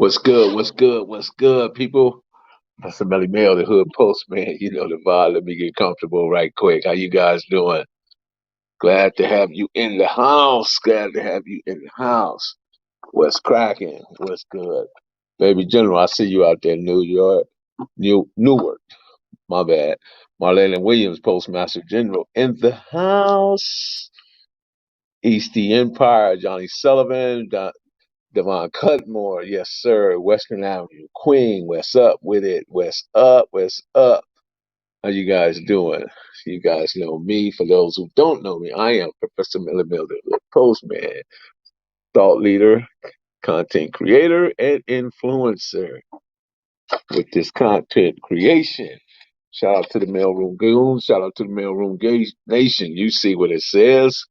What's good? What's good? What's good, people? That's the Melly Mail, the Hood Postman. You know the vibe. Let me get comfortable right quick. How you guys doing? Glad to have you in the house. Glad to have you in the house. What's cracking? What's good? Baby General, I see you out there in New York. Newark. My bad. Marlene Williams, Postmaster General, in the house. East the Empire, Johnny Sullivan, Devon Cutmore, yes, sir. Western Avenue, Queen, what's up with it? What's up? What's up? How you guys doing? You guys know me. For those who don't know me, I am Professor Miller Miller, the Postman, thought leader, content creator, and influencer with this content creation. Shout out to the Mailroom Goons. Shout out to the Mailroom Nation. You see what it says?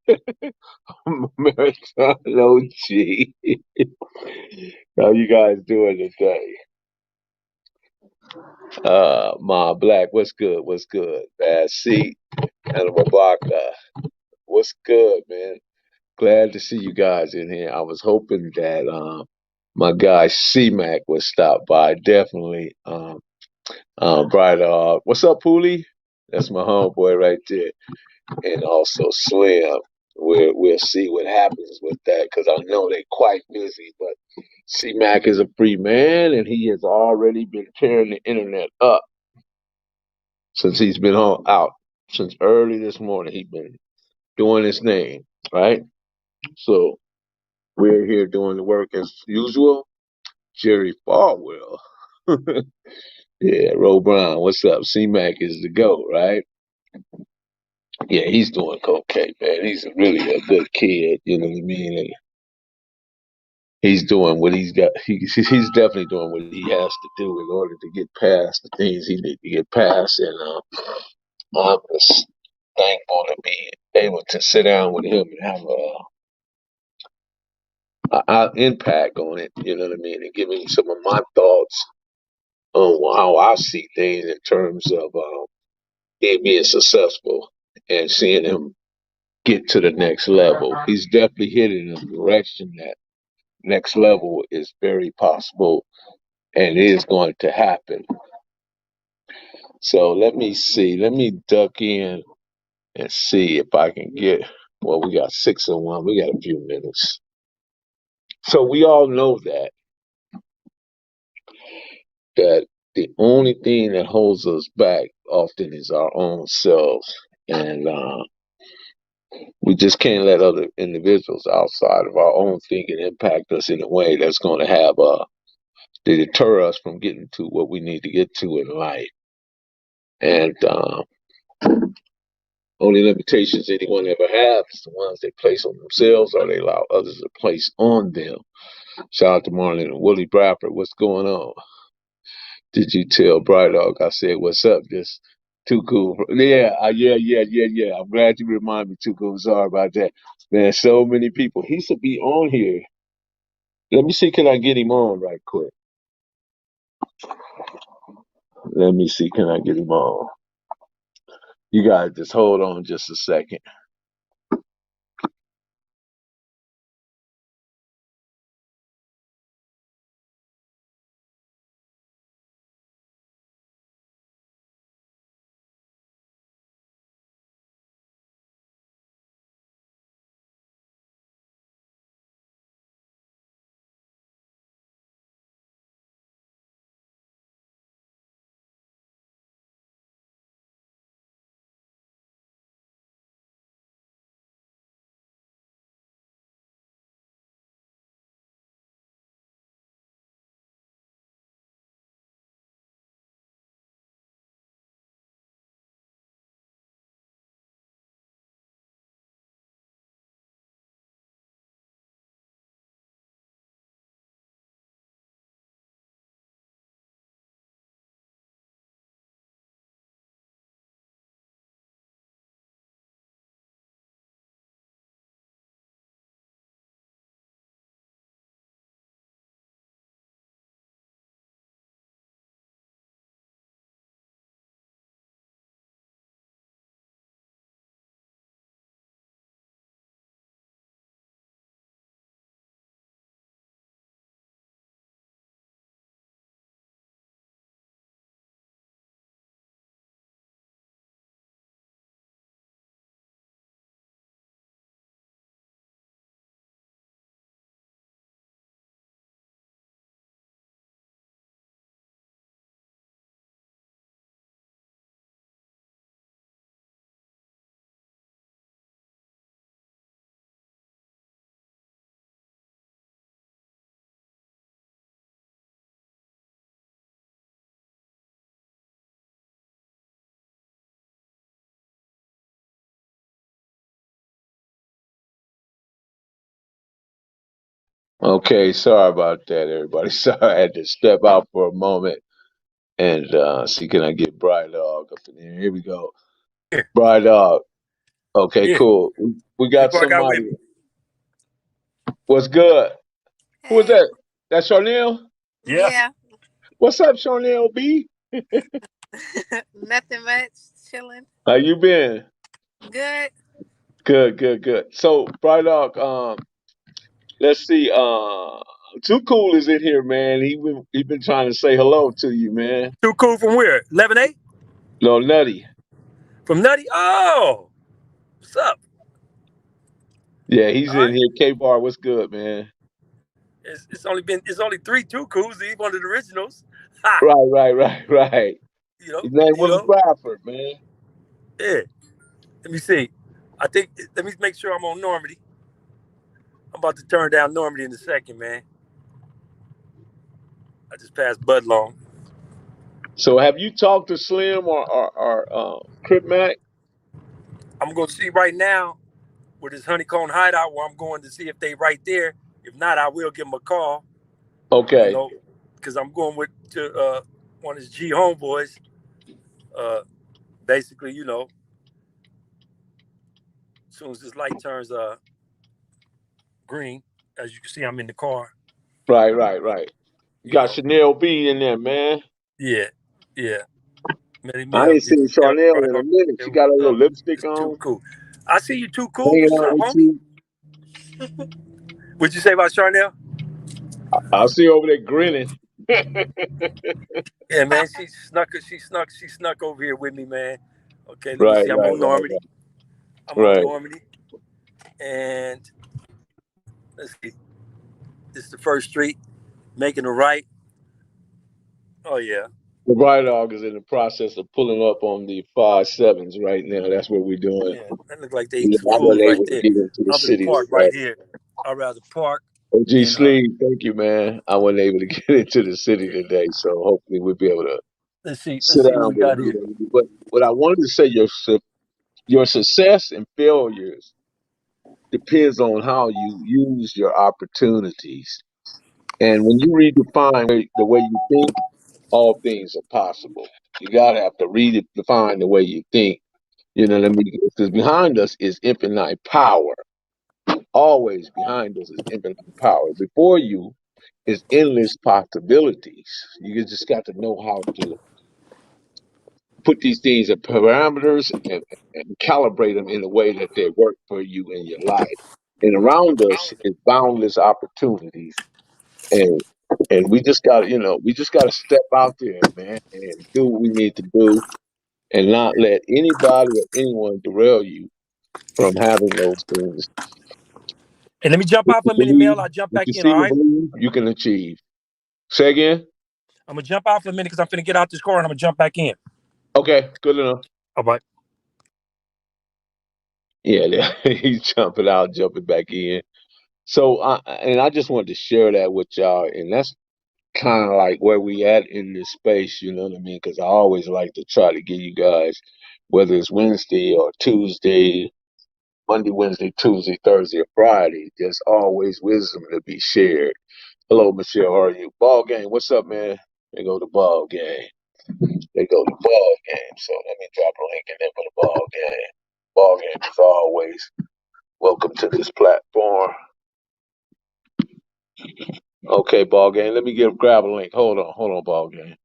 Marathon OG. How you guys doing today? Ma Black, what's good? What's good? Bad Seat, and Rabaka, what's good, man? Glad to see you guys in here. I was hoping that my guy C-Mac would stop by. Definitely. Bright, what's up, Pooley? That's my homeboy right there. And also Slim. We'll see what happens with that because I know they're quite busy. But C-Mac is a free man, and he has already been tearing the internet up since he's been on out since early this morning. He's been doing his thing, right? So we're here doing the work as usual. Jerry Falwell. Yeah, Ro Brown, what's up? C-Mac is the GOAT, right? Yeah, he's doing cocaine, man. He's really a good kid, you know what I mean? And he's doing what he's got. He's definitely doing what he has to do in order to get past the things he needs to get past. And I'm just thankful to be able to sit down with him and have a impact on it. You know what I mean? And give him some of my thoughts on how I see things in terms of him being successful and seeing him get to the next level. He's definitely heading in a direction that next level is very possible and is going to happen. So let me see. Let me duck in and see if I can get. Well, we got 6:01. We got a few minutes. So we all know that the only thing that holds us back often is our own selves, and we just can't let other individuals outside of our own thinking impact us in a way that's going to have to deter us from getting to what we need to get to in life. And only limitations anyone ever have is the ones they place on themselves or they allow others to place on them. Shout out to Marlon and Willie Bradford. What's going on? Did you tell Bright Dog I said what's up? Just too cool. Yeah, yeah. I'm glad you reminded me, too cool. Sorry about that. Man, so many people. He should be on here. Let me see, can I get him on right quick? Let me see, can I get him on? You guys just hold on just a second. Okay, sorry about that, everybody. Sorry, I had to step out for a moment and see can I get Bright Dog up in here. Here we go. Here, Bright Dog. Okay, here. cool. We This got boy I got with somebody. me. What's good? Who was Hey, that? That Charnel? Yeah. yeah, What's up, Charnel B? nothing much, chilling. How you been? Good. Good, good, good. So, Bright Dog, let's see. Too Cool is in here, man. He been trying to say hello to you, man. Too cool from where? 11A? No, Nutty. From Nutty? Oh, what's up? Yeah, he's All in right. here. K Bar, what's good, man? It's only three Too Cools. He's one of the originals. Ha! Right, right, right, right. You know, His name you Willis know. Bradford, man. Yeah. Let me see. I think. Let me make sure I'm on Normandy. I'm about to turn down Normandy in a second, man. I just passed Bud Long. So, have you talked to Slim or Cripmac? I'm gonna see right now with his honeycomb hideout where I'm going to see if they right there. If not, I will give him a call. You Okay, know, because I'm going with to one of his G homeboys. Uh, Basically, as soon as this light turns green, as you can see, I'm in the car. right, right, right. You You got know, Chanel B in there, man. yeah, yeah. Melly I Mel, ain't did seen you tell Chanel right in a on minute. there? She got a What's little up? lipstick It's too on, cool. I see you too cool. hanging What's out up, with homie? you. What'd you say about Charnel? I see her over there grinning. Yeah, man, she snuck over here with me, man. Okay, let me Right, see. I'm right, on right, Normandy. I'm on right. Normandy, and let's see. This is the first street, making a right. Oh yeah, The Bright Dog is in the process of pulling up on the 5 sevens right now. That's what we're doing. yeah. That look like they You eating some know, I food wasn't right able to there. get into the I'm gonna city park today. right here. I'd rather park OG and Sleeve, thank you, man. I wasn't able to get into the city today, so hopefully we'll be able to let's see. sit Let's see what down we with a got good here. interview. But what I wanted to say, your success and failures depends on how you use your opportunities. And when you redefine the way you think, all things are possible. You gotta have to redefine the way you think. You know what I mean? Because behind us is infinite power. Always behind us is infinite power. Before you is endless possibilities. You just got to know how to put these things in parameters and calibrate them in a way that they work for you in your life. And around us is boundless opportunities. And we just gotta, we just gotta step out there, man, and do what we need to do and not let anybody or anyone derail you from having those things. And let me jump If out you for a minute, believe, Mel. I'll jump if back you in. All see and right. believe, you can achieve. Say again? I'm gonna jump out for a minute because I'm finna get out this car and I'm gonna jump back in. Okay, good enough. All right. Yeah, he's jumping out, jumping back in. So, I just wanted to share that with y'all, and that's kind of like where we at in this space. You know what I mean? Because I always like to try to give you guys, whether it's Wednesday or Tuesday, Monday, Wednesday, Tuesday, Thursday, or Friday, there's always wisdom to be shared. Hello, Michelle. How are you? Ball game. What's up, man? They go to ball game. They go to ball game. So let me drop a link in there for the ball game. Ball game is always welcome to this platform. Okay, ball game. Let me grab a link. Hold on, ball game.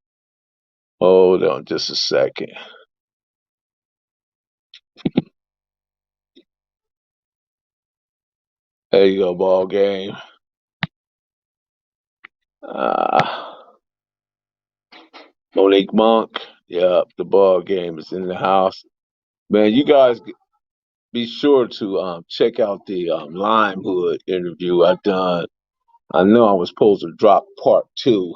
Hold on just a second. There you go, ball game. Uh, Monique Monk. Yep, the ball game is in the house. Man, you guys be sure to check out the Limehood interview I done. I know I was supposed to drop part 2.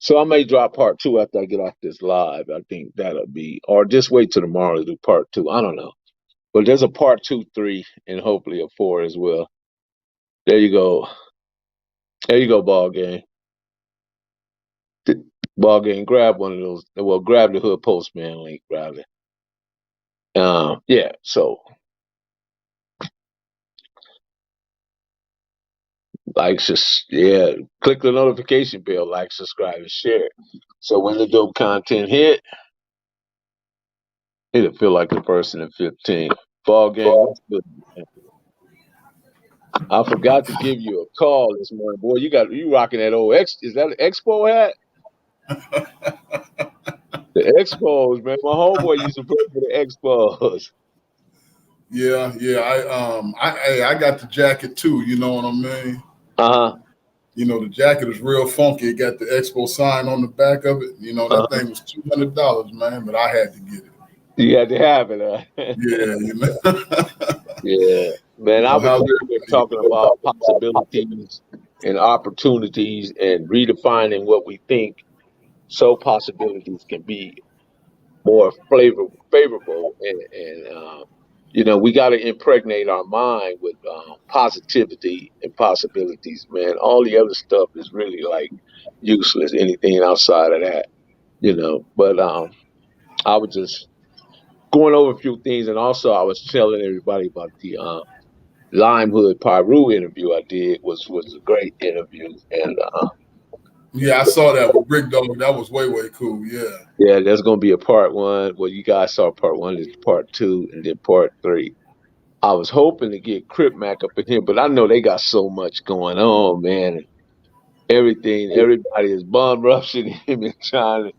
So I may drop part 2 after I get off this live. I think that'll be, or just wait till tomorrow to do part 2. I don't know. But there's a part 2, 3, and hopefully a 4 as well. There you go. There you go, ball game. Ball game. Grab one of those. Well, grab the Hood Postman link. Grab it. Yeah. So Like, yeah, click the notification bell, like, subscribe, and share. So when the dope content hit, it'll feel like the person in 15. Ball game, what's good, man? I forgot to give you a call this morning, boy. You rocking that old X? Is that an Expo hat? The Expos, man. My homeboy used to play for the Expos. Yeah. I got the jacket too. You know what I mean? Uh huh. You know, the jacket is real funky. It got the Expo sign on the back of it. You know, that Uh-huh. thing was $200, man, but I had to get it. You had to have it, huh? Yeah, you know. Yeah, man. You I know, was how's sitting there everybody? talking about possibilities and opportunities and redefining what we think so possibilities can be more favorable and we got to impregnate our mind with positivity and possibilities, man. All the other stuff is really like useless, anything outside of that, but I was just going over a few things, and also I was telling everybody about the Limehood Pyru interview I did was a great interview, and Yeah, I saw that with Brick Dog. That was way cool. Yeah. yeah, there's gonna be a part one. Well, you guys saw part one, there's part two, and then part three. I was hoping to get Cripmac up in here, but I know they got so much going on, man. Everybody is bum rushing him and trying to,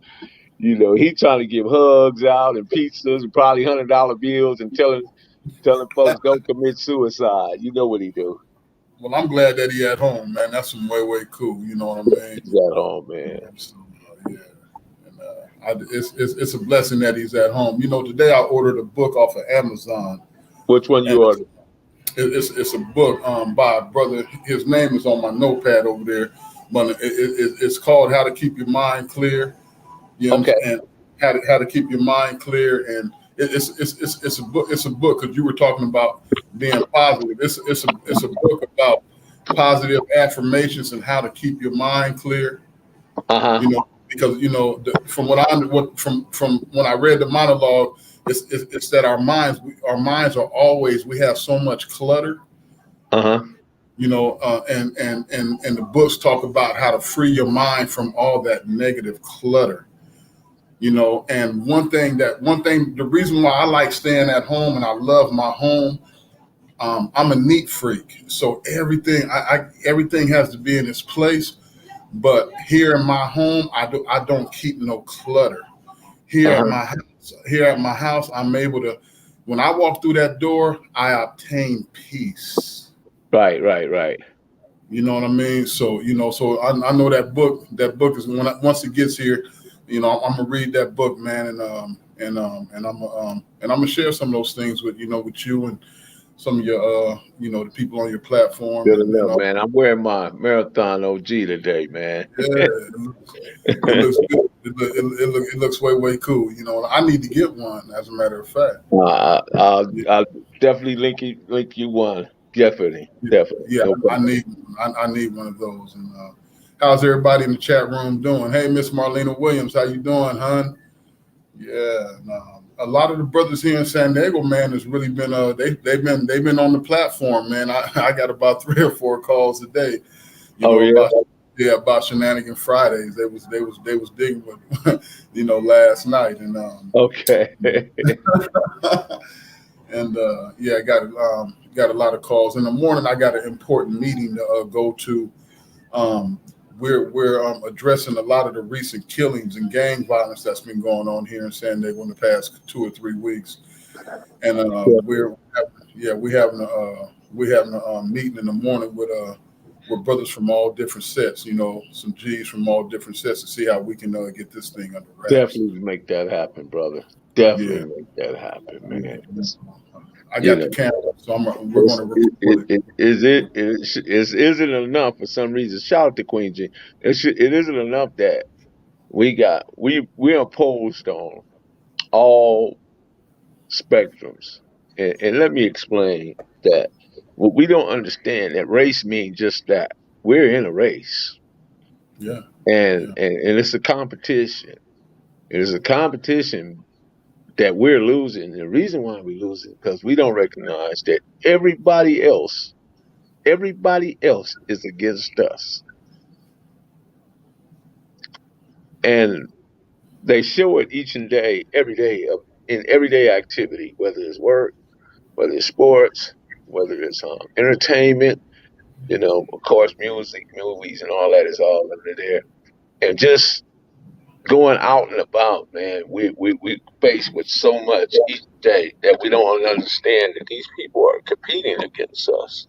he trying to give hugs out and pizzas and probably $100 bills and telling folks go commit suicide. You know what he do? Well, I'm glad that he at home, man. That's some way cool. You know what I mean? He's at home, man. So, yeah. And it's a blessing that he's at home. You know, today I ordered a book off of Amazon, Which one and you ordered? it's a book by a brother. His name is on my notepad over there, but it's called How to Keep Your Mind Clear. You know, Okay. and how to keep your mind clear. And it's a book. It's a book because you were talking about being positive. It's a book about positive affirmations and how to keep your mind clear. Uh huh. You know, because from from when I read the monologue, it's that our minds are always, we have so much clutter. Uh huh. And the books talk about how to free your mind from all that negative clutter. And the reason why I like staying at home and I love my home, I'm a neat freak. So everything has to be in its place. But here in my home, I don't keep no clutter. Uh huh. Here at my house, I'm able to, when I walk through that door, I obtain peace. Right. You know what I mean? So I know that book is once it gets here, I'm gonna read that book, man, and I'm gonna share some of those things with you and some of your the people on your platform, Good and enough, man. I'm wearing my marathon OG today, man. yeah, it looks good. It looks way cool. I need to get one, as a matter of fact. I'll definitely link you one. Definitely. Yeah, No I problem. need I need one of those. And how's everybody in the chat room doing? Hey, Miss Marlena Williams, how you doing, hon? Yeah, no. A lot of the brothers here in San Diego, man, has really been they've been on the platform, man. I got about 3 or 4 calls a day, Oh yeah. about about Shenanigan Fridays. They was digging with last night, and Okay. and yeah, I got a lot of calls in the morning. I got an important meeting to go to. Um, we're addressing a lot of the recent killings and gang violence that's been going on here in San Diego in the past 2 or 3 weeks, and we're having a meeting in the morning with brothers from all different sets, some G's from all different sets, to see how we can get this thing under wraps. Definitely make that happen, brother. Yeah, Definitely make that happen, man. yeah. I You got the know, camera, so we're going to record it. is it enough for some reason? Shout out to Queen G. It isn't enough that we're opposed on all spectrums, and let me explain that. What we don't understand that race means just that we're in a race, Yeah, and yeah, and it's a competition. It is a competition that we're losing. The reason why we're losing because we don't recognize that everybody else Everybody else is against us. And they show it each and day, every day in everyday activity, whether it's work, whether it's sports, whether it's entertainment, of course, music, movies, and all that is all under there. And just going out and about, man, we faced with so much each day that we don't understand that these people are competing against us.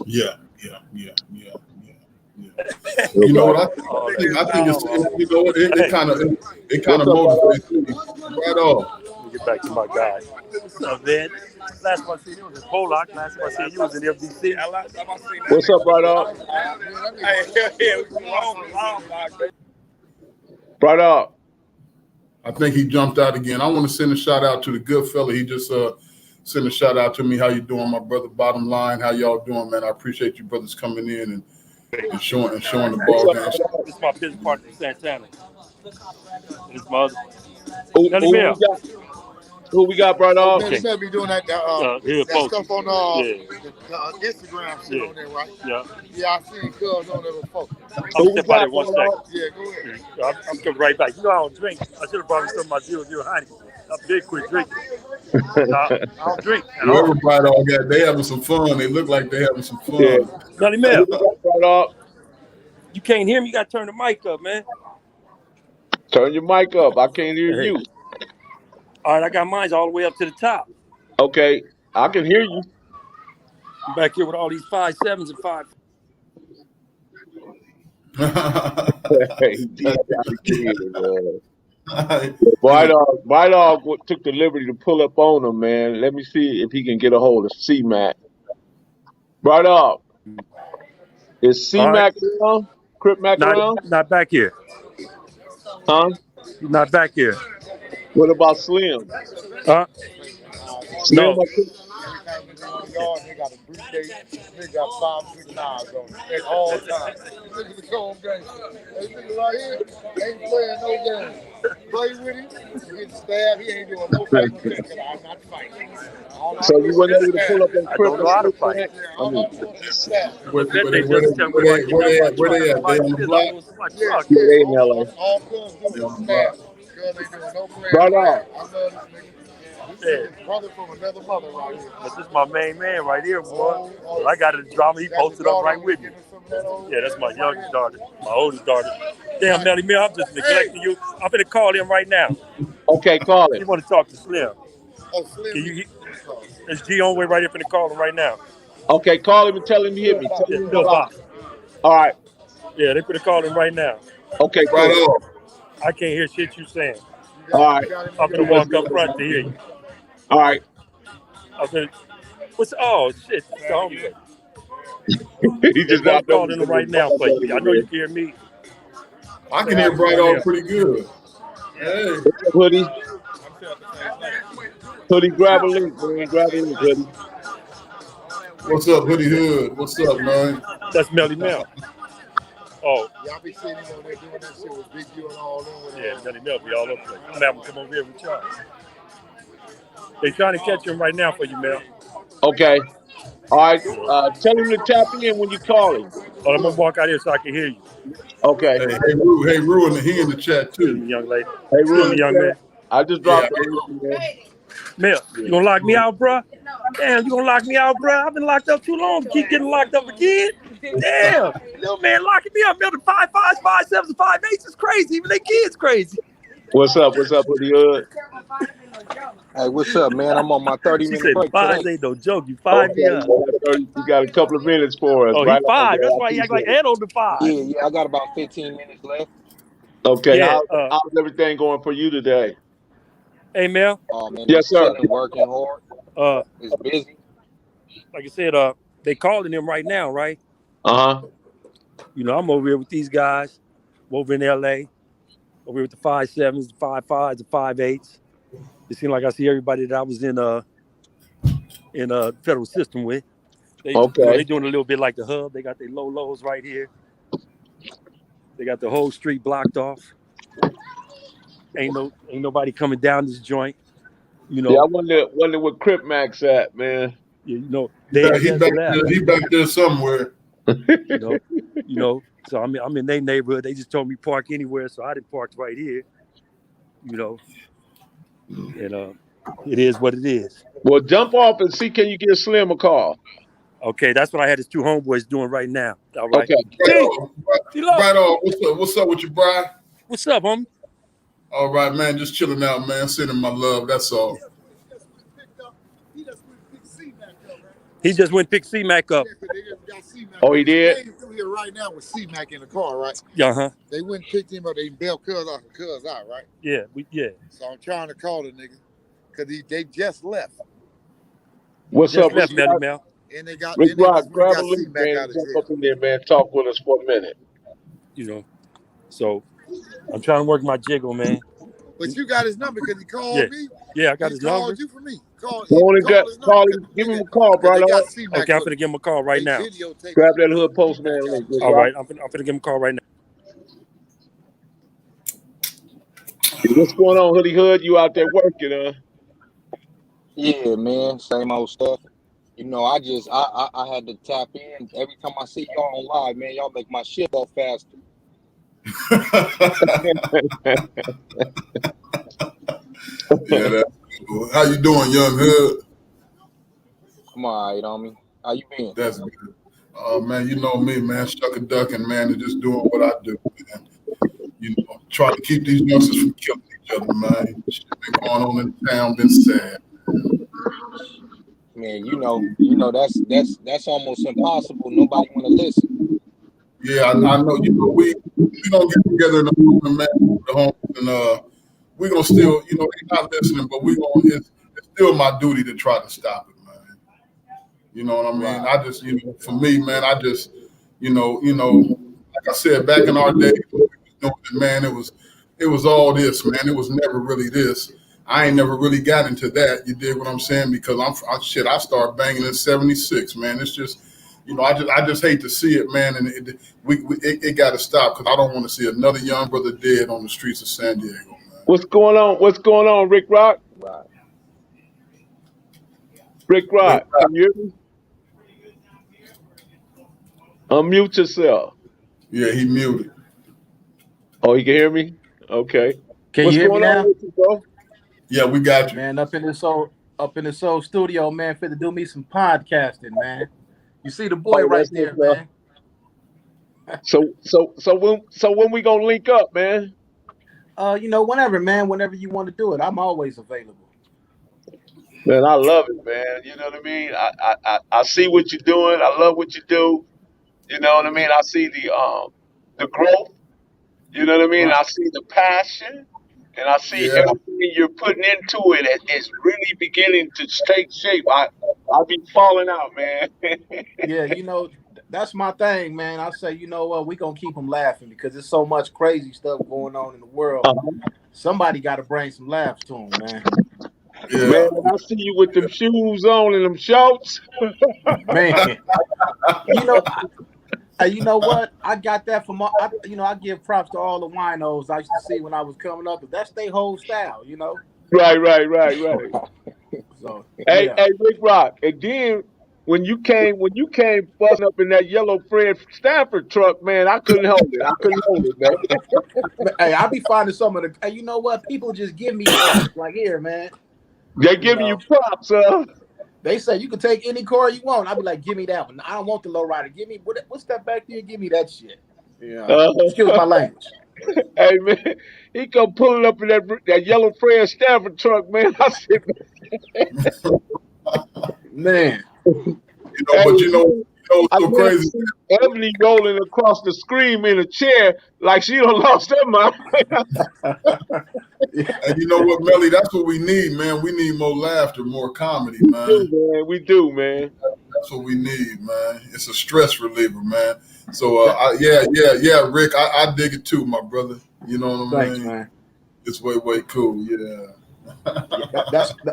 Yeah, yeah, yeah, yeah, yeah, yeah. You know Nobody. what I think it's it kind of What's up, brother? motivates me right off. Let me get back to my guy. What's up, man? Last time I seen you was in Pollock. Last time I seen you was in FDC. What's up, brother? Brother. I think he jumped out again. I want to send a shout out to the good fella. He just sent a shout out to me. How you doing, my brother? Bottom line, how y'all doing, man? I appreciate you brothers coming in and showing the ball game. This is my business partner, Santana. This is my other. Who we got, brother? Okay. Man, be doing that stuff on the Instagram shit on there, right? Yeah. Yeah, I seen Cubs on there before. I'll step out there 1 second. Yeah, go ahead. I'm coming right back. You know I don't drink. I should have brought me some of my 0.0 Heineken. I did quit drinking. I don't drink at all. Everybody all got, they having some fun. They look like they having some fun. Yeah. Nutty Mel, you can't hear me. You got to turn the mic up, man. Turn your mic up. I can't hear you. All right, I got mine all the way up to the top. Okay, I can hear you. I'm back here with all these 5.7s and 5. My dog took the liberty to pull up on him, man. Let me see if he can get a hold of C-Mac. Right up. Is C-Mac around? Cripmac around? Not back here. Huh? Not back here. What about Slim? Huh? Slim, no. They got a briefcase. They got 5, 6 knives on it at all times. Look at the home game. This nigga right here ain't playing no game. Play with him, get stabbed. He ain't doing no fighting because I'm not fighting. So you weren't able to pull up on I don't know how to fight. All I'm doing is stab. Where they at? They on the block? Yeah, they in LA. All Cubs doing is stab. Cubs ain't doing no praying. Right on. I love this nigga. This is brother from another mother right here. But this is my main man right here, boy. I got the drama. He posted up right with me. Yeah, that's my youngest daughter. My oldest daughter. Damn, Melly Mill, I'm just neglecting you. I'm going to call him right now. Okay, call him. You want to talk to Slim? Oh, Slim. There's G on way right here. I'm going to call him right now. Okay, call him and tell him to hit me. Tell him to all right. Yeah, they're going to call him right now. Okay, right on. I can't hear shit you saying. All right. I'm going to walk up front to hear you. All right. Okay. Oh, shit. He just I'm calling him right now for you. I know you can hear me. I can hear Bright All pretty good. Hey. Hoodie. Hoodie, grab a link, man. Grab a link, Hoodie. What's up, Hoodie Hood? What's up, man? That's Melly Mel. Oh. Y'all be seeing him over there doing that shit with Big U and all them. Yeah, Melly Mel be all over the place. I'm going to have him come over here with y'all. They're trying to catch him right now for you, Mel. Okay. All right. Tell him to tap in when you call him. Oh, I'm going to walk out here so I can hear you. Okay. Hey, Rue, he in the chat, too. Excuse me, young lady. Hey, Rue, young man. I just dropped the Mel, you going to lock me out, bro? Damn, you going to lock me out, bro? I've been locked up too long. Keep getting locked up again. Damn. Little man locking me up. Mel, the 5.5s, 5.7s, and 5.8s is crazy. Even they kids crazy. What's up? What's up with the hood? Hey, what's up, man? I'm on my 30-minute break. 5 ain't no joke. You 5 years. You got a couple of minutes for us. Oh, right? He 5. That's why he act like Ed on the 5. Yeah, I got about 15 minutes left. Okay. Yeah, how's everything going for you today? Hey, Mel. Oh, man, yes, sir. Working hard. It's busy. Like I said, they calling him right now, right? Uh-huh. You know, I'm over here with these guys. I'm over in LA. Over here with the 5.7s, the 5.5s, the 5.8s. It seems like I see everybody that I was in federal system with. They doing a little bit like the hub. They got their lows right here. They got the whole street blocked off. Ain't nobody coming down this joint. You know. Yeah, I wonder where Cripmac's at, man. you know, they had He just back left. there. He back there somewhere. You know. So I'm in their neighborhood. They just told me park anywhere, so I didn't park right here. You know, and it is what it is. Well, jump off and see can you get Slim a call. Okay, that's what I had his two homeboys doing right now. All right. Okay. Right T, on. Right, T-Lo, right on. What's up? What's up with you, Brian? what's up, homie? All right, man. Just chilling out, man. Sending my love. That's all. He just went pick C-Mac up. Oh, he did? Came through here right now with C-Mac in the car, right? Uh-huh. They went and picked him up. They bailed Cuz out, right? Yeah, So I'm trying to call the nigga because they just left. What's just up, left, Rick Melly Rock? Mel. And they got Rick then they Rock, just went grab and a got link, C-Mac man. out of Jump jail. up in there, man. Talk with us for a minute. You know. So I'm trying to work my jiggle, man. But you got his number because he called me. Yeah, I got He his number. called you for me. Go on and call him. Give him a call, They brother. got C-Mac Okay, I'm with finna give him a call right They now. videotaped Grab that him. hood postman link, Rick All Rock. right, I'm finna give him a call right now. What's going on, Hoodie Hood? You out there working, huh? Yeah, man, same old stuff. You know, I had to tap in. Every time I see y'all on live, man, y'all make my shit go faster. Yeah, that's cool. How you doing, young hood? I'm all right, homie. How you been? That's good. Man, you know me, man. Shuck and ducking, man, and just doing what I do, man. You know, try to keep these youngsters from killing each other, man. Shit been going on in the town, been sad. Man, you know that's almost impossible. Nobody want to listen. Yeah, I know. You know, we gonna get together in the morning, man, with the homies, and we gonna still, you know, they not listening, but we gonna. It's still my duty to try to stop it, man. You know what I mean? Right. I just, you know, for me, man, I just, you know, like I said, back in our day, when we was doing it, man, it was all this, man. It was never really this. I ain't never really got into that. You dig what I'm saying? Because I started banging in '76, man. It's just, you know, I just hate to see it, man. And it got to stop because I don't want to see another young brother dead on the streets of San Diego, man. What's going on? What's going on, Rick Rock? Right. Rick Rock, can you hear me? Unmute yourself. Yeah, he muted. Oh, you can hear me? Okay. Can What's you hear me going on now? with you, bro? Yeah, we got you. Man, up in the soul studio, man, fit to do me some podcasting, man. You see the boy Oh, right that's there, what's up. man. So when we gonna link up, man? You know, whenever, man, whenever you want to do it, I'm always available. Man, I love it, man. You know what I mean? I see what you're doing. I love what you do. You know what I mean? I see the growth. You know what I mean? Right. I see the passion, and I see Yeah, everything you're putting into it. It's really beginning to take shape. I'll be falling out, man. Yeah, you know, that's my thing, man. I say, you know what, we gonna keep them laughing because there's so much crazy stuff going on in the world. Somebody got to bring some laughs to them, man. yeah. Man, I see you with them shoes on and them shorts. Man, you know, you know what? I got that from I give props to all the winos I used to see when I was coming up. But that's their whole style, you know. Right. So Hey, yeah, hey, Rick Rock. And then when you came busting up in that yellow Fred Stanford truck, man, I couldn't hold it, man. hey, I be finding some of the. Hey, you know what? People just give me props. Like here, man. They You giving you know, props, huh? they say you can take any car you want. I be like, give me that one. I don't want the low rider. Give me what's that back there? Give me that shit. Yeah. Excuse my language. Hey, man, he come pulling up in that yellow Fred Stanford truck, man. I said, Man. You know, hey, but you know what's I so then crazy? see Ebony rolling across the screen in a chair like she done lost her mind. And you know what, Melly? That's what we need, man. We need more laughter, more comedy, man. We do, man. That's what we need, man. It's a stress reliever, man. So, yeah, Rick, I dig it too, my brother. You know what I Thanks, mean? man. It's way cool, yeah.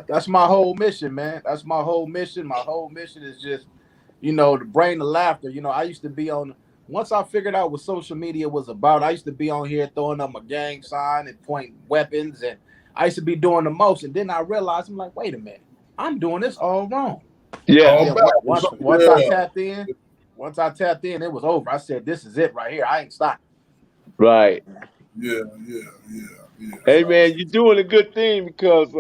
That's my whole mission, man. That's my whole mission. My whole mission is just, you know, to bring the laughter. You know, I used to be on. Once I figured out what social media was about, I used to be on here throwing up my gang sign and pointing weapons, and I used to be doing the most. And then I realized, I'm like, wait a minute, I'm doing this all wrong. Yeah. All Yeah, back. Yeah, once I tapped in, it was over. I said, "This is it right here. I ain't stopping." Right. yeah, yeah, yeah, yeah. Hey man, you're doing a good thing because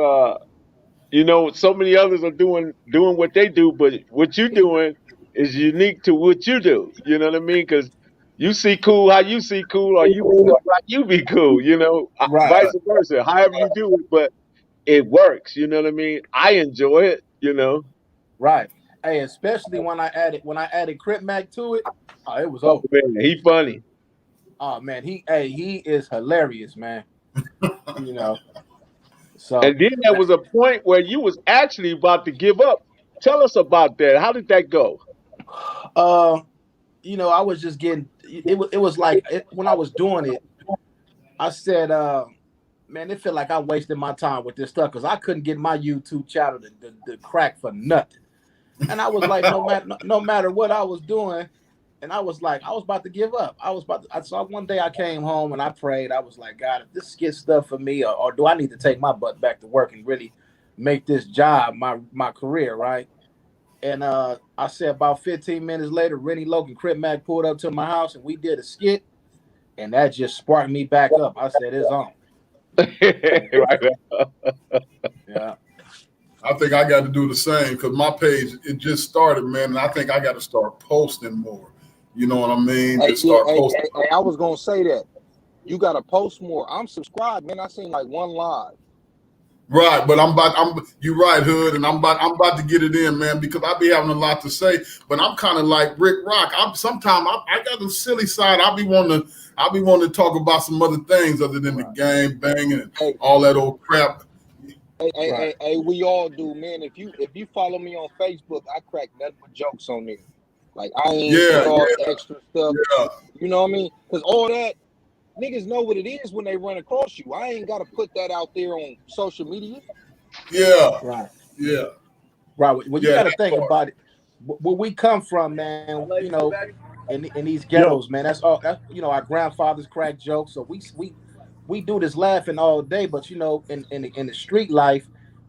you know, so many others are doing what they do, but what you're doing is unique to what you do. You know what I mean? Because you see cool how you see cool, or you be cool like you be cool. You know, Right, vice versa. However you do it, but it works. You know what I mean? I enjoy it. You know. right. Hey, especially when I added Cripmac to it, oh, it was Oh over. man, he funny. Oh man, he is hilarious, man. You know, so And then there was a point where you was actually about to give up. Tell us about that. How did that go? uh, I was just getting it was like when I was doing it, I said, man, it felt like I'm wasting my time with this stuff because I couldn't get my YouTube channel to crack for nothing. And I was like, no matter what I was doing, and I was like, I was about to give up. I was about to. So one day I came home and I prayed. I was like, God, if this skit stuff for me, or do I need to take my butt back to work and really make this job my career, right? And I said about 15 minutes later, Rennie Logan Cripmac pulled up to my house and we did a skit, and that just sparked me back up. I said, it's on. Right. Yeah. I think I got to do the same because my page it just started, man, and I think I got to start posting more. You know what I mean? Hey, Just yeah, start posting. I was gonna say that. You gotta post more. I'm subscribed, man. I seen like one live. Right, but you're right, Hood, and I'm about to get it in, man, because I be having a lot to say, but I'm kind of like Rick Rock. I got the silly side. I be wanting to talk about some other things other than the game banging and Hey, all that old crap. Right. we all do, man. If you follow me on Facebook, I crack nothing but jokes on there. Like I ain't put Yeah, all yeah, extra stuff. yeah, You know what I mean? Because all that niggas know what it is when they run across you. I ain't gotta put that out there on social media. yeah, Right. yeah, Right. Well, you yeah. got to That think part. about it. Where we come from, man. In these Yo, ghettos, man. That's all. That's our grandfathers crack jokes. So we do this laughing all day, but in the street life,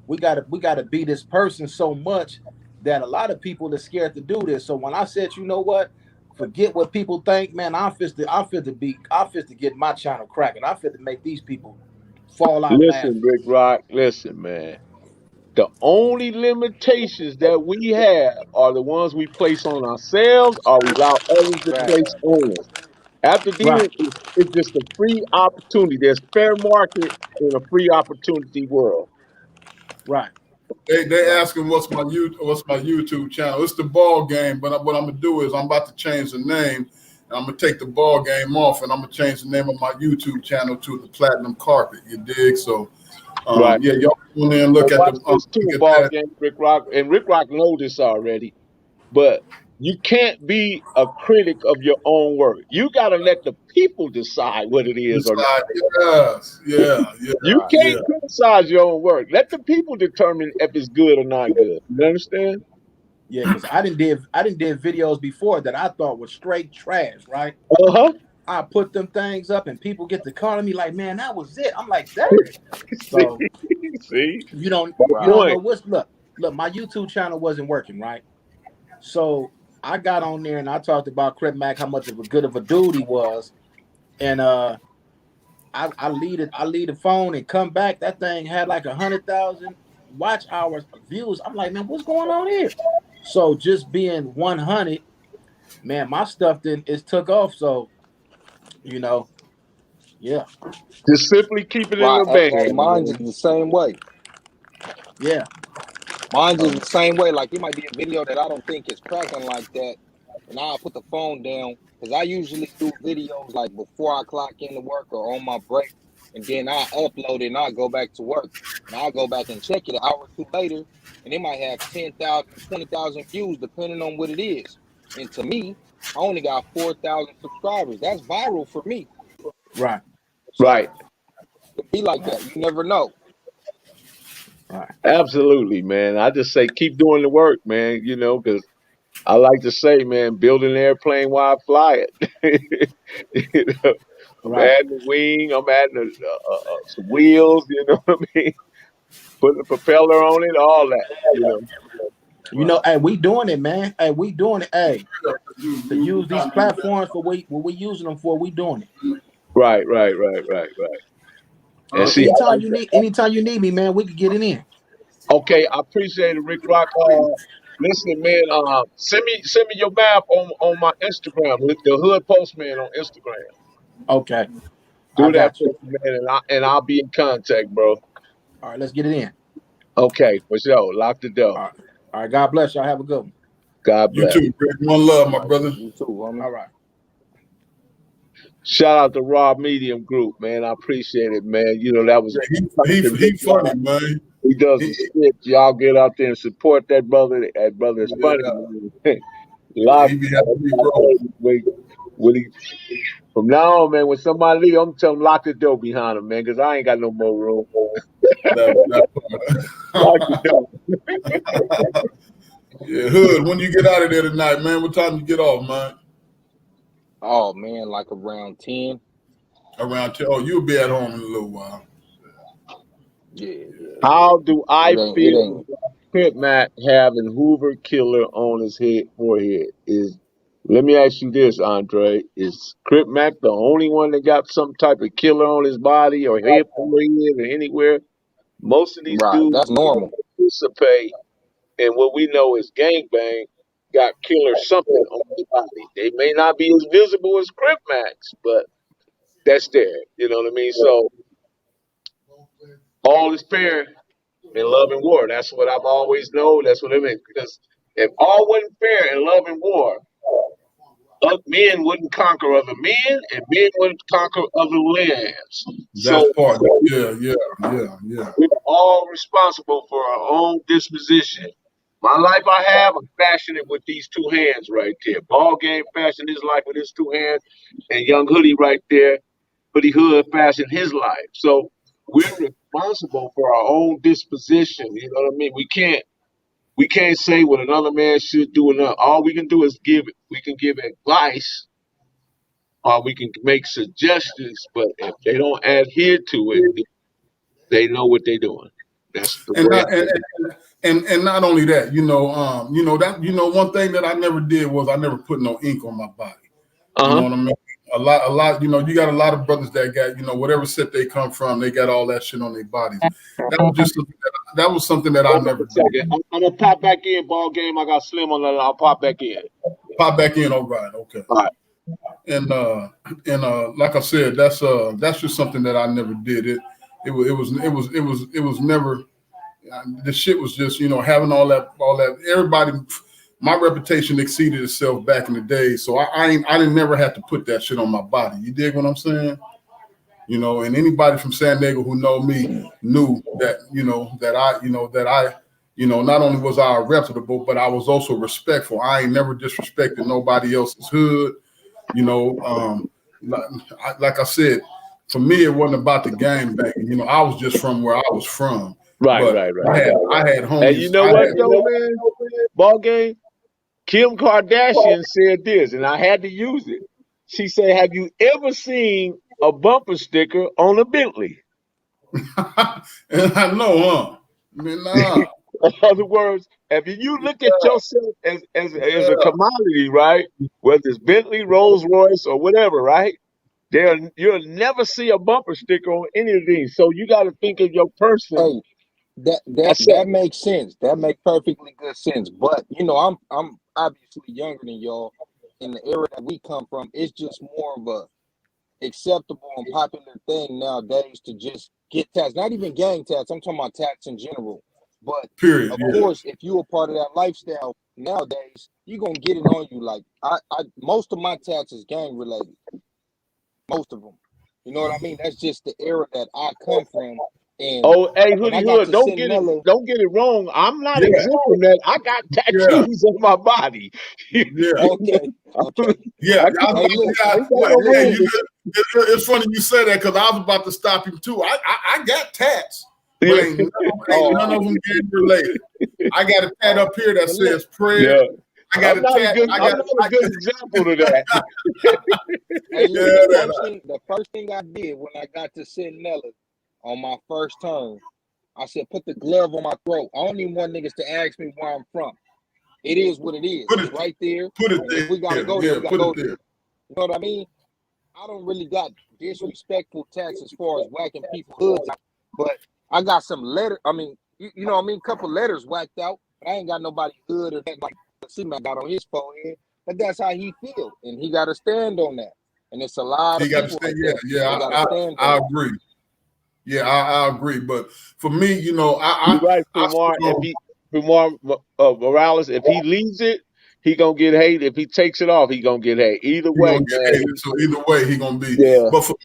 we gotta be this person so much that a lot of people are scared to do this. So when I said, you know what, forget what people think, man. I fit to get my channel cracking. I fit to make these people fall out Listen, laughing. Rick Rock. Listen, man. The only limitations that we have are the ones we place on ourselves or we allow others to Right. place on us. After then, Right. it's just a free opportunity. There's fair market in a free opportunity world. Right. They Right. asking what's my YouTube channel. It's the ball game, but what I'm gonna do is I'm about to change the name. And I'm gonna take the ball game off, and I'm gonna change the name of my YouTube channel to the Platinum Carpet. You dig? So, Right. yeah, y'all go in there and But look at watch the this too, look at ball that. game, Rick Rock. And Rick Rock know this already. But you can't be a critic of your own work. You got to let the people decide what it is or not. Decide. Yes, yeah, yeah, You Right. yeah. can't criticize your own work. Let the people determine if it's good or not good. You understand? Yeah, because I didn't did videos before that I thought was straight trash, right? Uh huh. I put them things up and people get to calling me like, man, that was it. I'm like, that. See, So see, you don't my you don't Right. know point. what's look, my YouTube channel wasn't working, right? So I got on there and I talked about Crip Mac, how much of a good of a dude he was. And I leave the phone and come back. That thing had like 100,000 watch hours views. I'm like, man, what's going on here? So just being 100, man, my stuff then is took off. So you know, yeah, Just simply keep it in Right. the band, Mine's is man. the same way. yeah, Mine's is so the same way. Like it might be a video that I don't think is cracking like that, and I'll put the phone down because I usually do videos like before I clock into work or on my break, and then I upload it and I go back to work, and I'll go back and check it an hour or two later, and it might have 10,000, 20,000 views depending on what it is. And to me, I only got 4,000 subscribers. That's viral for me. right, So Right. it be like right, that. You never know. right, Absolutely, man. I just say keep doing the work, man. You know, because I like to say, man, build an airplane while I fly it. You know, I'm right. adding the wing. I'm adding some wheels. You know what I mean? Putting a propeller on it. All that. You know. You know, hey, we doing it, man. Hey, we doing it. Hey, to use these platforms for what we using them for, we doing it. Right. And see, I like that. Anytime you need me, man, we can get it in. Okay, I appreciate it, Rick Rock. Listen, man, send me your map on my Instagram, with the Hood Postman on Instagram. Okay, I Do that got you. for me, man, and I'll be in contact, bro. All right, let's get it in. Okay, for sure. Lock the door. All right. God bless y'all. Have a good one. God You bless. too, Rick. One love, my brother. You too, homie. All right. Shout out to Raw Medium Group, man. I appreciate it, man. You know, that was He funny, man. He does He, some shit. Y'all get out there and support that brother. That brother is funny, yeah, man. Lock he be having me rolling. when he from now on, man. When somebody leave, I'm telling him lock the door behind him, man, because I ain't got no more room. Lock the door. Yeah, Hood. When you get out of there tonight, man? What time you get off, man? Oh man, like around 10. Around 10. Oh, you'll be at home in a little while. Yeah. How do I It ain't. feel Cripmac having Hoover Killer on his forehead? Let me ask you this, Andre. Is Cripmac the only one that got some type of killer on his body or head, forehead, or anywhere? Most of these Right. dudes That's who normal. participate in what we know as gangbang got killer something on their body. They may not be as visible as Cripmac's, but that's there. You know what I mean? So all is fair in love and war. That's what I've always known. That's what I mean. Because if all wasn't fair in love and war, men wouldn't conquer other men, and men wouldn't conquer other lands. That's So part. Yeah. we're all responsible for our own disposition. My life I have, I'm fashioning with these two hands right there. Ball game fashioned his life with his two hands, and young Hoodie right there, Hoodie Hood fashioned his life. So we're responsible for our own disposition. You know what I mean? We can't say what another man should do. Enough. All we can do is we can give advice, or we can make suggestions. But if they don't adhere to it, they know what they're doing. That's the And way. not and not only that, one thing that I never did was I never put no ink on my body. You know what I mean? A lot. You got a lot of brothers that got, whatever set they come from, they got all that shit on their bodies. That was something that I Hold on never a second. did. I'm gonna pop back in. Ball game. I got Slim on that. I'll pop back in. Pop back in, all right, okay. All right. And like I said, that's just something that I never did. It was never. The shit was just, having all that. Everybody, my reputation exceeded itself back in the day, so I didn't never have to put that shit on my body. You dig what I'm saying? And anybody from San Diego who know me knew that, not only was I reputable, but I was also respectful. I ain't never disrespected nobody else's hood. Like I said, for me, it wasn't about the gang banging. I was just from where I was from. Right. I had homies. And you know what, though, man? Ball game. Kim Kardashian said this, and I had to use it. She said, "Have you ever seen a bumper sticker on a Bentley?" And I know, huh? I mean, nah. In other words, if you look at yourself as a commodity, right? Whether it's Bentley, Rolls Royce, or whatever, right? You'll never see a bumper sticker on any of these. So you got to think of your person. Hey, that makes sense. That makes perfectly good sense. But I'm obviously younger than y'all. In the era that we come from, it's just more of a acceptable and popular thing nowadays to just get tats. Not even gang tats. I'm talking about tats in general. But Period. of course, if you're a part of that lifestyle nowadays, you're gonna get it on you. Like I most of my tats is gang related. Most of them. You know what I mean? That's just the era that I come from. And Oh, hey, when I Hoodie got Hood, to don't get Sentinella, it wrong. I'm not Yeah. exempt from that. I got Yeah. tattoos on my body. Yeah. okay. Yeah. Hey, look, It's funny you say that because I was about to stop him too. I got tats, but ain't none of them gang related. I got a tat up here that says prayer. Yeah. I got I'm not a good example of that. Hey, look, the first thing I did when I got to Sentinella on my first turn, I said, put the glove on my throat. I don't even want niggas to ask me where I'm from. It is what it is. Put It's it right there. put it And if we gotta there. go there, Yeah, we gotta put go it there. there. You know what I mean? I don't really got disrespectful tats as far as whacking people hoods out, but I got some letter. I mean, you know what I mean? Couple letters whacked out, but I ain't got nobody hood or that like Cripmac got on his forehead. But that's how he feel, and he got to stand on that. And it's a lot He of got to people stay. like Yeah, that. yeah. They got to stand I on that. agree. Yeah, I agree. But for me, you know, You're right, I Kumar. stood If on, he Kumar Morales, if he leaves it, he gonna get hate. If he takes it off, he gonna get hate. Either he way, gonna get man. hated. So either way, he gonna be. Yeah. But for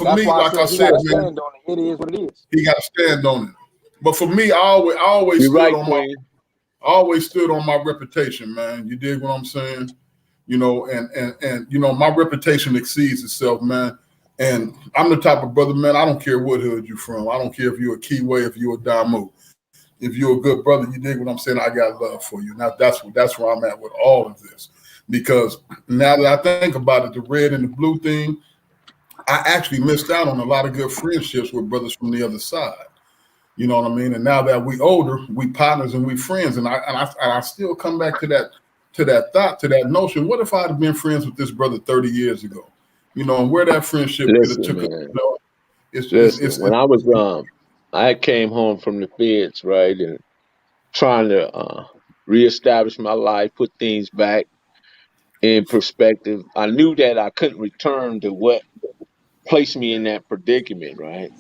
That's me, why I like I said he said, got to man, stand on it. It is what it is. he got to stand on it. But for me, I always You're stood right, on Queen. my reputation, man. You dig what I'm saying? You know, and you know, my reputation exceeds itself, man. And I'm the type of brother, man. I don't care what hood you from. I don't care if you're a Keyway, if you're a Damu. If you're a good brother, you dig what I'm saying. I got love for you. Now that's where I'm at with all of this, because now that I think about it, the red and the blue thing, I actually missed out on a lot of good friendships with brothers from the other side. You know what I mean? And now that we older, we partners and we friends. And I still come back to that thought, to that notion. What if I'd have been friends with this brother 30 years ago? You know, and where that friendship could have Listen, took us. man. You know, Listen. When I was I came home from the feds, right, and trying to reestablish my life, put things back in perspective. I knew that I couldn't return to what placed me in that predicament, right?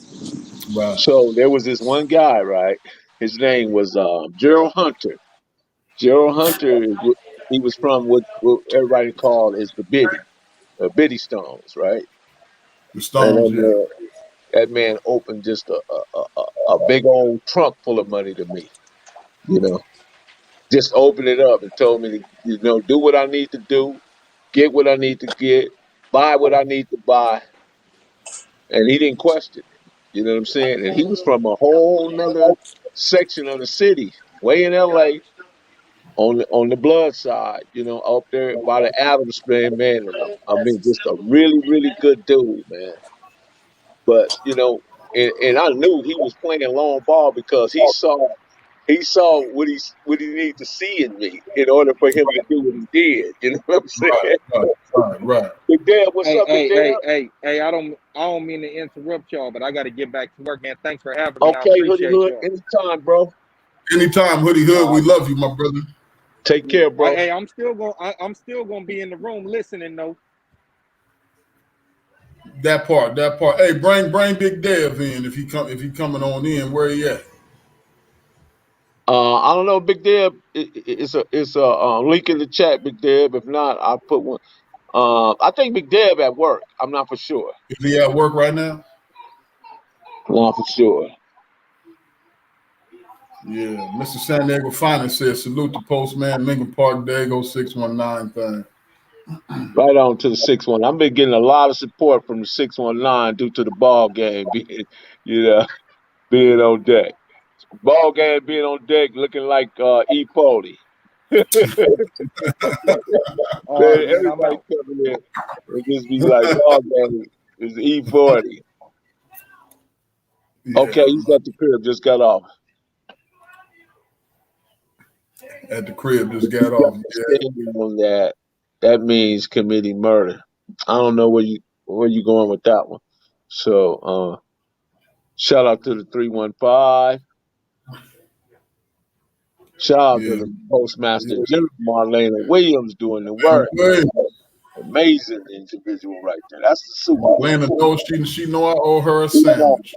right. So there was this one guy, right? His name was Gerald Hunter. Gerald Hunter, he was from what everybody called is the Biddy Stones, right? The And Stones, yeah. that man opened just a big old trunk full of money to me, you know. Just opened it up and told me to, do what I need to do, get what I need to get, buy what I need to buy, and he didn't question it. You know what I'm saying? And he was from a whole nother section of the city, way in LA, on the blood side, up there by the Adams Spring, man. And I mean, just a really, really good dude, man. But and I knew he was playing long ball because he saw what he needed to see in me in order for him to do what he did. You know what I'm saying? Right, right. Big Dad, what's Hey, up, Big hey, Dad? hey, hey, hey! I don't mean to interrupt y'all, but I got to get back to work, man. Thanks for having me. I Okay, Hoodie appreciate Hood, y'all. anytime, bro. Anytime, Hoodie Hood, All we right. love you, my brother. Take care, bro. Hey, I'm still gonna be in the room listening though. That part. Hey, bring Big Dev in if he coming on in. Where he at? I don't know, Big Deb. It's a link in the chat, Big Deb. If not, I'll put one. I think Big Deb at work. I'm not for sure. Is he at work right now? Not for sure. Yeah, Mr. San Diego Finance says salute to Postman Lincoln Park Dago 619 thing. Right on to the 6-1. I've been getting a lot of support from the 619 due to the ball game being, you know, being on deck. Ball game being on deck, looking like E. Poli. Man, All right, man. I'm everybody out. coming in and just be like, ball game is E40. Okay, Yeah, he's man. at the crib, just got off. At the crib, just You got got off. to Yeah, stand on that. That means committing murder. I don't know where you going with that one. So shout out to the 315. Shout out to yeah. the Postmaster Yeah. General Marlena Williams doing the And work, Wayne, man. Amazing individual right there. That's the Superman. Lana knows she know I owe her a Leave that alone. sandwich.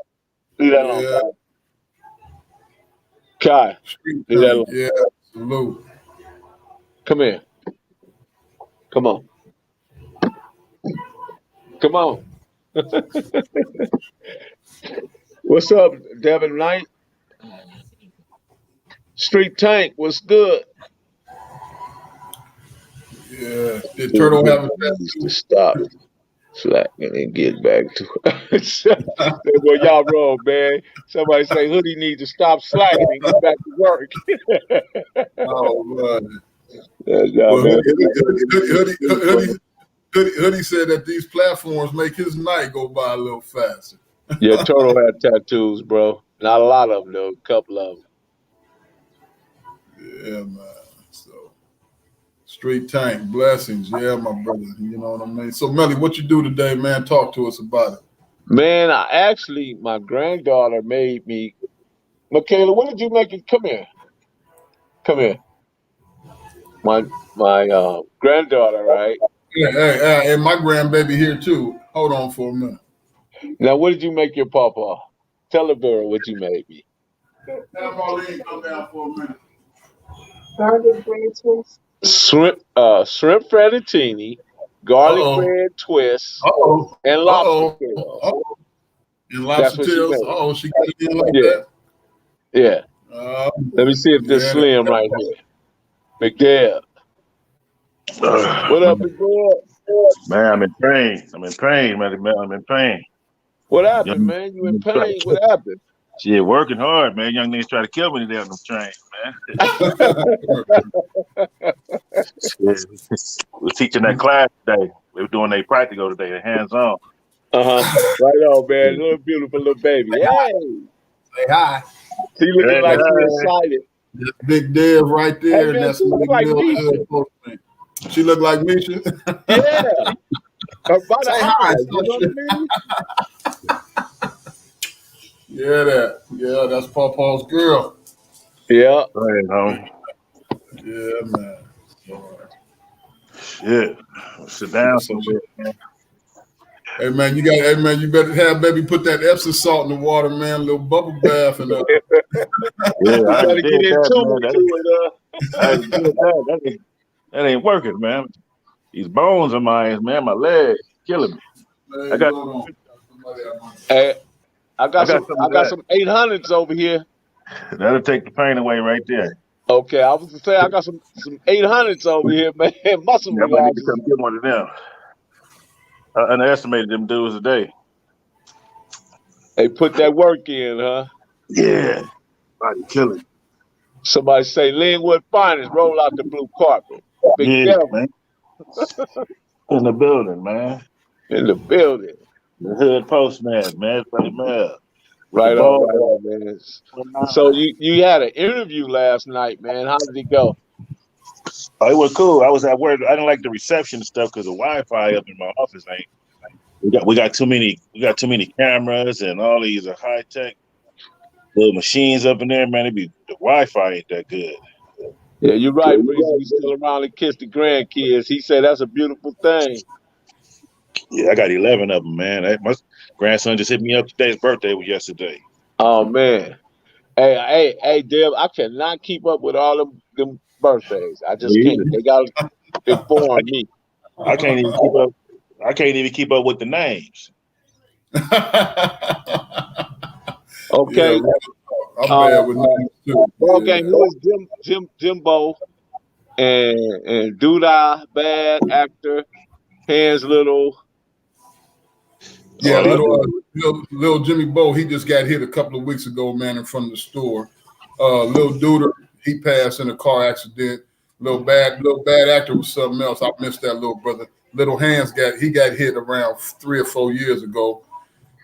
Leave that alone, Yeah, Kai. Kai, street leave that tank. alone. Yeah, salute. Come here. Come on. Come on. What's up, Devin Knight? Street Tank, what's good? Yeah. Did Dude, Turtle he have a needs to tattoo? stop slacking and get back to it. Well, y'all wrong, man. Somebody say Hoodie needs to stop slacking and get back to work. Oh, man. Nah, Well, man. Hoodie said that these platforms make his night go by a little faster. Yeah, Turtle had tattoos, bro. Not a lot of them, though. A couple of them. Yeah, man. So Street Tank, blessings. Yeah, my brother. You know what I mean? So, Melly, what you do today, man? Talk to us about it. Man, my granddaughter made me. Michaela, what did you make it? Come here, come here. My granddaughter, right? Hey, my grandbaby here too. Hold on for a minute. Now, what did you make your papa? Tell the girl what you made me. Have Marlene come down for a minute. Shrimp fettuccine, garlic Uh-oh. bread twist, Uh-oh. and lobster Uh-oh. tails. Uh-oh. And That's lobster what she tails. made. Uh-oh, she got it in like Yeah, that. yeah. Let me see if this Yeah. slim right here. Miguel. What up, Man, Miguel? man, I'm in pain. I'm in pain, man. I'm in pain. What Young, happened, man? You in young try to pain? kill- What happened? Shit, working hard, man. Young niggas try to kill me today on them trains, man. Shit. We was teaching that class today. We were doing their practical today, the hands-on. Uh-huh. Right on, man. Little beautiful little baby. Hey, Say hi. she looking Hey, like she hey. excited. That's Big Dev right Hey, there, and man, that's she look Millie like Mill, the Misha. hood postman. She look like Misha. Yeah, by the Say hi, eyes. You know what Sasha. I mean? Yeah, that's Pawpaw's girl. Yeah. Go ahead, homie. Yeah, man. Shit. Sit down somewhere, man. Hey man, you better have baby put that Epsom salt in the water, man. A little bubble bath and Yeah, You I gotta already get did in that, tune man. to it. I already did that. That ain't working, man. These bones of mine, man, my legs killing me. I hey, got hold on. Somebody out my- Hey, I I got got some. some I of got that. some 800s over here. That'll take the pain away right there. Okay, I was gonna say I got some 800s over here, man. Muscle Yeah, I might need to relaxers. come get one of them. I underestimated them dudes today. They put that work in, huh? Yeah, body killing. Somebody say Linwood Finest, roll out the blue carpet. Big Yeah, devil man. In the building, man. in the building. The hood postman, man. Buddy Mel. With the ball. Right on, man. So you had an interview last night, man. How did it go? Oh, it was cool. I was at work. I didn't like the reception stuff because the Wi-Fi up in my office ain't. We got too many cameras and all these high tech little machines up in there, man. The Wi-Fi ain't that good. Yeah, you're right, Breezy. We still around and kiss the grandkids. He said that's a beautiful thing. Yeah, I got 11 of them, man. My grandson just hit me up today. His birthday was yesterday. Oh man. Hey, Deb, I cannot keep up with all them birthdays. I just Me can't. either. They gotta I, inform me. I can't even keep up. I can't even keep up with the names. Yeah, Okay. I'm Uh, bad with names too. ball Yeah. game. Who is Jimbo and Duda, bad actor, hands little. Yeah, Oh, little Jimmy Bo, he just got hit a couple of weeks ago, man, in front of the store. Little Duder, he passed in a car accident. Little bad actor was something else. I missed that little brother. Little Hands got hit around 3 or 4 years ago,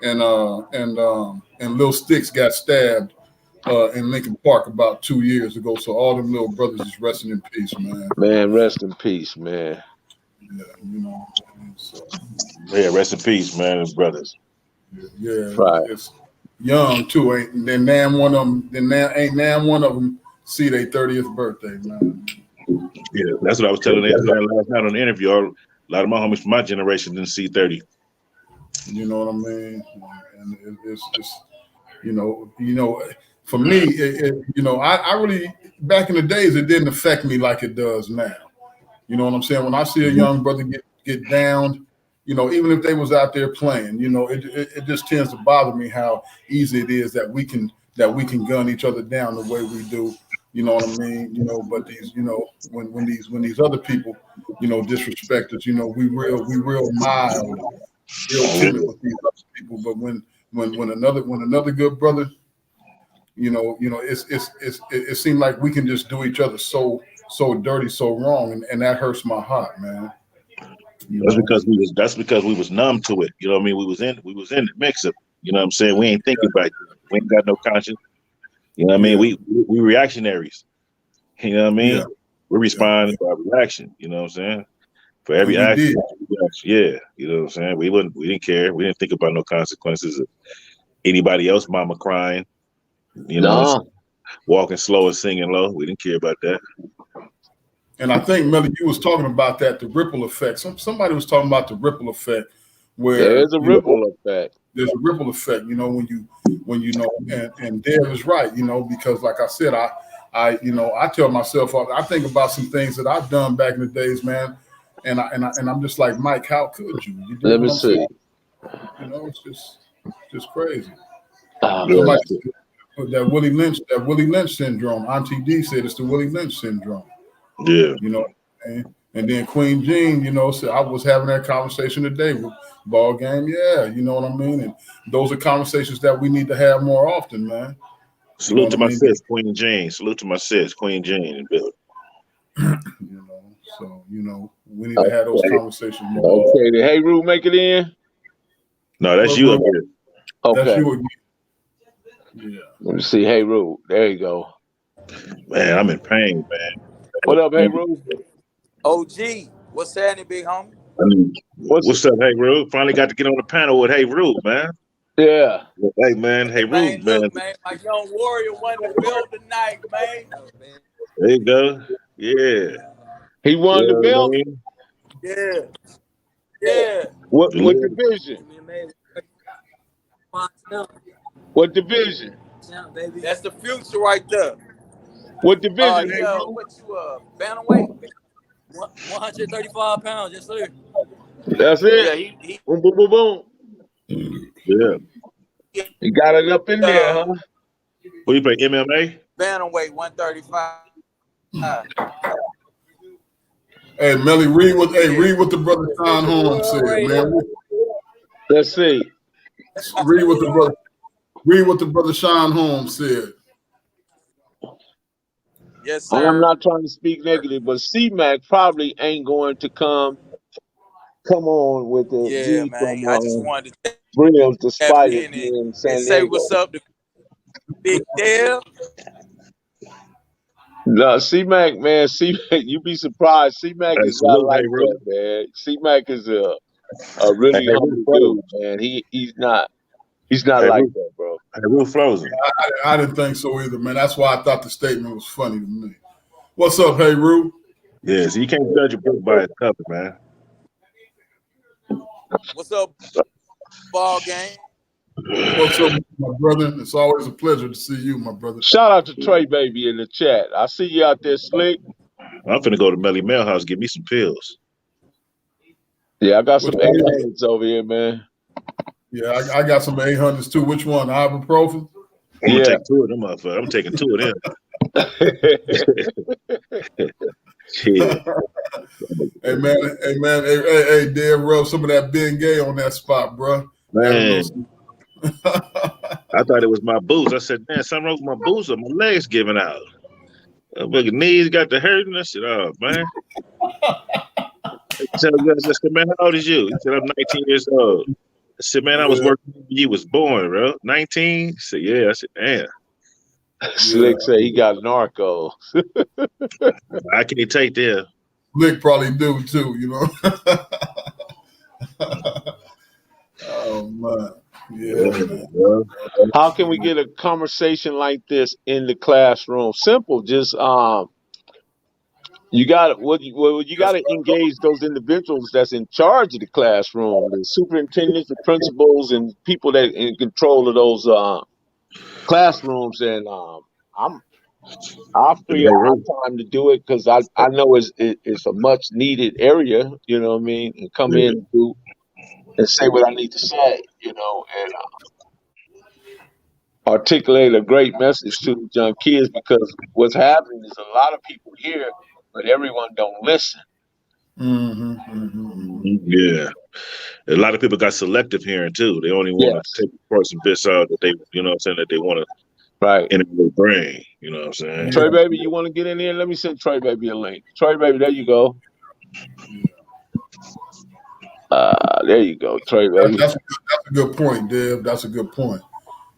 and Little Sticks got stabbed in Lincoln Park about 2 years ago. So all them little brothers is resting in peace, man. Man, rest in peace, man. Yeah, you know. So yeah. Rest in peace, man, and brothers. yeah, Right. it's young too. Ain't then damn one of them. Ain't damn one of them see their 30th birthday, man. Yeah, that's what I was telling them last night on the interview. A lot of my homies from my generation didn't see 30. You know what I mean? And it's for me, I really back in the days it didn't affect me like it does now. You know what I'm saying? When I see a young brother get downed, even if they was out there playing, it just tends to bother me how easy it is that we can gun each other down the way we do. You know what I mean? But these, when these other people, disrespect us, we real mild, real timid with these other people. But when another good brother, it seemed like we can just do each other so dirty, so wrong, and that hurts my heart, man. That's because we was numb to it. You know what I mean? We was in the mix of it. You know what I'm saying? We ain't thinking about it. We ain't got no conscience. You know what I mean? Yeah, We reactionaries. You know what I yeah, mean? We respond by reaction. You know what I'm saying? For every And we action, did. yeah. You know what I'm saying? We didn't care. We didn't think about no consequences of anybody else, mama crying. You know, Nah. walking slow and singing low. We didn't care about that. And I think, Melly, you was talking about that, the ripple effect. Somebody was talking about the ripple effect where, There's a ripple effect. there's a ripple effect, when you know, and Dave is right, because like I said, I tell myself, I think about some things that I've done back in the days, man. And I'm just like, Mike, how could you? You Let dig me what I'm see. saying? It's just crazy. Oh, Somebody said that Willie Lynch syndrome. Auntie D said it's the Willie Lynch syndrome. Yeah. And then Queen Jean, said I was having that conversation today with ball game. Yeah, you know what I mean? And those are conversations that we need to have more often, man. Salute to my sis, Queen Jane. Salute to my sis, Queen Jane. So, we need to have those conversations more often. okay. Did Hey Roo make it in? No, that's you up here. Okay. That's you again. Yeah. Let me see. Hey Roo. There you go. Man, I'm in pain, man. What up, Hey Roo? OG, what's happening, big homie? What's up, Hey Roo? Finally got to get on the panel with Hey Roo, man. Yeah. Hey, man. Hey Roo, man. Look, man, my young warrior won the belt tonight, man. There you go. Yeah. He won the belt? Yeah. Yeah. What division? What division? That's the future right there. What division? What you bantamweight? 135 pounds, yes sir. That's it. Yeah, boom, boom, boom, boom. Yeah. He got it up in there, huh? Who you play? MMA? Bantamweight 135. Hey, Melly, read what the brother Sean Holmes said, man. Let's see. Read what the brother Sean Holmes said. Yes, sir. I'm not trying to speak negative, but C-Mac probably ain't going to come on with the G man. from I just wanted to Brills despite it being in San and say Diego. what's up to Big Dev. No, C-Mac, man, C-Mac, you be surprised. C-Mac is not like that, man. C-Mac is a really humble dude, man. He's not like that, bro. Hey, Roo frozen. I didn't think so either, man. That's why I thought the statement was funny to me. What's up, Hey Roo? Yeah, so you can't judge a book by its cover, man. What's up, ball game? What's up, my brother? It's always a pleasure to see you, my brother. Shout out to Trey Baby in the chat. I see you out there, Slick. I'm finna go to Melly Mail House, get me some pills. Yeah, I got some 800s over here, man. Yeah, I got some 800s too. Which one? Ibuprofen? I'm gonna take 2 of them motherfuckers. I'm taking 2 of them. Shit. Hey, Dave, rub some of that Ben Gay on that spot, bro. Man. I thought it was my boots. I said, man, something wrong with my boots or my legs giving out. My knees got the hurting. I said, oh, man. I said, man, how old is you? He said, I'm 19 years old. I said, man, I was working when you was born, bro. 19? He said, yeah. I said, damn. Slick said he got narco. I can't take that. Slick probably do too, Oh man. Yeah, man. How can we get a conversation like this in the classroom? Simple. Just you got to engage those individuals that's in charge of the classroom, the superintendents, the principals, and people that in control of those classrooms. And I'll free up my time to do it because I know it's a much needed area. You know what I mean? And come in and do and say what I need to say. And articulate a great message to the young kids, because what's happening is a lot of people hear, but everyone don't listen. Yeah. A lot of people got selective hearing too. They only want to take parts and bits out that they, that they want to in their brain. You know what I'm saying? Trey Baby, you want to get in here? Let me send Trey Baby a link. Trey Baby, there you go. There you go, Trey Baby. That's a good point, Dave. That's a good point.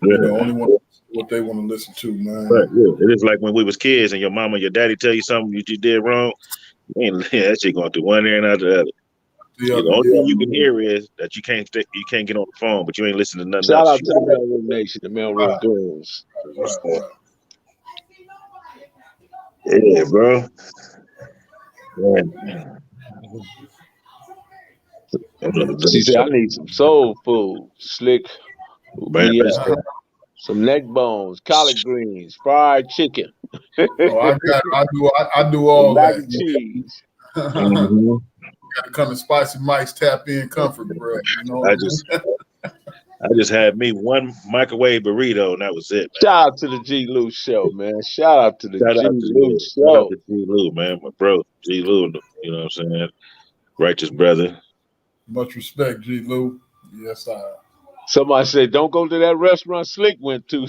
Yeah. Only one what they want to listen to, man. Right, yeah. It is like when we was kids and your mama, your daddy tell you something you did wrong. You ain't that shit going through one ear and out the other. The The other, only thing you yeah. can hear is that you can't get on the phone, but you ain't listening to nothing Shout else. out to the Mailroom Nation, the Mailroom Goons. Right. Yeah, bro. Man. She said, I need some soul food. Slick, hook Man, me up. Some neck bones, collard greens, fried chicken. Oh, I do Some all mac that. and cheese. Mhm. Got to come to Spicy Mike's Tap In Comfort Bread. You know, I just had me one microwave burrito and that was it, man. Shout out to the G. Lou Show, man. Shout out to the Shout G. out Lou to Show. G. Lou, man, my bro, G. Lou. You know what I'm saying? Righteous brother. much respect, G. Lou. Yes, I. Somebody said, don't go to that restaurant Slick went to.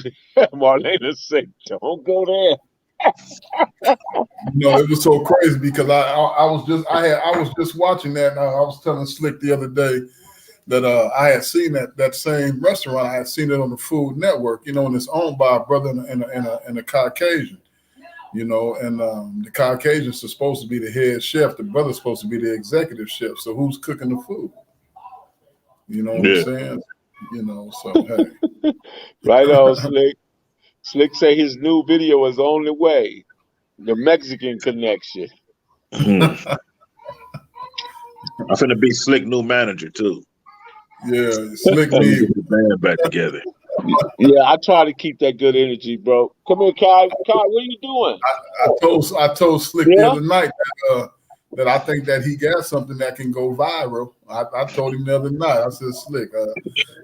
Marlena said, don't go there. You know, it was so crazy because I was just watching that. And I was telling Slick the other day that I had seen that same restaurant. I had seen it on the Food Network. You know, and it's owned by a brother and a Caucasian. You know, and the Caucasian's supposed to be the head chef. The brother's supposed to be the executive chef. So who's cooking the food? You know what I'm saying? You know, so hey. Right on, Slick. Slick say his new video is on the way. The Mexican connection. I'm finna be Slick new manager too. Yeah, Slick Get me. the band back together. Yeah, I try to keep that good energy, bro. Come here, Kai. Kai, what are you doing? I told Slick the other night that I think that he got something that can go viral. I told him the other night. I said, Slick,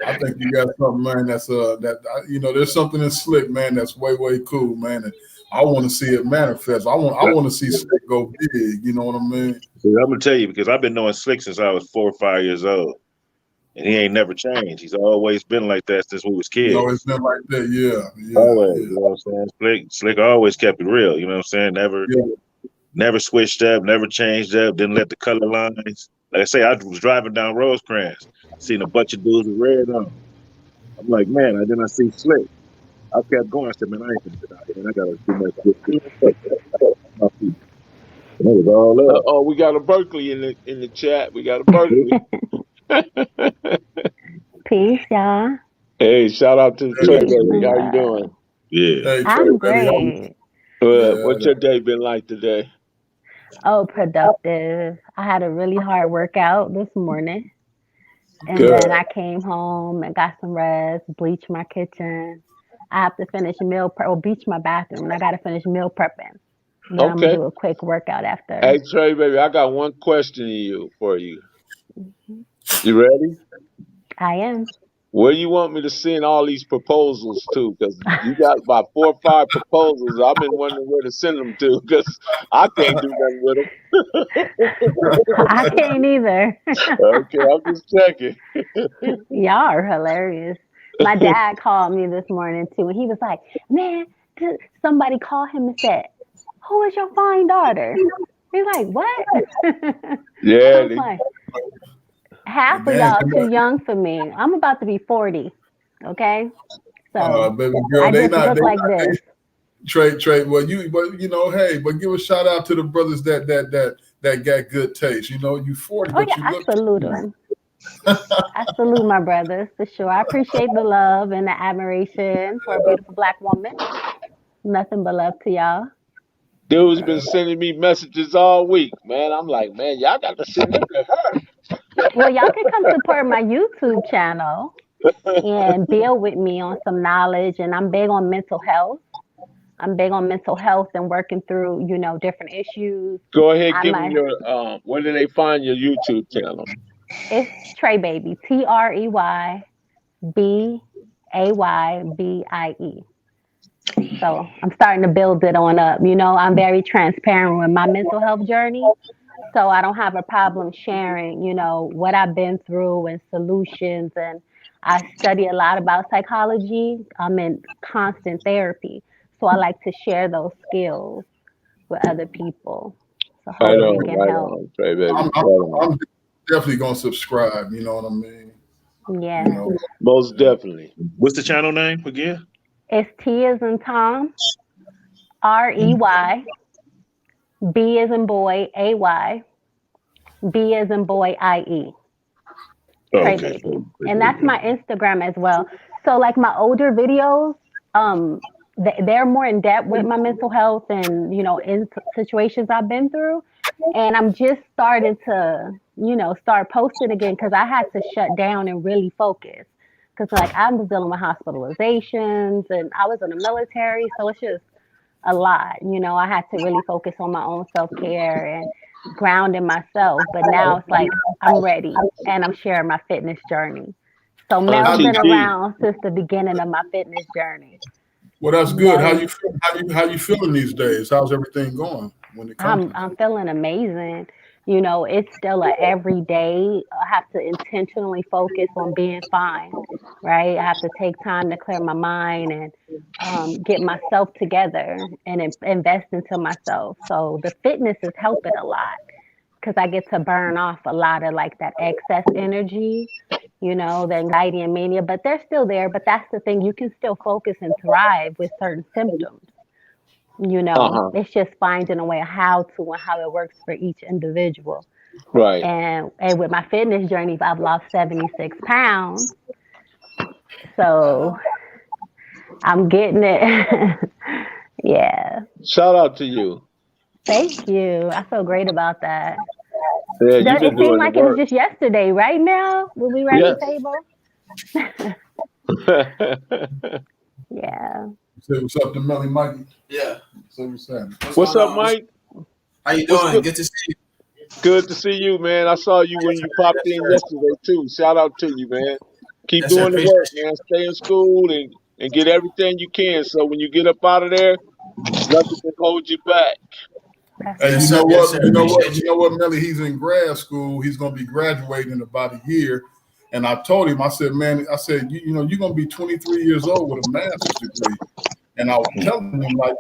I think you got something, man. That's there's something in Slick, man. That's way cool, man. And I want to see it manifest. I want to see Slick go big. You know what I mean? See, I'm gonna tell you because I've been knowing Slick since I was 4 or 5 years old, and he ain't never changed. He's always been like that since we was kids. He's always been like that. Yeah. Always, you know what I'm saying? Slick always kept it real. You know what I'm saying? Never switched up, never changed up. Didn't let the color lines. Like I say, I was driving down Rosecrans, seen a bunch of dudes with red on. I'm like, man, I didn't see Slick. I kept going. I said, man, I ain't gonna get out here. And I got too much good food. And it was all up. Oh, we got a Berkeley in the chat. We got a Berkeley. Peace, y'all. Hey, shout out to Trey Baby. How you doing? Yeah. Hey, I'm great. What's your day been like today? Oh, productive. I had a really hard workout this morning. And Good. then I came home and got some rest, bleached my kitchen. I have to finish meal prep or bleach my bathroom, and I got to finish meal prepping. Then I'm going to do a quick workout after. Hey, Trey Baby, I got one question for you. You ready? I am. Where you want me to send all these proposals to? Because you got about 4 or 5 proposals. I've been wondering where to send them to because I can't do nothing with them. I can't either. Okay, I'm just checking. Y'all are hilarious. My dad called me this morning too, and he was like, "Man, somebody called him and said, who is your fine daughter?" He's like, "What?" Yeah. I was like, half of y'all too young for me. I'm about to be 40. Okay, so baby girl, I just look like this. Trey. Well, but give a shout out to the brothers that got good taste. You know, you 40, but you I look. salute them. I salute my brothers for sure. I appreciate the love and the admiration for a beautiful black woman. Nothing but love to y'all. Dude's been sending me messages all week, man. I'm like, man, y'all got to send them to her. Well, y'all can come support my YouTube channel and build with me on some knowledge. And I'm big on mental health. I'm big on mental health and working through, different issues. Go ahead, give me your, where do they find your YouTube channel? It's Trey Baby, TreyBaybie. So I'm starting to build it on up. I'm very transparent with my mental health journey. So I don't have a problem sharing, what I've been through and solutions. And I study a lot about psychology. I'm in constant therapy. So I like to share those skills with other people. So hopefully it can help. On, Trey Baby. I'm definitely going to subscribe. You know what I mean? Yeah. Most definitely. What's the channel name again? It's T as in Tom, REY, B as in boy, AY, B as in boy, IE. Trey Okay. Baby. And that's my Instagram as well. So like my older videos, they're more in depth with my mental health and in situations I've been through. And I'm just starting to start posting again because I had to shut down and really focus. Because like I was dealing with hospitalizations and I was in the military, so it's just a lot. I had to really focus on my own self care and grounding myself. But now it's like I'm ready and I'm sharing my fitness journey. So Mel's been TT. around since the beginning of my fitness journey. Well, that's good. How Mel, you feel? How you feeling these days? How's everything going when it comes to I'm that? feeling amazing. It's still a every day. I have to intentionally focus on being fine, right? I have to take time to clear my mind and get myself together and invest into myself. So the fitness is helping a lot because I get to burn off a lot of like that excess energy, the anxiety and mania, but they're still there. But that's the thing, you can still focus and thrive with certain symptoms. Uh-huh. It's just finding a way how to and how it works for each individual. Right. And with my fitness journey, I've lost 76 pounds. So I'm getting it. Yeah. Shout out to you. Thank you. I feel great about that. Yeah, you've been It seemed doing the like it was work. just yesterday, right now, when we were at the Yes. table. Yeah. Say what's up to Melly Mikey. Yeah. Say what's happening. What's Going up, on? Mike? How you What's doing? good? Good to see you. Good to see you, man. I saw you when you popped Yes, in sir. yesterday too. Shout out to you, man. Keep Yes, sir. doing the Appreciate work, you. man. Stay in school and get everything you can. So when you get up out of there, nothing can hold you back. That's And Yes, you right. sir. know Yes, what? sir. You know what? Appreciate You you. know what, Melly? He's in grad school. He's going to be graduating in about a year. And I told him, I said, man, I said, you're going to be 23 years old with a master's degree. And I was telling him, like,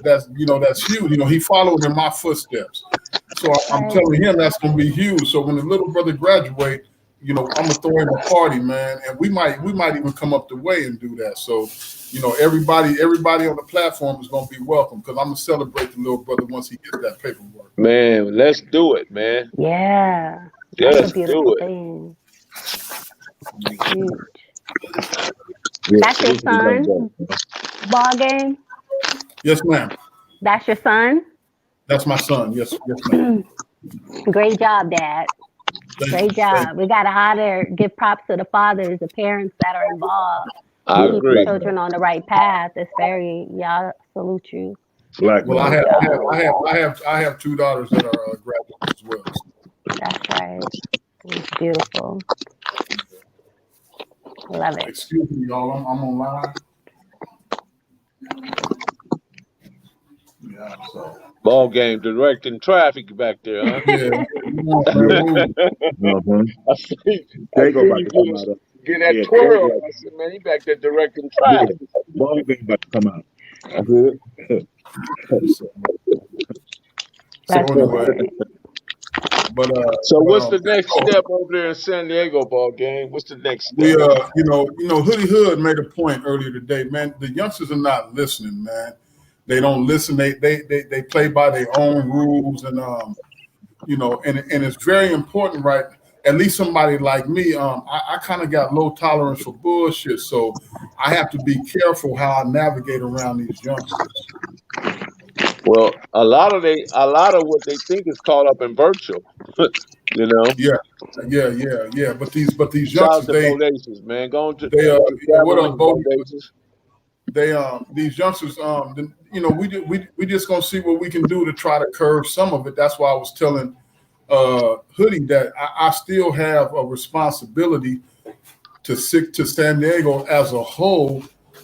that's huge. He followed in my footsteps. So I'm Right. telling him that's going to be huge. So when the little brother graduate, I'm gonna throw him a party, man, and we might even come up the way and do that. So, everybody on the platform is gonna be welcome because I'm gonna celebrate the little brother once he gets that paperwork. Man, let's do it, man. Yeah. Yeah, That's a let's beautiful do it. thing. Huge. Yeah, That's so your this is like son, ball game? Yes, ma'am. That's your son? That's my son. Yes, yes, ma'am. Great job, Dad. Thank Great you. Thank job. We got to honor, give props to the fathers, the parents that are involved, I yeah, keeping agree. children on the right path. It's very, y'all salute you. black Well, man. Great job. I have two daughters that are graduates as well. That's right. It's beautiful. Love it. Excuse me, y'all. I'm online. Yeah. So Ball game directing traffic back there, huh? yeah, come on, man. Move. Uh-huh. I see. I Jago see about you to come out of get that yeah, twirl. Jago, I said, man, he back there directing yeah, traffic. ball game about to come out. That's it. So, That's anyway, hilarious. but So what's the next so step over there in San Diego, ball game? What's the next we step? Hoodie Hood made a point earlier today, man. The youngsters are not listening, man. They don't listen. They play by their own rules, and and it's very important, right? At least somebody like me, I kind of got low tolerance for bullshit, so I have to be careful how I navigate around these youngsters. Well, a lot of what they think is caught up in virtual. You know. Yeah, yeah. But these Shout out youngsters, to Bodacious, man. they Go to what travel up, link, Bodie? Bodacious. They these youngsters we just gonna see what we can do to try to curb some of it. That's why I was telling Hoodie that I still have a responsibility to San Diego as a whole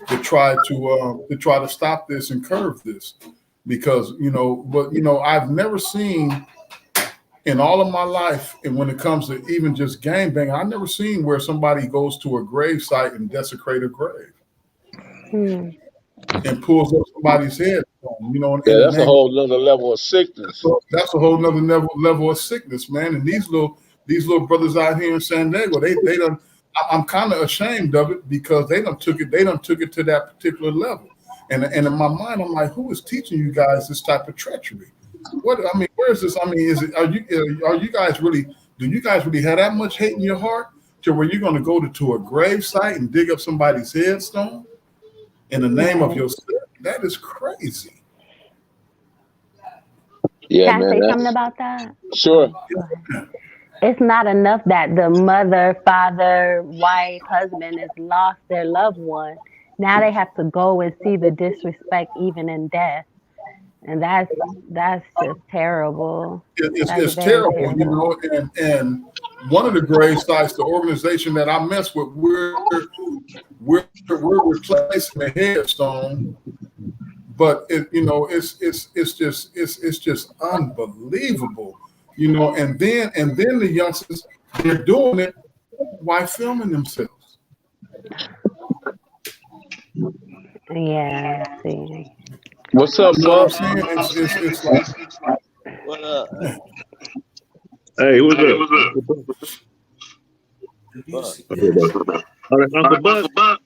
to try to stop this and curb this because I've never seen in all of my life, and when it comes to even just gangbanging, I've never seen where somebody goes to a grave site and desecrate a grave Hmm. and pulls up somebody's head, Yeah, in the that's a name of whole nother level of sickness. that's a whole nother level of sickness, man. And these little brothers out here in San Diego, I'm kind of ashamed of it because they done took it to that particular level. And in my mind, I'm like, who is teaching you guys this type of treachery? What I mean, where is this? I mean, are you guys really? Do you guys really have that much hate in your heart to where you're going to go to a grave site and dig up somebody's headstone in the name of Right. yourself? That is crazy. Yeah, Can I man. say something That's about that? sure. Oh, go ahead. It's not enough that the mother, father, wife, husband has lost their loved one. Now they have to go and see the disrespect even in death. And that's just terrible. That's It's very terrible, terrible. and one of the grave sites, the organization that I mess with, we're replacing the headstone, but it's just unbelievable, and then the youngsters, they're doing it while filming themselves. Yeah, see. What's up, You know what Buck? I'm saying? It's like, What up? Hey, what's up? Fuck. All right, Uncle Buck.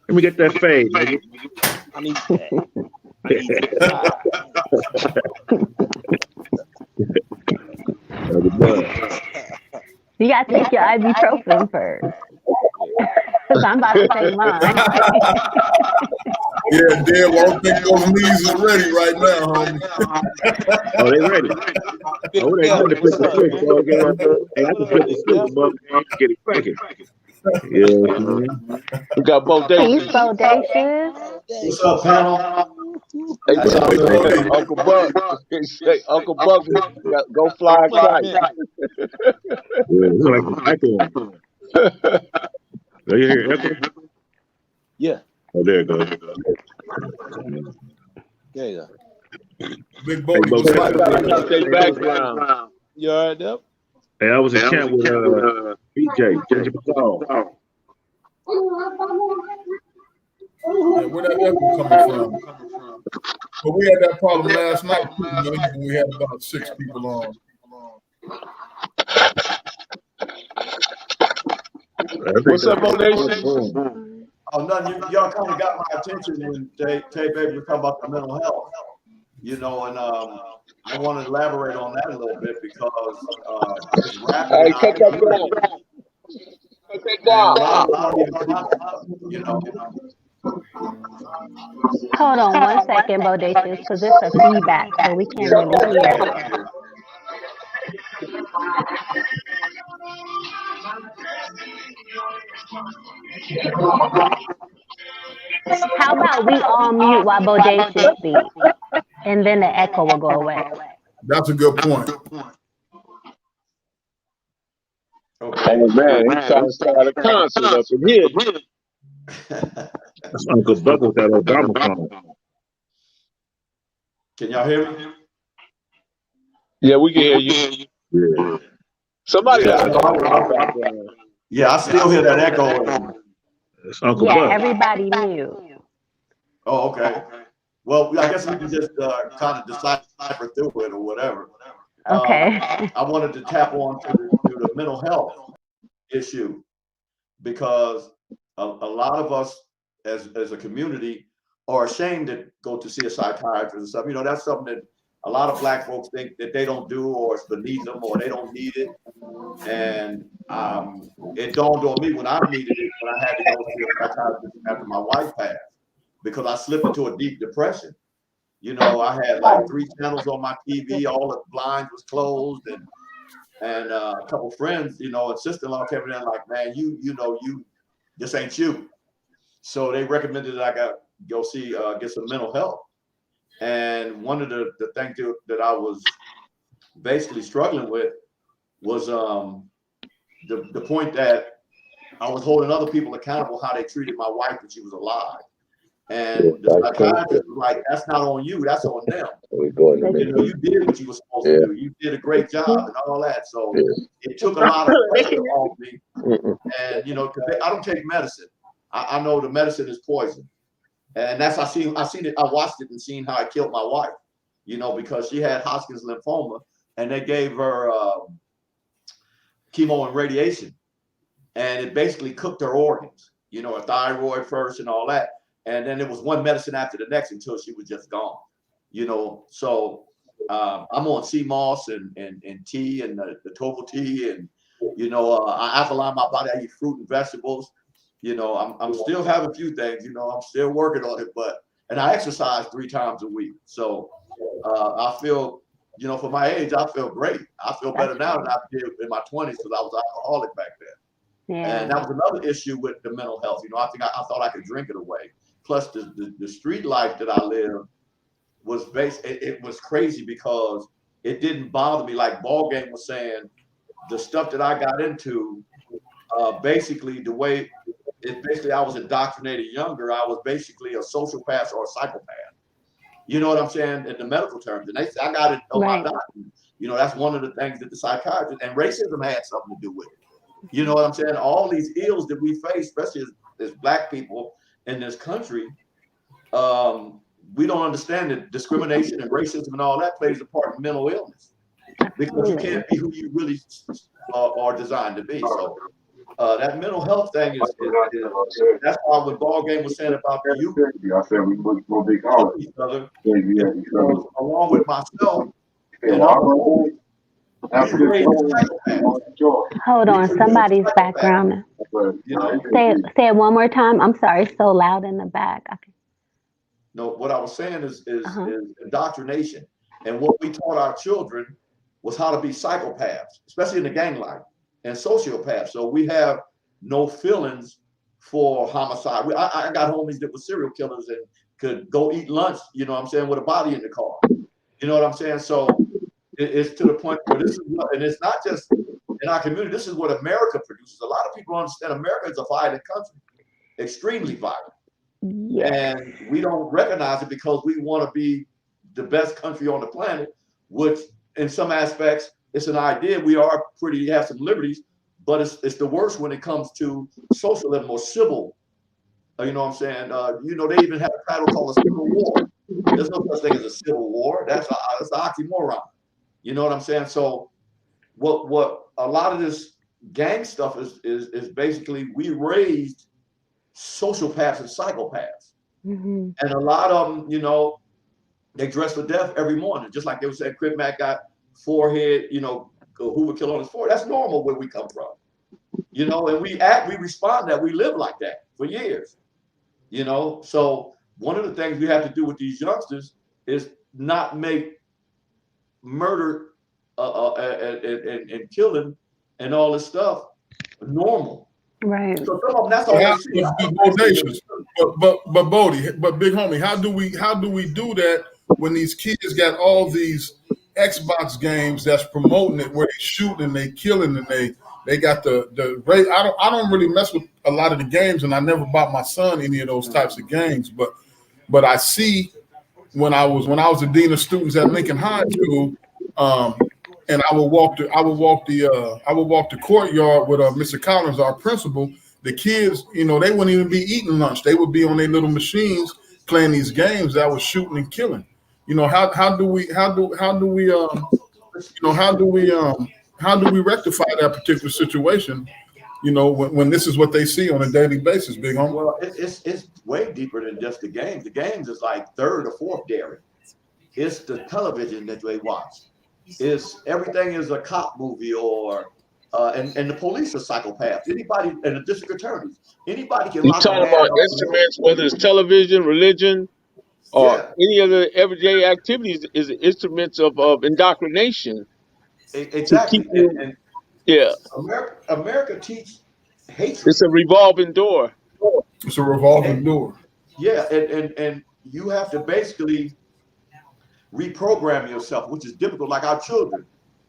Let me get that fade, nigga. I need that. I need that. Uncle Buck. You gotta take your ibuprofen first. Cause I'm about to take mine. yeah, Deb, I don't think those knees are ready right now, homie. Oh, they ready. Oh, they ready to flip the switch, dog. Hey, I can flip the switch, bub. Get it cracking. Yeah. We got both Peace, days. Bodacious. What's up, panel? Hey, How y'all doing? Uncle Buck. Say, Uncle Buck, go fly a kite. Yeah, look like the echo. Do you hear echo? Yeah. Oh, there it goes. There you go. Big Hey, Bodie, Bo, what's Check up? out their background. You all right, Deb? hey, I was in camp with BJ, Ginger Patel. Yeah, where that echo coming from? But we had that problem last night too, when we had about 6 people on. What's up, Bodacious? Oh, nothing. Y'all kind of got my attention when Tay Baby was talking about the mental health, and I want to elaborate on that a little bit because this rapping Hey, in our cut that community, down. Cut that and a down. lot of these concepts, Hold on one second, Bodacious, because it's a feedback, so we can't Cut really that hear down. you. How about we all mute while Bodacious speaks, and then the echo will go away. That's a good point. okay. Oh man, he's trying to start a concert up in here. That's Uncle Buck with that Obama song. Can y'all hear me? Yeah, we can hear you. Yeah. Somebody Yeah, got so a background. I still hear that echo. That's Uncle Yeah, Buck. everybody mute. Oh, okay. Well, I guess we can just kind of decipher through it or whatever. Okay. I wanted to tap on to the mental health issue because a lot of us as a community are ashamed to go to see a psychiatrist and stuff. That's something that a lot of Black folks think that they don't do, or it's beneath them, or they don't need it. And it dawned on me when I needed it, when I had to go see a psychiatrist after my wife passed, because I slipped into a deep depression. I had like 3 channels on my TV, all the blinds was closed, and a couple friends, and sister-in-law came in like, man, you this ain't you. So they recommended that I go see, get some mental health. And one of the things that I was basically struggling with was the point that I was holding other people accountable how they treated my wife when she was alive. And the psychiatrist was like, that's not on you, that's on them. You did what you were supposed to do. You did a great job and all that. So it took a lot of pressure off me. And because I don't take medicine. I know the medicine is poison. And that's I seen it, I watched it and seen how it killed my wife, because she had Hodgkin's lymphoma and they gave her chemo and radiation. and it basically cooked her organs. You know, her thyroid first and all that, and then it was one medicine after the next until she was just gone. You know, so I'm on sea moss and tea and the total tea, and you know, I alkaline my body. I eat fruit and vegetables. You know, I'm still having a few things. You know, I'm still working on it, but and I exercise 3 times a week. So I feel, you know, for my age, I feel great. I feel better now than I did in my 20s because I was alcoholic back then. Yeah. And that was another issue with the mental health. You know, I think I thought I could drink it away. Plus, the street life that I lived was based. It was crazy because it didn't bother me. Like Ball Game was saying, the stuff that I got into, basically the way it basically I was indoctrinated younger. I was basically a sociopath or a psychopath. You know what I'm saying in the medical terms, and I got it on my document. You know, that's one of the things that the psychiatrist and racism had something to do with it. You know what I'm saying? All these ills that we face, especially as Black people in this country, we don't understand that discrimination and racism and all that plays a part in mental illness because you can't be who you really are designed to be. So that mental health thing is that's why when Ball Game was saying about the youth, I said we kill each other, because along with myself and other Hold on, somebody's background. Say it one more time. I'm sorry, it's so loud in the back. Okay. No, what I was saying is indoctrination, and what we taught our children was how to be psychopaths, especially in the gang life, and sociopaths. So we have no feelings for homicide. I got homies that were serial killers and could go eat lunch, you know what I'm saying, with a body in the car. You know what I'm saying? So it's to the point where this is, and it's not just in our community, this is what America produces. A lot of people understand America is a violent country, extremely violent. Yes. And we don't recognize it because we want to be the best country on the planet, which in some aspects, it's an idea. We are have some liberties, but it's the worst when it comes to socialism or civil. You know what I'm saying? You know, they even have a title called a civil war. There's no such thing as a civil war. That's an oxymoron. You know what I'm saying? So what a lot of this gang stuff is basically we raised sociopaths and psychopaths. Mm-hmm. And a lot of them, you know, they dress for death every morning, just like they were saying Cripmac got forehead, you know, Hoover kill on his forehead. That's normal where we come from. You know, and we respond that, we live like that for years. You know, so one of the things we have to do with these youngsters is not make murder and killing and all this stuff normal. Right. So some of them, that's all they see. But Bodie, but big homie, how do we do that when these kids got all these Xbox games that's promoting it where they shooting and they killing and they got the rate. I don't really mess with a lot of the games, and I never bought my son any of those types of games. But I see when I was the dean of students at Lincoln High School, and I would walk the courtyard with Mr. Collins, our principal. The kids, you know, they wouldn't even be eating lunch. They would be on their little machines playing these games that was shooting and killing. You know, how do we rectify that particular situation? You know, when this is what they see on a daily basis, big homie. Well, it's way deeper than just the games. The games is like third or fourth dairy. It's the television that they watch. It's everything is a cop movie or and the police are psychopaths. Anybody and the district attorneys, anybody can. You talking about instruments, whether it's television, religion, or any other everyday activities, is instruments of indoctrination. Exactly. And yeah. America teach hatred. It's a revolving door. It's a revolving door. Yeah, and you have to basically reprogram yourself, which is difficult. Like our children,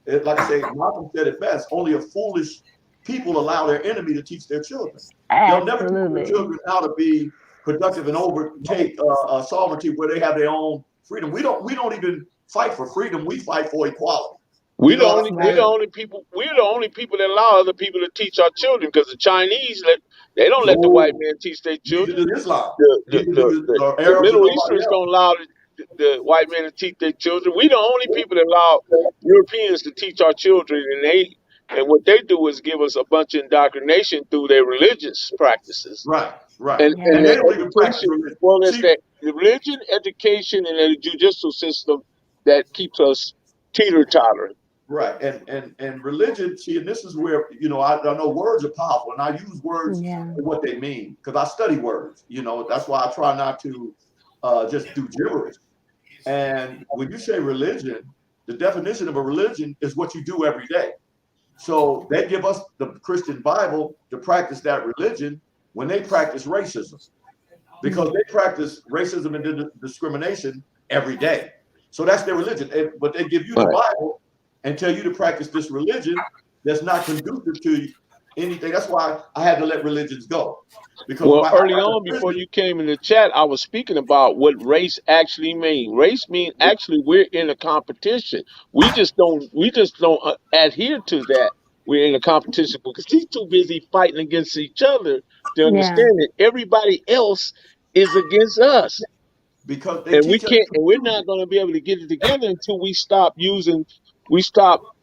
like I say, Malcolm said it best: only a foolish people allow their enemy to teach their children. They'll never teach their children how to be productive and overtake sovereignty where they have their own freedom. We don't even fight for freedom. We fight for equality. We're the only people that allow other people to teach our children, because the Chinese they don't let the white man teach their children. The Middle Easterns don't allow the white man to teach their children. We the only people that allow Europeans to teach our children, and And what they do is give us a bunch of indoctrination through their religious practices. Right, right. And And Yeah. they the don't even practice education, religion. well, it's See, that the religion, education, and the judicial system that keeps us teeter-tottering. right. And religion, see, and this is where, I know words are powerful, and I use words Yeah. for what they mean because I study words. That's why I try not to just do gibberish. And when you say religion, the definition of a religion is what you do every day. So they give us the Christian Bible to practice that religion when they practice racism, because they practice racism and discrimination every day. So that's their religion. But they give you the Right. Bible and tell you to practice this religion that's not conducive to anything. That's why I had to let religions go. Because Well, I early as a on, before Christian, you came in the chat, I was speaking about what race actually means. Race means actually we're in a competition. We just don't adhere to that. We're in a competition because he's too busy fighting against each other to Yeah. understand that everybody else is against us. because they And we teach us can't, and we're not confusion. going to be able to get it together until we stop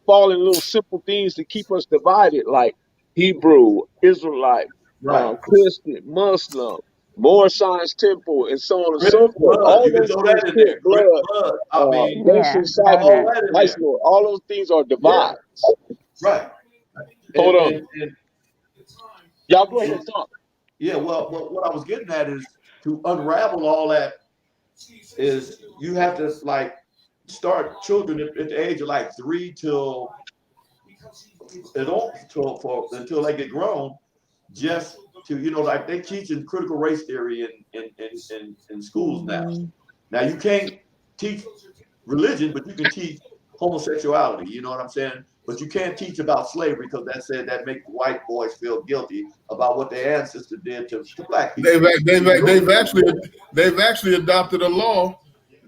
following little simple things to keep us divided, like Hebrew, Israelite, Right. Christian, Muslim, Moore Science Temple, and so on and so Crip forth. blood. All You can those throw things, that in Crip there. Crip blood, blood. I mean, Yeah. Mason all Cypher, that in Vice there. Lord, all those things are Yeah. divides. Right. Hold on. And Y'all go ahead and talk. yeah, well, what I was getting at is to unravel all that is you have to like start children at the age of like 3 till it don't until they get grown, just to like they teaching critical race theory in schools now. Hmm. Now you can't teach religion, but you can teach homosexuality. You know what I'm saying? But you can't teach about slavery because that make white boys feel guilty about what their ancestors did to black people. They've actually adopted a law.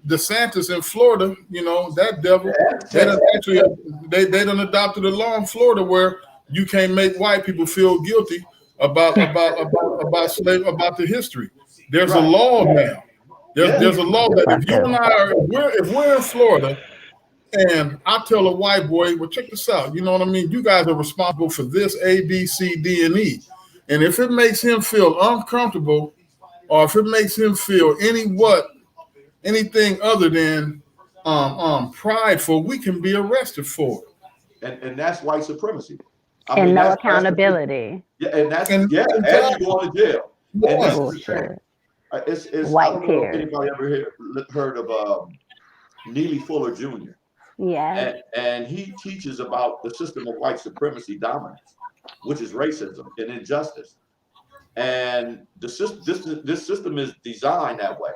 DeSantis in Florida, that devil. They done Texas. actually they done adopted a law in Florida where you can't make white people feel guilty about the history. There's a Right. law now. Yeah. There's a law that if you and I are if we're in Florida and I tell a white boy, well, check this out. You know what I mean? You guys are responsible for this A, B, C, D, and E. And if it makes him feel uncomfortable, or if it makes him feel anything other than prideful, we can be arrested for it. And that's white supremacy. I And mean, no that's accountability. yeah, and that's And yeah, and you going to jail. And this is the thing. Bullshit. It's I White don't know if tears. anybody ever heard of Neely Fuller Jr. Yeah. And he teaches about the system of white supremacy dominance, which is racism and injustice. And this system is designed that way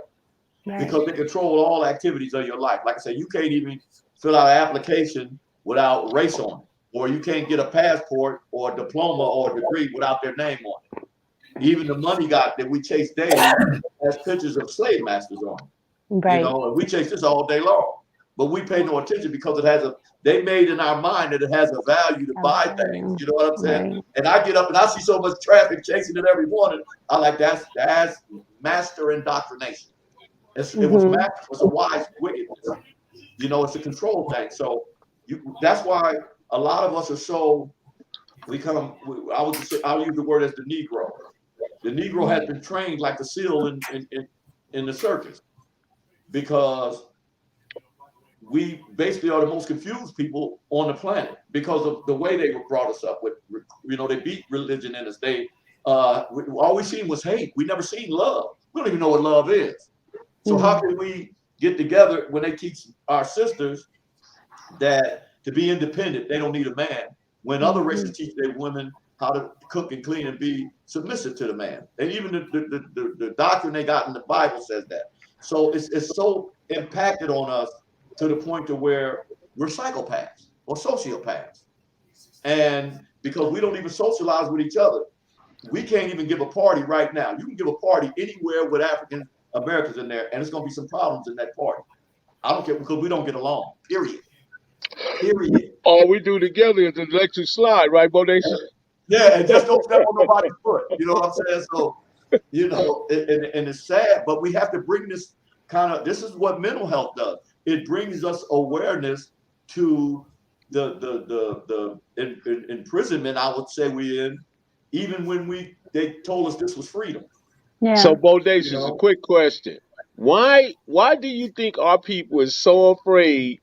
Right. because they control all activities of your life. Like I said, you can't even fill out an application without race on it, or you can't get a passport or a diploma or a degree without their name on it. Even the money got that we chase daily has pictures of slave masters on it. Right. And we chase this all day long. But we pay no attention because they made in our mind that it has a value to buy things. You know what I'm saying? Right. And I get up and I see so much traffic chasing it every morning. I like that's master indoctrination. It was a wise wickedness. It's a control thing. So that's why a lot of us are so I'll use the word as the Negro. The Negro has been trained like a seal in the circus because we basically are the most confused people on the planet because of the way they were brought us up with. They beat religion in us. All we seen was hate. We never seen love. We don't even know what love is. So how can we get together when they teach our sisters that to be independent, they don't need a man, when other races teach their women how to cook and clean and be submissive to the man? And even the doctrine they got in the Bible says that. So it's so impacted on us to the point to where we're psychopaths or sociopaths. And because we don't even socialize with each other, we can't even give a party right now. You can give a party anywhere with African Americans in there, and it's going to be some problems in that party. I don't care because we don't get along, period. All we do together is the electric slide, right, Bodacious? Yeah, and just don't step on nobody's foot. You know what I'm saying? So, and it's sad, but we have to bring this this is what mental health does. It brings us awareness to the imprisonment I would say we're in, even when they told us this was freedom. Yeah. So, You Bodacious, a know, quick question: Why do you think our people is so afraid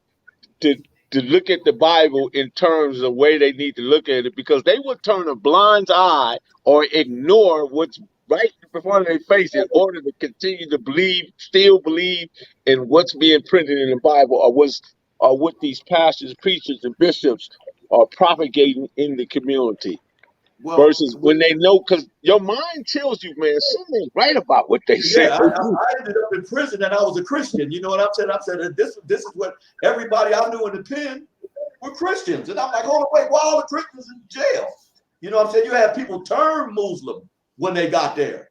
to look at the Bible in terms of the way they need to look at it? Because they would turn a blind eye or ignore what's right in front of their face in order to continue to still believe in what's being printed in the Bible, or what these pastors, preachers, and bishops are propagating in the community. well, Versus when they know, because your mind tells you, man, something ain't right about what they say. yeah, I ended up in prison and I was a Christian. You know what I'm saying? I said this is what everybody I knew in the pen were Christians, and I'm like, hold on, wait, why all the Christians in jail? You know what I'm saying? You had people turn Muslim when they got there.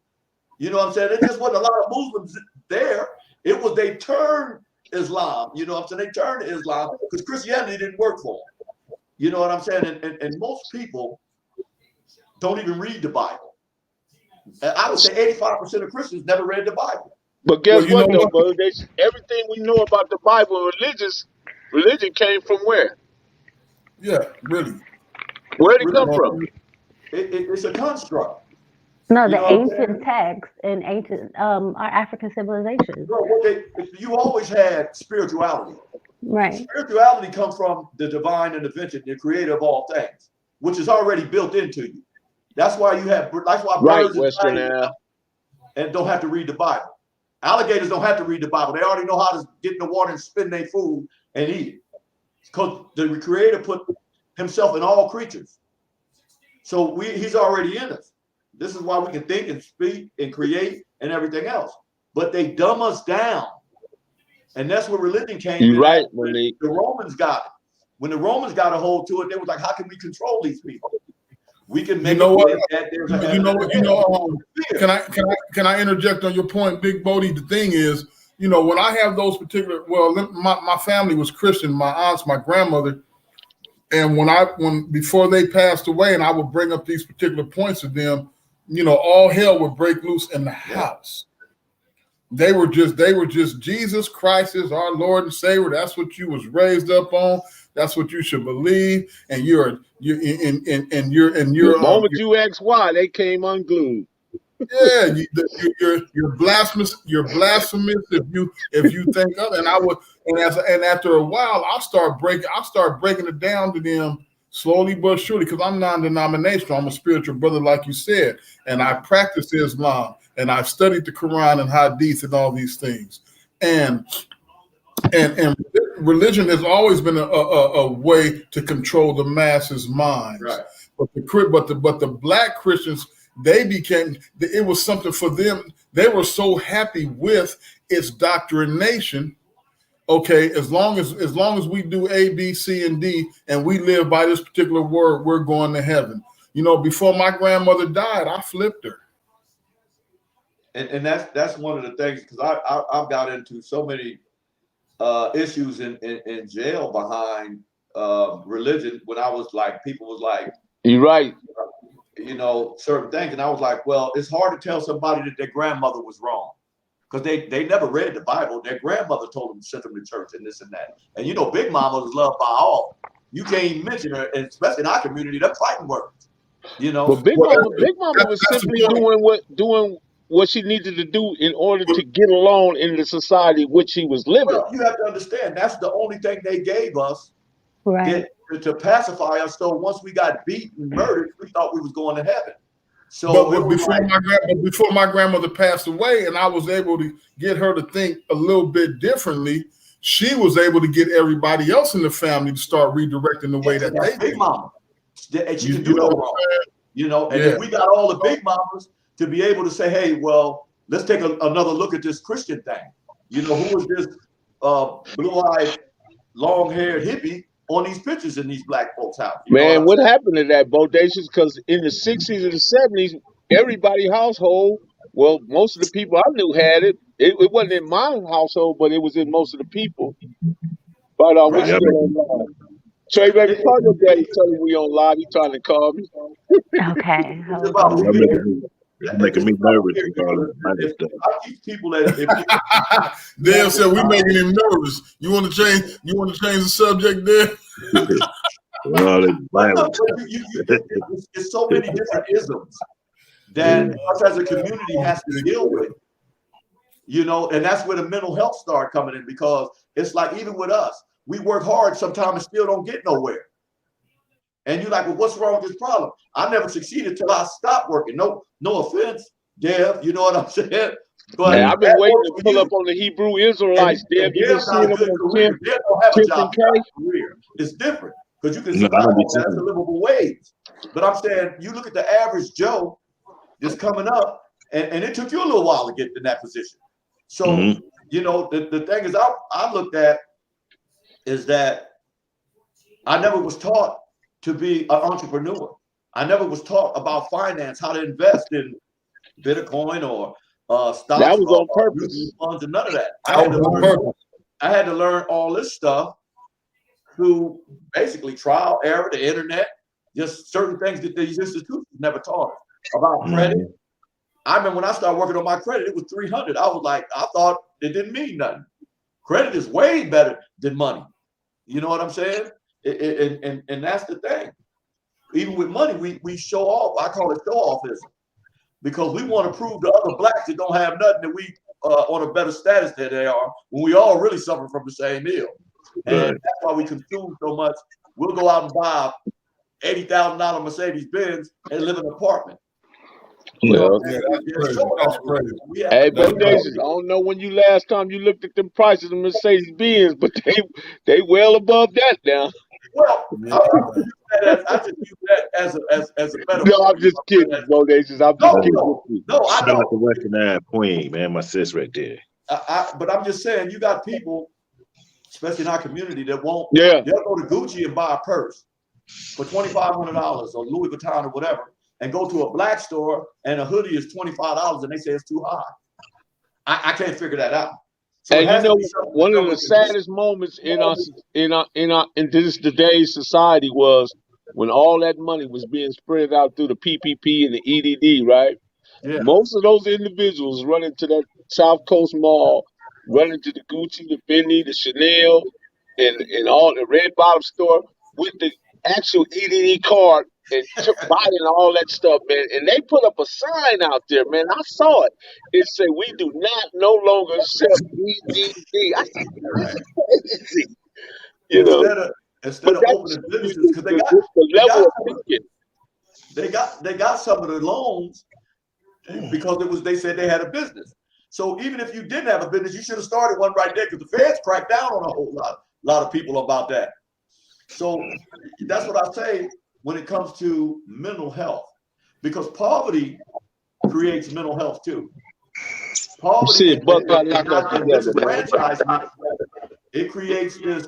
You know what I'm saying? It just wasn't a lot of Muslims there. It was they turned Islam. You know what I'm saying? They turned to Islam because Christianity didn't work for them. You know what I'm saying? And most people don't even read the Bible. I would say 85% of Christians never read the Bible. But guess Well, you know what, though, what? brother? Everything we know about the Bible and religion came from where? Yeah, really. Where'd it come Religion, from? it's a construct. No, You the know what I'm saying? ancient texts and ancient our African civilizations. No, you always had spirituality. Right. Spirituality comes from the divine intervention, the creator of all things, which is already built into you. That's why Right, birds and Western dragons Al. and don't have to read the Bible. Alligators don't have to read the Bible. They already know how to get in the water and spin their food and eat it. Because the creator put himself in all creatures. So he's already in us. This is why we can think and speak and create and everything else. But they dumb us down. And that's where religion came You're in right, at. When Monique. the Romans got it. When the Romans got a hold to it, they was like, how can we control these people? We can make You know it what? think that there's a You heaven know and what? a You hell. know, can I interject on your point, Big Bodie? The thing is, you know, when I have those particular, my family was Christian, my aunts, my grandmother, and before they passed away, and I would bring up these particular points to them, you know, all hell would break loose in the house. They were just Jesus Christ is our Lord and Savior. That's what you was raised up on. That's what you should believe. And you're The moment you ask why, they came unglued. yeah, you're blasphemous. You're blasphemous if you think of. And after a while, I'll start breaking it down to them slowly but surely, because I'm non-denominational. I'm a spiritual brother, like you said, and I practice Islam, and I've studied the Quran and Hadith and all these things. And religion has always been a way to control the masses' minds. Right. But the black Christians, it was something for them. They were so happy with its doctrination. Okay, as long as we do A, B, C, and D, and we live by this particular word, we're going to heaven. You know, before my grandmother died, I flipped her. And that's one of the things, because I've got into so many issues in jail behind religion when I was like, people was like, You're right. You know, certain things. And I was like, well, it's hard to tell somebody that their grandmother was wrong because they never read the Bible. Their grandmother told them to send them to church and this and that. And, you know, Big Mama was loved by all. You can't even mention her, and especially in our community, they're fighting words, you know. But Big Mama was simply doing what she needed to do in order to get along in the society which she was living. Well, you have to understand, that's the only thing they gave us. Right. To pacify us. So once we got beat and murdered, we thought we was going to heaven. So but before my grandmother passed away, and I was able to get her to think a little bit differently, she was able to get everybody else in the family to start redirecting the way that they Big Mama. And she can do you know no wrong. You know, and if we got all the big mamas to be able to say, hey, well, let's take another look at this Christian thing. You know, who was this blue-eyed, long-haired hippie on these pictures in these black folks' house? Man, what happened to that, Bodacious? Because in the 60s and the 70s, everybody household, well, most of the people I knew had it. It wasn't in my household, but it was in most of the people. But we still on live. Trey, baby, call your daddy, tell him we on live. He trying to call me. Okay. It's about fear. It's making me nervous. I teach people that Dale said we making him nervous. You want to change the subject there? It's so many different isms that us as a community has to deal with, you know, and that's where the mental health start coming in, because it's like, even with us, we work hard sometimes and still don't get nowhere. And you're like, well, what's wrong with this problem? I never succeeded till I stopped working. No offense, Dev, you know what I'm saying? But I've been waiting to pull up on the Hebrew Israelites, Dev. You been seeing them on Tim and K? It's different because you can survive on that. That's a livable wage. But I'm saying, you look at the average Joe just coming up, and it took you a little while to get in that position. So, you know, the thing is, I looked at is that I never was taught to be an entrepreneur. I never was taught about finance, how to invest in Bitcoin or stocks. That was on purpose. Funds and none of that. I had to learn all this stuff through basically trial, error, the internet, just certain things that these institutions never taught us about credit. I remember when I started working on my credit, it was 300. I was like, I thought it didn't mean nothing. Credit is way better than money. You know what I'm saying? And that's the thing. Even with money, we show off. I call it show-offism, because we want to prove to other blacks that don't have nothing that we on a better status than they are, when we all really suffer from the same ill. And that's why we consume so much. We'll go out and buy $80,000 Mercedes Benz and live in an apartment. Well, that's crazy. Hey, Bodacious, I don't know when you last time you looked at them prices of Mercedes Benz, but they well above that now. Well, I just use that as a metaphor. No, I'm just kidding, Bodacious. I'm just kidding. No, I know. The Western Ave Queen, man, my sis right there. But I'm just saying, you got people, especially in our community, that won't. Yeah. They'll go to Gucci and buy a purse for $2,500 or Louis Vuitton or whatever, and go to a black store and a hoodie is $25 and they say it's too high. I can't figure that out. So and you know, one of the saddest moments in today's society was when all that money was being spread out through the PPP and the EDD, right? Yeah. Most of those individuals running to that South Coast Mall, running to the Gucci, the Fendi, the Chanel, and all the Red Bottom store with the actual EDD card and buying all that stuff, man. And they put up a sign out there, man. I saw it. It said, "We do not no longer accept EDD." I said, "This is crazy." You know, instead of opening businesses, because they got some of the loans because they said they had a business. So even if you didn't have a business, you should have started one right there, because the feds cracked down on a whole lot of people about that. So that's what I say when it comes to mental health, because poverty creates mental health too. Poverty, it creates this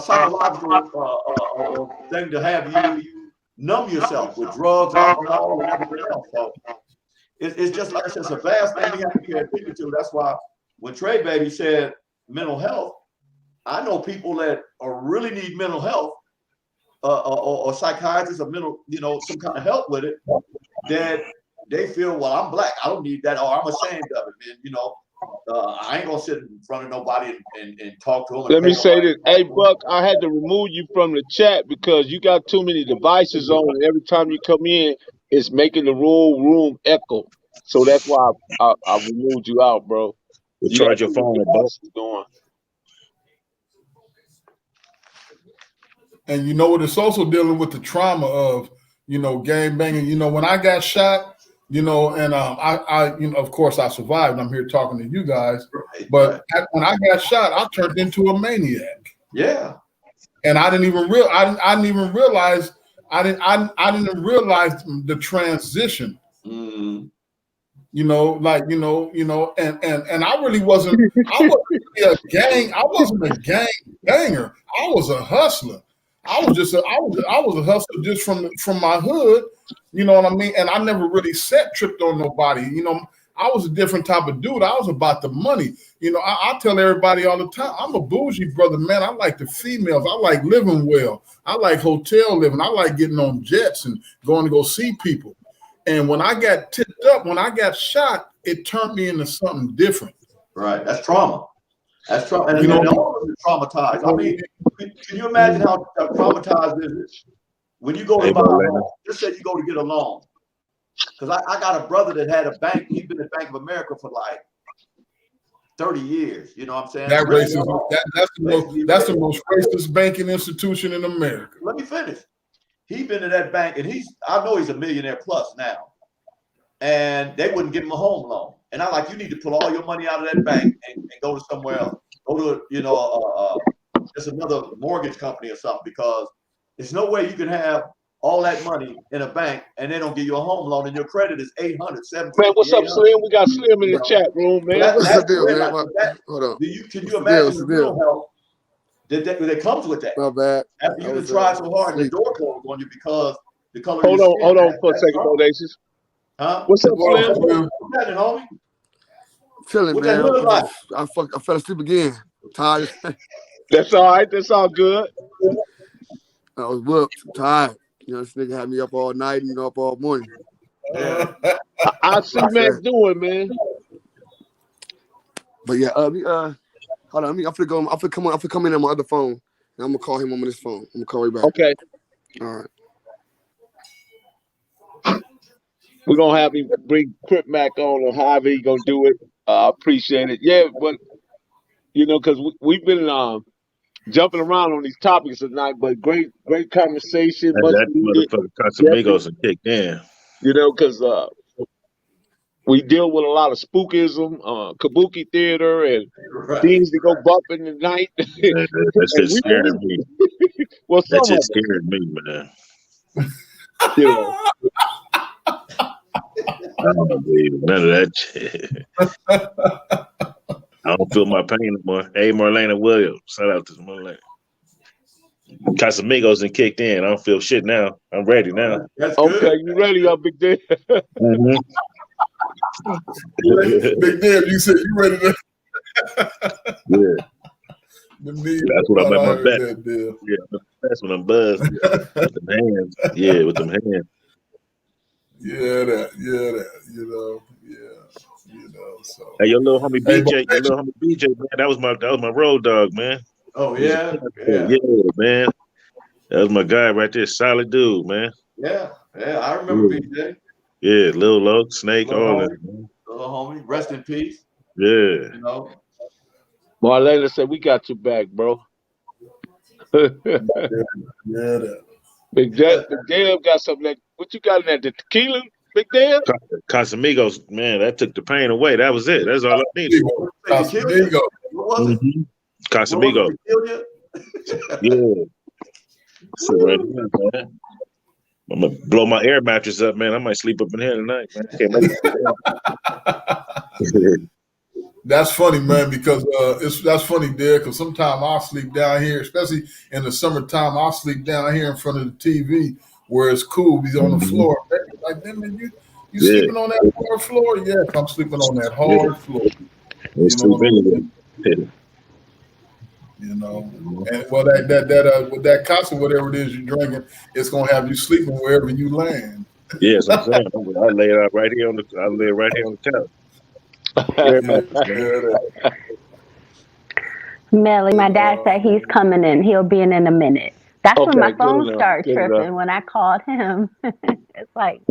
psychological thing to have you numb yourself with drugs, alcohol, and everything else. So it's just like it's a vast thing we have to pay attention to. That's why when Trey Baby said mental health, I know people that really need mental health, or psychiatrists or mental, some kind of help with it, that they feel, well, I'm black, I don't need that, or I'm ashamed of it, man. I ain't gonna sit in front of nobody and talk to them. Let me say this, hey Buck, I had to remove you from the chat because you got too many devices on, and every time you come in, it's making the whole room echo. So that's why I removed you out, bro. You charge your phone, going. And you know what? It's also dealing with the trauma of, gang banging. When I got shot, and I of course I survived. I'm here talking to you guys, but when I got shot, I turned into a maniac. Yeah. And I didn't even realize I didn't realize the transition. Mm. And I really wasn't. I wasn't really a gang. I wasn't a gang banger. I was a hustler. I was a hustler just from my hood, you know what I mean? And I never really tripped on nobody. I was a different type of dude. I was about the money. I tell everybody all the time, I'm a bougie brother, man. I like the females. I like living well. I like hotel living. I like getting on jets and going to go see people. And when I got tipped up, when I got shot, it turned me into something different. Right. That's trauma. That's trauma. And You know, all of it traumatized. I mean, can you imagine how traumatized is it when you go to buy a home? Just say you go to get a loan. Because I got a brother that had a bank. He's been at Bank of America for like 30 years. You know what I'm saying? That racism, that's the most racist banking institution in America. Let me finish. He's been to that bank, and I know he's a millionaire plus now. And they wouldn't give him a home loan. And I'm like, you need to pull all your money out of that bank and go to somewhere else. Go to, just another mortgage company or something, because there's no way you can have all that money in a bank and they don't give you a home loan and your credit is 800, 750. Man, what's up, Slim? We got Slim in the chat room, man. What's the deal, man? Hold on. Can you imagine the mental health that comes with that? My bad. After you have tried so hard and the door closed on you because the color Hold of your skin. Hold on for a second, Bodacious. Huh? What's up, Slim? What's happening, homie? Chilling, man. Like? I fell asleep again. I'm tired. That's all right. That's all good. I was whooped. I'm tired. You know, this nigga had me up all night and up all morning. Yeah. I see Mac doing, man. But yeah, hold on. I'm finna come in on my other phone. And I'm gonna call him on this phone. I'm gonna call you back. Okay. All right. We're gonna have him bring Cripmac on, or however he gonna do it. I appreciate it. Yeah, but because we've been jumping around on these topics tonight, but great conversation. And Much that needed. motherfucker Casamigos and kicked in. Because we deal with a lot of spookism, kabuki theater, and things that go bump in the night. That shit scared me. Well, that shit scared me, man. I don't believe none of that shit. I don't feel my pain anymore. Hey, Marlena Williams. Shout out to Marlena. Casamigos and kicked in. I don't feel shit now. I'm ready now. That's okay, good. you ready, Big Dave? Big Dave, you said you ready to. Yeah. That's what I'm at my best. Yeah, that's when I'm buzzed. With them hands. Yeah, with them hands. So. Hey, your little homie BJ, man, that was my road dog, man. Oh yeah, yeah, man. That was my guy right there, solid dude, man. Yeah, I remember BJ. Yeah, Lil Loke, Snake, all that. Little homie, rest in peace. Yeah. Marlena said, "We got your back, bro." Big Dave got something. What you got in there? The tequila, Big Dave? Casamigos, man, that took the pain away. That was it. That's all I needed. Casamigos. What was it? Casamigos. Yeah. Sit right here, man. I'm gonna blow my air mattress up, man. I might sleep up in here tonight, man. I can't make it. That's funny, man, because that's funny, Dad, because sometimes I'll sleep down here, especially in the summertime, I'll sleep down here in front of the TV where it's cool. He's on the floor. Like, man, you sleeping on that hard floor? Yes, I'm sleeping on that hard floor. And well, with that casa, whatever it is you're drinking, it's gonna have you sleeping wherever you land. Yes, I'm saying. I lay it out right here on the couch. Melly, my dad said he's coming in. He'll be in a minute. That's when my phone started tripping when I called him. It's like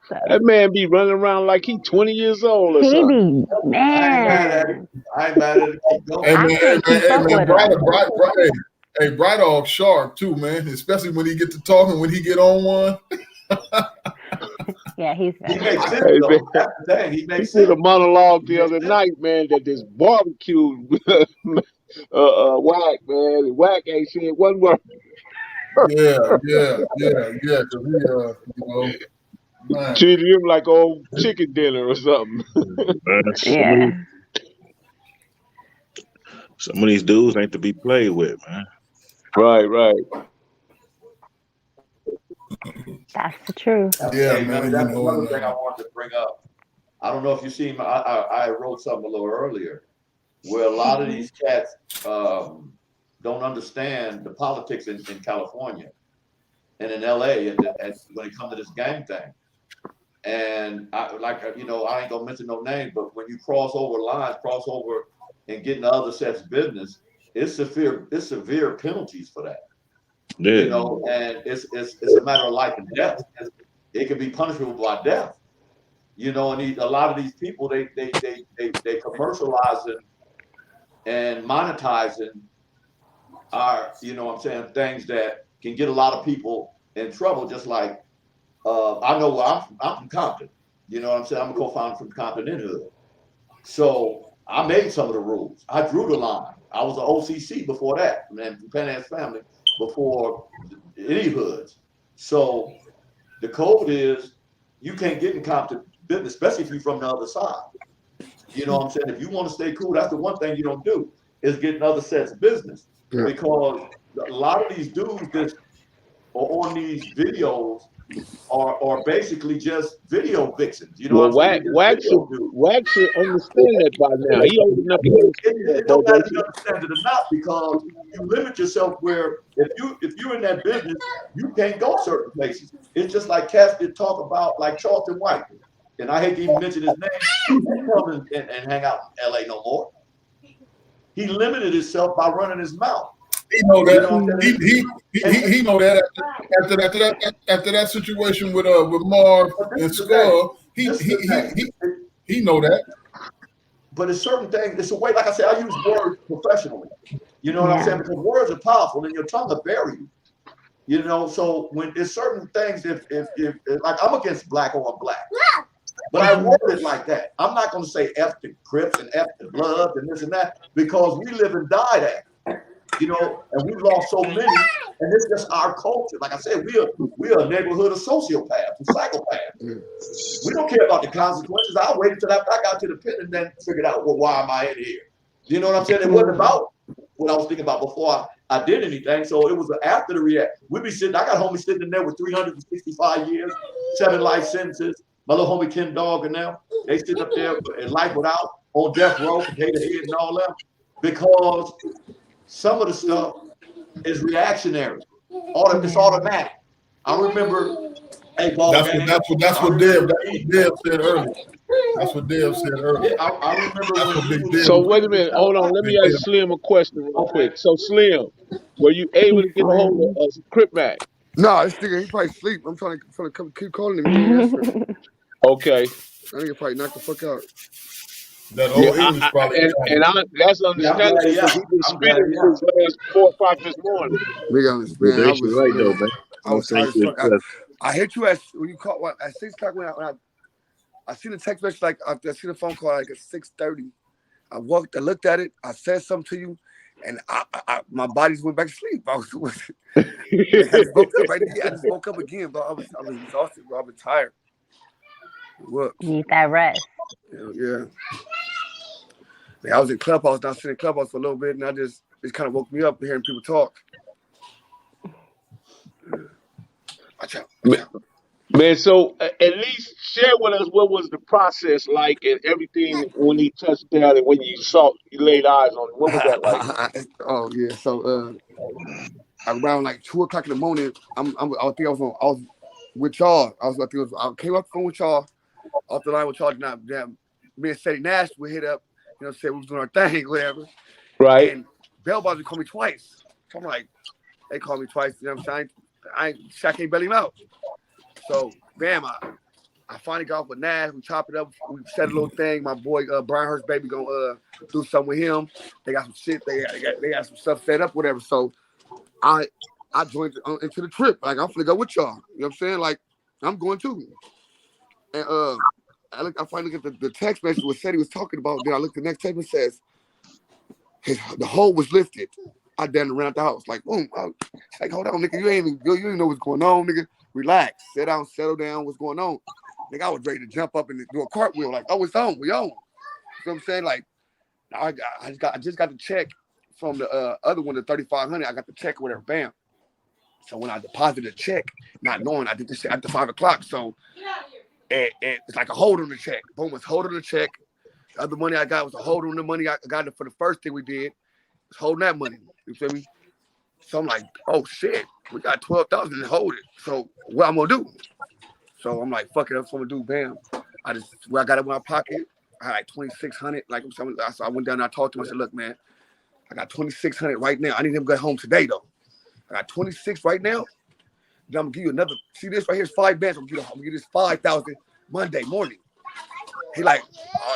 that man be running around like he 20 years old or something. Man. I ain't mad at it. Hey, Bright off sharp too, man. Especially when he get to talking, when he get on one. Yeah, he makes sense. He did a monologue the other night, man, that this barbecue whack, man. Whack ain't said one word. Yeah. Cause he, treated him like old chicken dinner or something. Yeah. Some of these dudes ain't to be played with, man. Right. That's the truth. Yeah, man. That's another thing I wanted to bring up. I don't know if you seen. I wrote something a little earlier where a lot of these cats don't understand the politics in California and in LA and when it comes to this gang thing. And I ain't gonna mention no names, but when you cross over lines, and get into other sets of business, it's severe penalties for that. Yeah. And it's a matter of life and death. It can be punishable by death. And a lot of these people they commercializing and monetizing are, things that can get a lot of people in trouble. Just like I know where I'm from Compton. I'm a co-founder from Compton in Hood. So I made some of the rules. I drew the line. I was an OCC before that, and from Penn family before any hoods. So the code is you can't get in Compton business, especially if you're from the other side. You know what I'm saying? If you want to stay cool, that's the one thing you don't do is get in other sets of business. Yeah. Because a lot of these dudes that are on these videos are basically just video vixens. You know Well, what I'm saying? Wax should understand that by now. He old enough to understand that, It don't Bobo. matter if you understand it or not, because you limit yourself where if you're in that business, you can't go certain places. It's just like Cass did talk about, like Charlton White, and I hate to even mention his name. He didn't come and hang out in LA no more. He limited himself by running his mouth. He know that. He know that after that situation with Marv and Skull, he know that. But it's certain things. It's a way. Like I said, I use words professionally. You know what I'm saying? Because words are powerful, and your tongue will bury you. So when it's certain things, if like I'm against black on black, but I word it like that. I'm not going to say F the Crips and F the Bloods and this and that, because we live and die that. And we've lost so many, and it's just our culture. Like I said, we're a neighborhood of sociopaths and psychopaths. We don't care about the consequences. I waited until after I got to the pit and then figured out, well, why am I in here? You know what I'm saying? It wasn't about what I was thinking about before I did anything. So it was after the react. We'd be sitting. I got homies sitting in there with 365 years, 7 life sentences. My little homie Ken Dog and them, they sit up there in life without, on death row, potato head and all that, because some of the stuff is reactionary. It's automatic. I remember, hey, ball That's what Dev said earlier. That's what Dev said earlier. Yeah, I remember that's when Big Dev. So wait a minute, hold on. Let me ask Slim a question real quick. So Slim, were you able to get a hold of Cripmac? No, this nigga, he probably sleep. I'm trying to keep calling him. He ain't answering. Okay. That nigga probably knocked the fuck out. That old English probably. That's understandable because he been spinning since last 4 o'clock this morning. Big understand. You're basically right though, man. I was tired as fuck. I hit you when you called at 6 o'clock when I seen the text message, like I seen the phone call like at 6:30. I looked at it, I said something to you, and my body just went back to sleep. I just woke up right there. I just woke up again, but I was exhausted, bro. I was tired. What? Need that rest. Yeah. I was in Clubhouse, now sitting in Clubhouse for a little bit, and it kind of woke me up hearing people talk. Watch out. Man, so at least share with us what was the process like and everything when he touched down and when you laid eyes on him. What was that like? Oh yeah, so around like 2 o'clock in the morning, I think I was with y'all. I came up from with y'all, off the line with y'all. Now, me and Sadie Nash we hit up. Said we was doing our thing, whatever. Right. And Bell Bottom called me twice. So I'm like, they called me twice. You know what I'm saying? I can't bail him out. So, bam, I finally got off with Nash. We chopped it up. We said a little thing. My boy Brian Hurst baby gonna do something with him. They got some shit. They got some stuff set up, whatever. So I joined into the trip. Like I'm finna go with y'all. You know what I'm saying? Like I'm going too. And I finally get the text message what said he was talking about. Then I looked at the next text and says the hold was lifted. I then ran out the house like boom. Like hold on, nigga, you ain't know what's going on, nigga. Relax, sit down, settle down. What's going on? Nigga, I was ready to jump up and do a cartwheel. Like, oh, it's on, we on. You know what I'm saying? Like, I just got the check from the other one, the 3,500. I got the check or whatever. Bam. So when I deposited a check, not knowing I did this shit after 5 o'clock. So it's like a hold on the check. Boom, it's hold on the check. The other money I got was a hold on the money I got for the first thing we did. It's holding that money. You feel me? So I'm like, oh shit, we got 12,000 to hold it. So what I'm gonna do? So I'm like, fuck it, that's what I'm gonna do. Bam. I got it in my pocket. I had like 2,600. Like so I went down and I talked to him. I said, look, man, I got 2,600 right now. I need him to get home today though. I got 26 right now. Then I'm gonna give you another. See this right here is 5 bands. I'm gonna give you this 5,000 Monday morning. He like,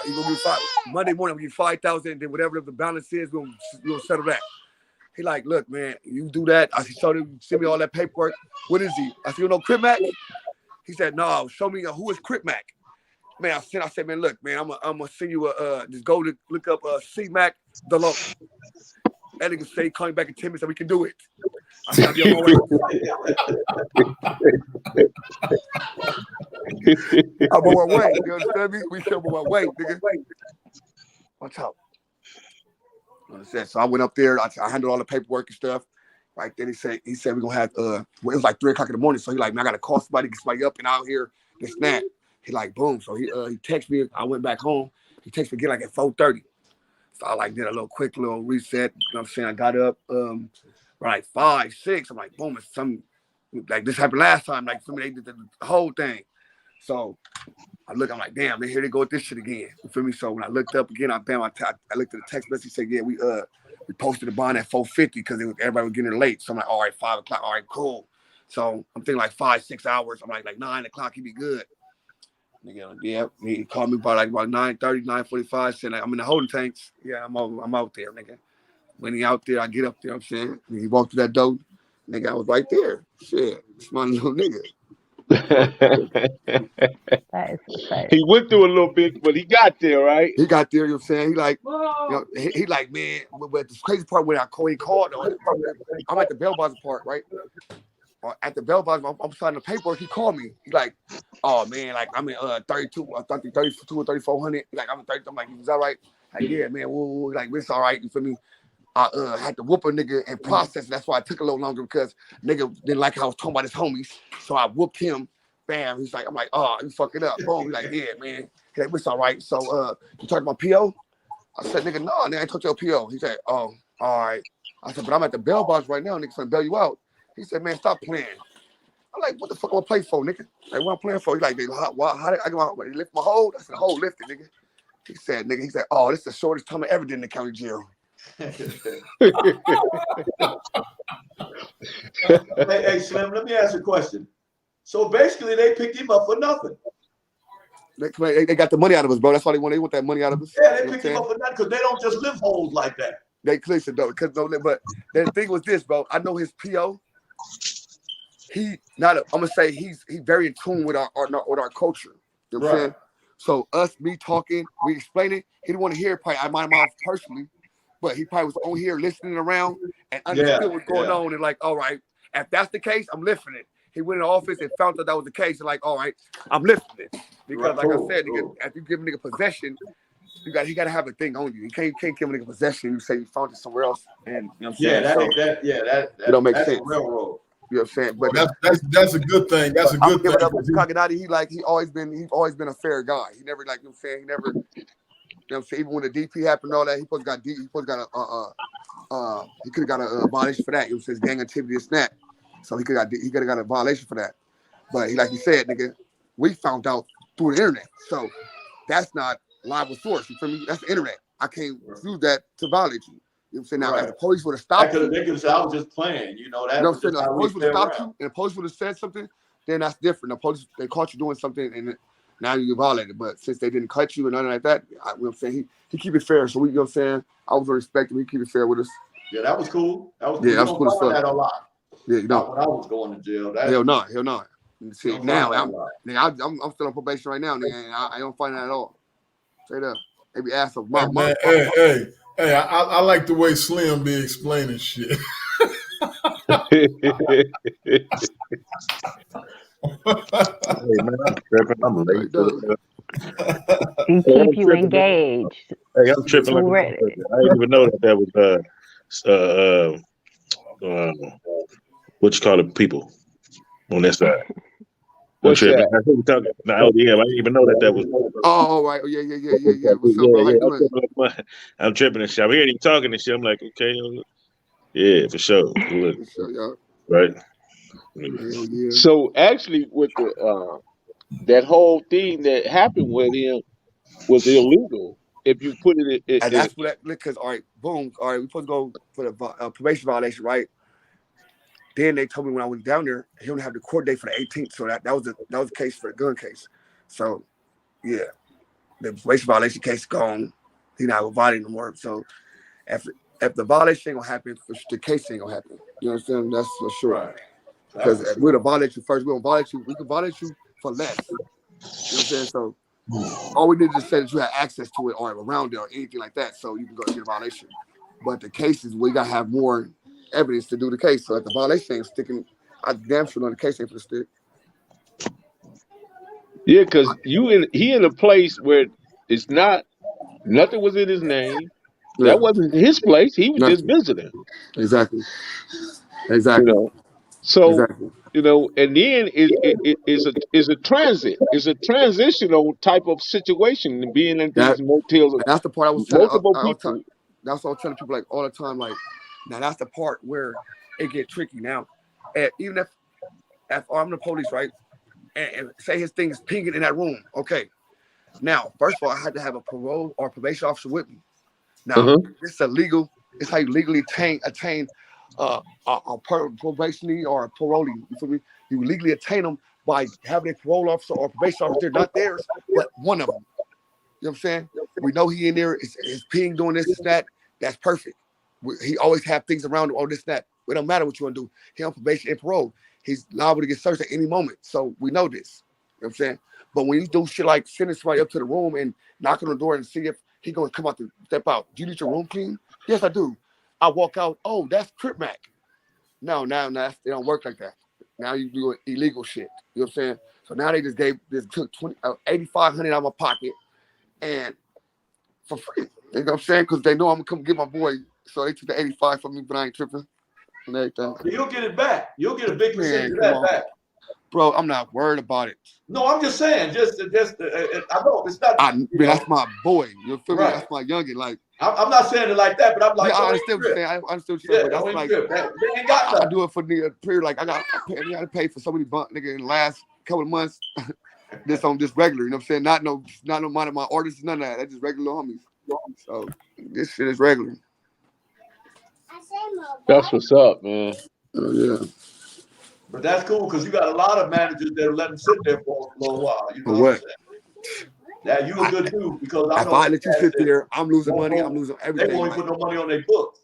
you gonna give 5 Monday morning. I'm gonna give you 5,000. Then whatever the balance is, we'll settle that. He like, look, man, you do that. I showed him, send me all that paperwork. What is he? I said, you know Cripmac? He said, no, show me who is Cripmac. Man, I said, man, look, man, I'm gonna send you just go to look up CMAC the low. That nigga say call me back in 10 minutes so we can do it. I said, I'll be on my way. I'm on my way. You understand me? We still on my way, nigga. Watch out. So I went up there. I handled all the paperwork and stuff. Right then he said we're gonna have well, it was like 3 o'clock in the morning. So he like, man, I gotta call somebody, get somebody up and out here, this and that. He like, boom. So he texted me. I went back home. He texted me again like at 4:30. So I like did a quick little reset. You know what I'm saying? I got up like 5, 6. I'm like, boom, it's some like this happened last time. Like somebody did the whole thing. So I'm like, damn, here they go with this shit again. You feel me? So when I looked up again, I looked at the text message. He said, yeah, we posted the bond at 4:50 because everybody was getting there late. So I'm like, all right, 5 o'clock. All right, cool. So I'm thinking like 5, 6 hours. I'm like 9 o'clock, he'd be good. Nigga, yeah, he called me about 9:30, 9:45. Said, I'm in the holding tanks. Yeah, I'm out there, nigga. When he out there, I get up there. I'm saying, when he walked through that door, nigga, I was right there. Shit, it's my little nigga. That is exciting. He went through a little bit, but he got there, right? He got there, you know what I'm saying? He like, he like, man, but the crazy part when he called, I'm at the bell buzzer part, right? At the bell buzzer, I'm signing the paperwork. He called me. He like, oh man, like I'm in 32, I think 32 or 3,400. Like I'm in 30. I'm like, is that right? Like, yeah, man. Whoa, like it's all right. You feel me? I had to whoop a nigga and process. That's why it took a little longer because nigga didn't like how I was talking about his homies. So I whooped him. Bam. He's like, I'm like, oh, you fuck it up. Boom. He's like, yeah, man. He's like, it's all right. So you talking about PO? I said, nigga, no, nigga, I ain't talking about PO. He said, oh, all right. I said, but I'm at the bell box right now, nigga, so I bail you out. He said, man, stop playing. I'm like, what the fuck am I play for, nigga? Like, what I'm playing for? He's like, how did I lift my hold? I said, hold lifted, nigga. He said, oh, this is the shortest time I ever did in the county jail. Hey, Slim, let me ask you a question. So basically, they picked him up for nothing. They got the money out of us, bro. That's why they want that money out of us. Yeah, they picked him up for nothing because they don't just live holes like that. They listen though, because but the thing was this, bro. I know his PO. I'm gonna say he's very in tune with our culture. You know what I'm saying? So me talking, we explaining. He didn't want to hear it probably out of my mouth personally, but he probably was on here listening around and understood what's going on and like, all right, if that's the case, I'm lifting it. He went in the office and found that was the case and like, all right, I'm lifting it because like I said, nigga, if you give a nigga possession, he got to have a thing on you. You can't give a nigga possession. You say you found it somewhere else, and you know what I'm saying? That it don't make sense. Railroad. You know what I'm saying? But that's a good thing. That's a good thing. Up with Cognati, he's always been a fair guy. He never like you know what I'm saying. He never. You know what I'm saying? Even when the DP happened and all that, he could have got a violation for that. It was his gang activity and snap. So he could have got a violation for that. But like you said, nigga, we found out through the internet. So that's not liable source. You feel me? That's the internet. I can't use that to violate you. You know what I'm saying? Now, if the police would have stopped you, they could say I was just playing. You know that. You know what I'm saying? If the police would have stopped you and the police would have said something, then that's different. The police, they caught you doing something and now you violated. But since they didn't cut you and nothing like that, you know what I'm saying? He keep it fair. So you know what I'm saying? I was respecting him. He keep it fair with us. Yeah, that was cool. That was that was cool as fuck. That a lot. Yeah, you know. When I was going to jail. Hell no. See, now I'm still on probation right now, nigga, and I don't find that at all. Straight up. They be asking Hey, I like the way Slim be explaining shit. Hey man, I'm tripping. I'm late. He keep you engaged. Hey, I'm tripping. I didn't even know that was what you call it, people on that side. What's that? I didn't even know that was. Oh, right. Oh, yeah. What's up, I'm tripping and shit. I'm hearing him talking and shit. I'm like, okay, yeah, for sure. Yeah. Right. So actually, with the that whole thing that happened with him was illegal. If you put And that's what that, because, all right, boom, all right, we're supposed to go for the probation violation, right? Then they told me when I went down there, he only have the court date for the 18th. So that was the case for the gun case. So, yeah, the probation violation case gone. He not violating no more. So if the violation ain't gonna happen, the case ain't gonna happen. You understand? That's for sure. Right. Because we're gonna violate you first. We don't violate you. We can violate you for less. You know what I'm saying? So all we need to say that you have access to it or around it or anything like that, so you can go get a violation. But the cases, we gotta have more evidence to do the case. So if the violation ain't sticking, I damn sure know the case ain't for the stick. yeah, because he in a place where it's not nothing was in his name. Yeah, That wasn't his place. He was just nothing. visiting. Exactly. You Exactly. know. So Exactly. and then is a transit. It's a transitional type of situation to being in these That motels. that's the part I was telling. Multiple I was people. that's what I was telling people like all the time. Like now, that's the part where it get tricky. Now, even if I'm the police, right, and say his thing is pinging in that room, okay. Now, first of all, I had to have a parole or probation officer with me. Now, Uh-huh. this is illegal. It's how you legally attain a probationary or a parolee. You feel me? You legally attain them by having a parole officer or probation officer, not theirs, but one of them. You know what I'm saying? We know he in there. Is peeing doing this, that. That's perfect. He always have things around him, all this, that. It don't matter what you want to do. He on probation and parole. He's liable to get searched at any moment. So we know this. You know what I'm saying? But when you do shit like sending somebody up to the room and knock on the door and see if he gonna come out to step out. Do you need your room clean? Yes, I do. I walk out. Oh, that's Cripmac. No, now it don't work like that. Now you do illegal shit. You know what I'm saying? So now they just took 8,500 out of my pocket and for free. You know what I'm saying? Because they know I'm gonna come get my boy. So they took the 85 from me, but I ain't tripping and everything. You'll get it back. You'll get a big percentage Man, of come that on. back. Bro, I'm not worried about it. No, I'm just saying. I know it's not. Man, that's my boy. You feel me? Right. That's my youngin. Like I'm not saying it like that, but I'm like, yeah, I don't understand what trip. you're saying. I understand what you're saying, Yeah, but don't that's even like trip. They ain't got I nothing. do it for the period. Like I got to pay for so many nigga in the last couple of months. This on this regular, you know what I'm saying? Not no mind of my artists, none of that. That's just regular homies. So this shit is regular. That's what's up, man. Oh yeah. But that's cool because you got a lot of managers that let them sit there for a little while. You know For what I'm what? saying? Now you a good dude because I If know I some let you cats sit that there, I'm losing won't money. I'm go, losing they everything. won't even Like put no money on their books.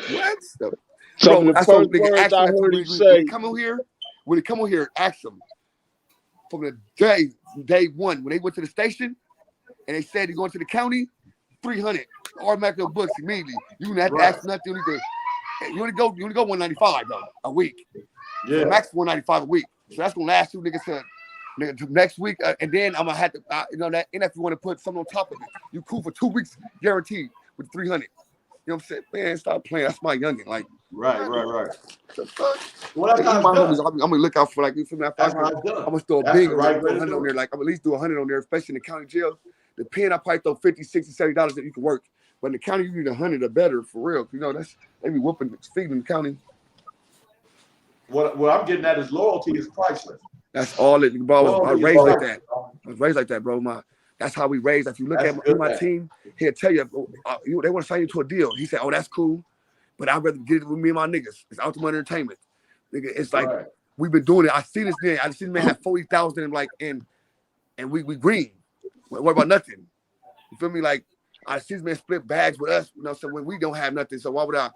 what? Some of Bro, the that's first what nigga words ask I him. heard him When he say. come on here, ask him from the day one when they went to the station and they said you're going to the county, 300 automatic books immediately. You don't have to Right. ask nothing. You only go 195 though a week. Yeah. The max 195 a week. So that's gonna last you niggas to next week, and then I'm gonna have to, that. And if you want to put something on top of it, you cool for 2 weeks guaranteed with 300. You know what I'm saying? Man, stop playing. That's my youngin. Like, Right. the fuck? Well, that's how Even it's my done. homies, I'm gonna look out for like you feel me. That's how it's done. I'm gonna throw a That's big the on there, right throw way to 100 do on there. it. Like I'm at least do 100 on there, especially in the county jail. The pen I probably throw 50, 60, 70 dollars that you can work. But in the county, you need 100 or better for real. You know, they be whooping feeding in the county. What I'm getting at is loyalty is priceless. That's all it, bro. I was Loyalty is raised like priceless. that. I was raised like that, bro. That's how we raised. If you look That's at a good my thing. team, he'll tell you, they want to sign you to a deal. He said, "Oh, that's cool, but I'd rather get it with me and my niggas. It's Ultimate Entertainment. Nigga, it's like Right. we've been doing it. I see this thing. I see this man have 40,000 and we green. What about nothing? You feel me? Like I see this man split bags with us. You know, so when we don't have nothing, so why would I?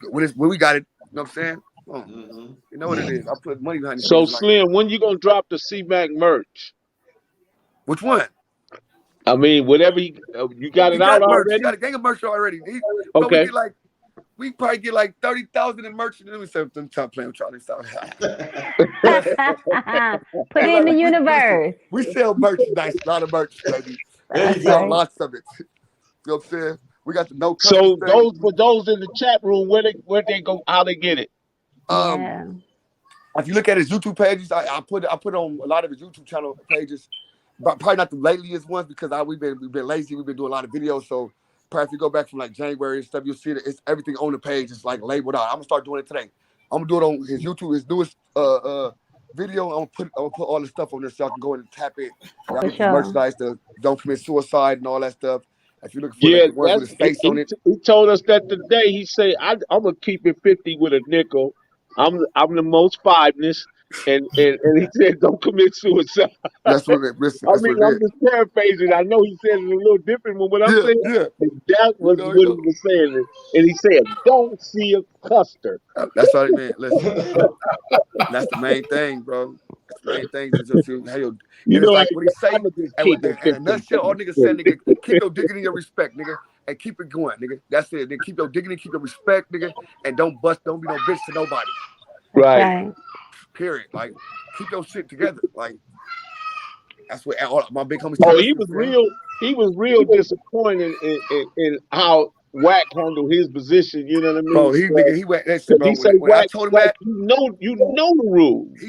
When we got it, you know what I'm saying? Oh, Mm-hmm. you know what it is. I put money behind these So niggas. Like Slim, when you gonna drop the C-Mac merch? which one? I mean, whatever you got He it out got merch. He already? got a gang of merch already. But Okay. we probably get like 30,000 in merch. Let me say, I'm trying playing with Charlie. Stop. Put it in the universe. We sell merchandise, a lot of merch, baby. There We That's you sell go. right. lots of it. You know what I'm saying? We got the no customs So thing. those in the chat room, where they go, how they get it? Yeah. If you look at his YouTube pages, I put on a lot of his YouTube channel pages, but probably not the latest ones because we've been lazy. We've been doing a lot of videos. So probably if you go back from like January and stuff, you'll see that it's everything on the page. It's like labeled out. I'm gonna start doing it today. I'm gonna do it on his YouTube, his newest video. I'm gonna put all the stuff on there so y'all can go in and tap it. Y'all For get this sure. merchandise, the Don't Commit Suicide and all that stuff. If you're looking for like Yeah, the ones with his face on it, he told us that today. He said, I'm gonna keep it 50 with a nickel. I'm the most fiveness, and he said, don't commit suicide. that's what it. Listen, I that's mean, what it I'm is. just paraphrasing. I know he said it a little different from what I'm Yeah, saying, yeah. but that You was know, what he was saying. And he said, don't see a custer. that's all it meant. Listen, that's the main thing, bro. That's the main thing. Just hey, yo, You and it's know, like what he I'm say. gonna just And keep it in a 50. nutshell, all niggas said, nigga, keep your dignity and respect, nigga, and keep it going, nigga. That's it. Then keep your dignity, keep your respect, nigga, and don't be no bitch to nobody. That's Right. right. Period. Like, keep your shit together. Like, that's what all my big homies Oh, tell us. You know what I'm saying? he was real disappointed in how Wack handled his position. You know what I mean? Bro, he went. Listen, Because bro. he said, When I told him Wack, that, you know the rules.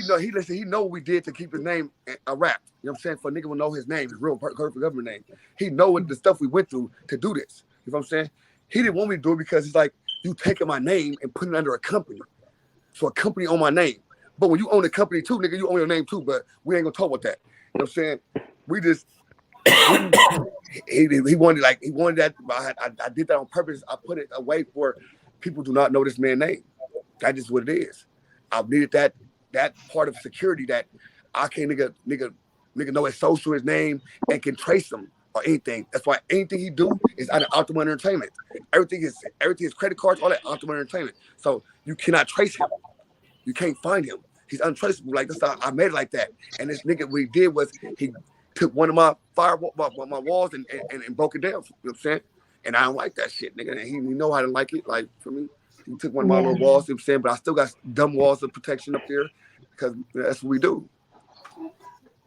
he know what we did to keep his name a rap. You know what I'm saying? For a nigga will know his name, his real perfect government name. He know what the stuff we went through to do this. You know what I'm saying? He didn't want me to do it because it's like you taking my name and putting it under a company. So a company own my name. But when you own a company too, nigga, you own your name too. But we ain't gonna talk about that. You know what I'm saying? We just he wanted that. I did that on purpose. I put it away for people do not know this man's name. That is what it is. I needed that part of security that I can't nigga know his social, his name, and can trace him or anything. That's why anything he do is out of Optimal Entertainment. Everything is credit cards, all that Optimal Entertainment. So you cannot trace him. You can't find him. He's untraceable. Like that's how I made it like that. And this nigga, what he did was he took one of my my walls and broke it down. You know what I'm saying? And I don't like that shit, nigga. And he know how to like it. Like for me, he took one of my Yeah. little walls. You know what I'm saying? But I still got dumb walls of protection up there because that's what we do.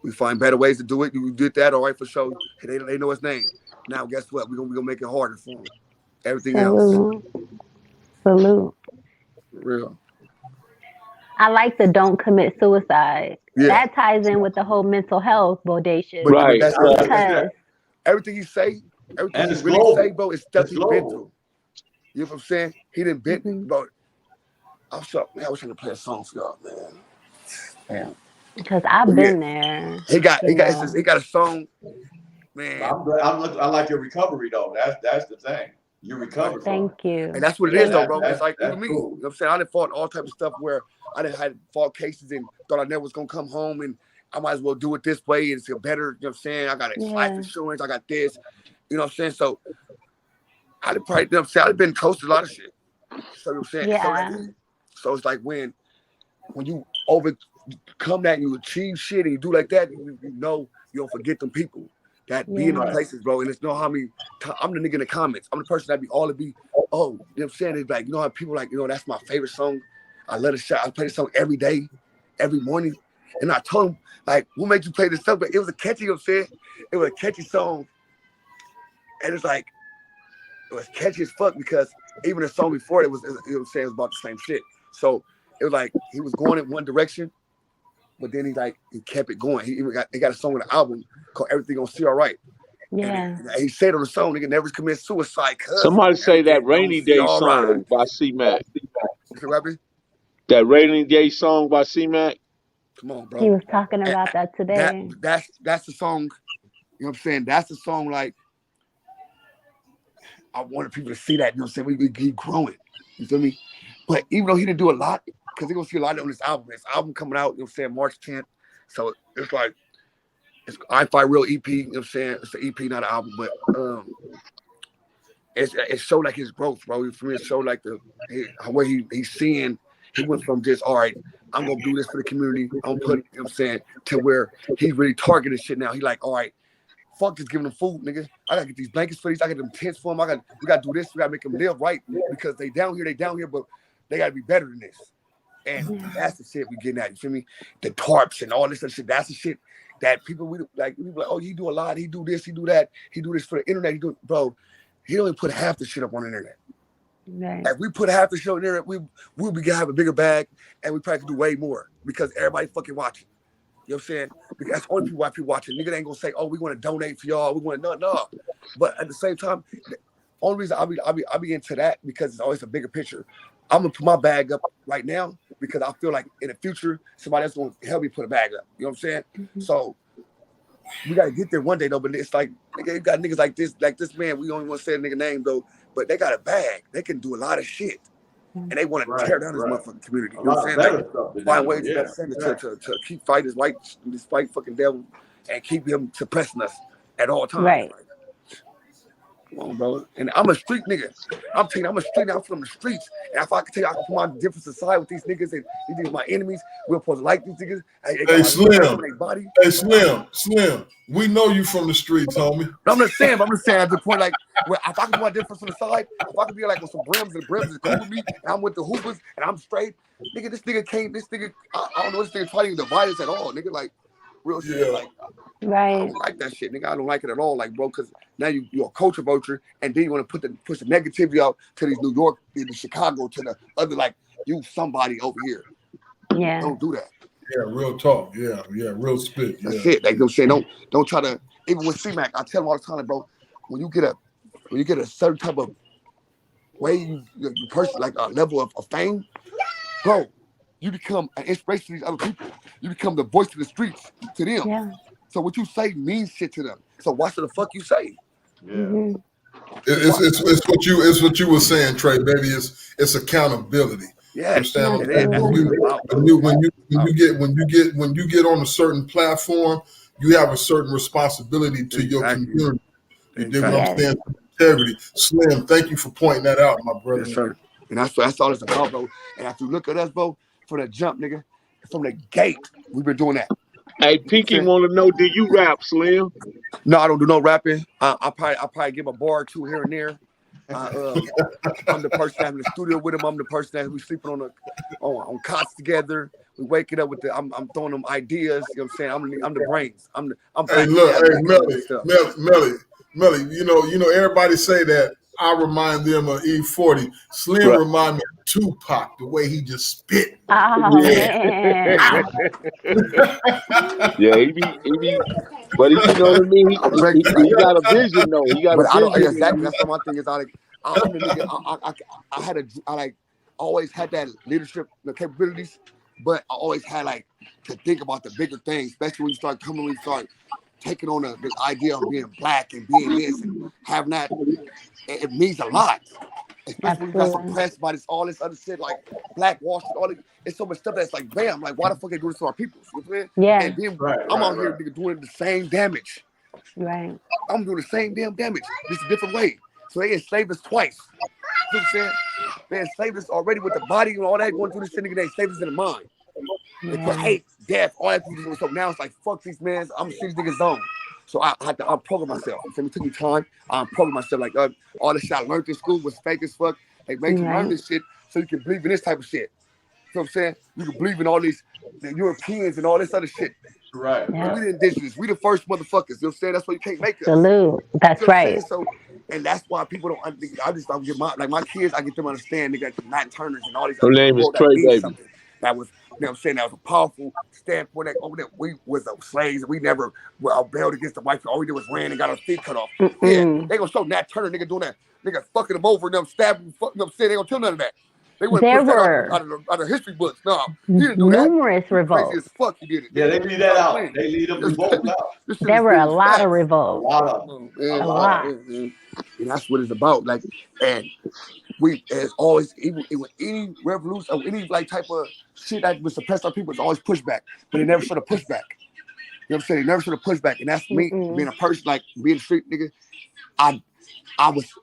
We find better ways to do it. You did that, all right, for sure. They know his name. Now, guess what? We're gonna make it harder for him. Everything else, Salute. Salute. for real. I like the don't commit suicide. Yeah. That ties in with the whole mental health bodacious But Right, that's right. because everything he say, everything And he it's really say, global. bro, is stuff It's he been global. through. You know what I'm saying? He didn't been, mhm, bro. I was trying to play a song for y'all, man. Damn. because I've But yeah, been there, he got you he know. got a song, man, I like your recovery though. That's the thing. You like, recovered from Thank it. and you. that's what it Yeah, is though, Thank bro. you. It's like that's even me. You know cool. what I'm saying? I done fought all types of stuff where I done had fought cases and thought I never was gonna come home and I might as well do it this way and it's a better, you know what I'm saying? I got life Yeah. insurance, I got this, you know what I'm saying? So I done probably, you know what I'm saying? I've been close to a lot of shit. So you know what I'm saying? Yeah. So it's like when you overcome that and you achieve shit and you do like that, you know you don't forget them people that be in them Yeah. Right. places, bro. And it's know how many I'm the nigga in the comments. I'm the person that be all to be, oh, you know what I'm saying? It's like, you know how people like, that's my favorite song. I love the shot. I play the song every day, every morning. And I told him, like, what made you play this song? But it was a catchy, you know what I'm saying? It was a catchy song. And it's like, it was catchy as fuck because even the song before it was, you know what I'm saying, it was about the same shit. So it was like he was going in one direction, but then he kept it going. He got a song on the album called Everything Gonna See All Right. And Yeah. he said on the song, nigga never commit suicide cause Somebody say that everything don't Rainy see Day all right. song by C-Mac. Okay, Robbie? That Rainy Day song by C-Mac. Come on, He bro. was talking And about that today. that's the song, you know what I'm saying? That's the song like I wanted people to see that, you know what I'm saying? We keep growing. You feel me? But even though he didn't do a lot, because they're gonna see a lot on this album. This album coming out, you know what I'm saying, March 10th. So it's like it's I Fight Real EP, you know what I'm saying? It's an EP, not an album, but it showed like his growth, bro. For me, it showed like where he's seeing. He went from just all right, I'm gonna do this for the community. I'm put, you know what I'm saying, to where he really targeted shit now. He like, all right, fuck just giving them food, nigga. I gotta get these blankets for these. I got them tents for them. We gotta do this. We gotta make them live right because they down here, but they gotta be better than this. And that's the shit we getting at. You feel me? The tarps and all this other shit. That's the shit that people we like. Oh, he do a lot. He do this. He do that. He do this for the internet. Bro. He only put half the shit up on the internet. Right. If we put half the shit on the internet, we'll be gonna have a bigger bag, and we probably could do way more because everybody fucking watching. You know what I'm saying? Because that's the only why people watching. Nigga ain't gonna say, "Oh, we want to donate for y'all. We want no." But at the same time, the only reason I'll be into that because it's always a bigger picture. I'm gonna put my bag up right now because I feel like in the future somebody else gonna help me put a bag up. You know what I'm saying? Mm-hmm. So we gotta get there one day though. But it's like nigga, you got niggas like this man. We don't even want to say a nigga name though, but they got a bag. They can do a lot of shit. And they want to tear down this motherfucking community. You know what I'm saying? Like, find ways to keep fighting this white fucking devil and keep him suppressing us at all times. Right. Like, come on, bro. And I'm a street nigga. I'm telling you, I'm a street nigga. I'm from the streets. And if I can tell you, I can put my difference aside with these niggas and these are my enemies. We're supposed to like these niggas. Hey, Slim. We know you from the streets, homie. I'm just saying at the point, like, well, if I can put my difference on the side, if I can be like with some brims and brims is cool with me, and I'm with the hoopers and I'm straight, nigga, I don't know, this nigga trying to divide us at all, nigga, like, real shit, like, right. I don't like that shit, nigga. I don't like it at all, like, bro, because now you're a culture vulture, and then you want to push the negativity out to these New York, to Chicago, to the other, like, you somebody over here. Yeah. Don't do that. Yeah, real talk. Yeah, real spit. Yeah. That's it. Like I'm saying, don't try to. Even with Cripmac, I tell him all the time, bro. When you get a certain type of way, you person like a level of fame, bro, you become an inspiration to these other people. You become the voice of the streets to them. Yeah. So what you say means shit to them. So watch what the fuck you say. Yeah. Mm-hmm. It's what you were saying, Trey, baby. It's accountability. Yeah, understand? When you get on a certain platform, you have a certain responsibility to your community. You dig what I'm saying? Integrity. Slim, thank you for pointing that out, my brother. Yes, sir. And that's all it's about, bro. And if you look at us, bro, from the jump, nigga, from the gate, we've been doing that. Hey, Pinky want to know, do you rap, Slim? No, I don't do no rapping. I probably give a bar or two here and there. I'm the person that's in the studio with him. I'm the person that we sleeping on cots together. We waking up with I'm throwing them ideas. You know what I'm saying? I'm the brains. Melly. You know, everybody say that. I remind them of E40. Slim remind me of Tupac, the way he just spit. Oh, man. Yeah, he be, but you know what I mean? He got a vision, though. He got a vision. Exactly. That's what my thing is. I'm the nigga. I always had that leadership capabilities, but I always had like to think about the bigger things, especially when you start taking on the idea of being black and being this and having that. It means a lot. Especially when you got suppressed by all this other shit like Black Wall Street, all it's so much stuff that's like, bam, like why the fuck they do this to our people? You know what I'm saying? Yeah. And then I'm out here doing the same damage. Right. I'm doing the same damn damage, just a different way. So they enslaved us twice. You know what I'm saying? They enslaved us already with the body and all that going through this thing. They enslaved us in the mind. They put hate, death, all that. So now it's like, fuck these men. I'm gonna see these niggas zone. So I had to unprogram myself. It took me time. I unprogram myself. Like all the shit I learned in school was fake as fuck. They make you learn this shit so you can believe in this type of shit. You know what I'm saying? You can believe in all these the Europeans and all this other shit. Right. We the indigenous. We the first motherfuckers. You know what I'm saying? That's why you can't make us. Salute. That's you know right. So, and that's why people don't. I just don't get my kids. I get them to understand. They got the Nat Turners and all these. Her name is Trey, baby. Something. That was, you know what I'm saying, that was a powerful standpoint. That we was slaves. We never rebelled against the white people. All we did was ran and got our feet cut off. Yeah, they gonna show Nat Turner nigga doing that. Nigga fucking them over and them stabbing. You know what I'm saying? They gonna tell none of that. They wouldn't push that out of history books. No, he didn't do that. Numerous revolts. Crazy as fuck, he did it. Yeah, they leave that out. They leave them revolts out. There were a lot of revolts. A lot of them. A lot. And that's what it's about. Like, and we, as always, even any revolution or any like type of shit that would suppress our people, it's always pushback. But they never should have pushed back. You know what I'm saying? They never should have pushed back. And that's me being a person, like being a street nigga. I was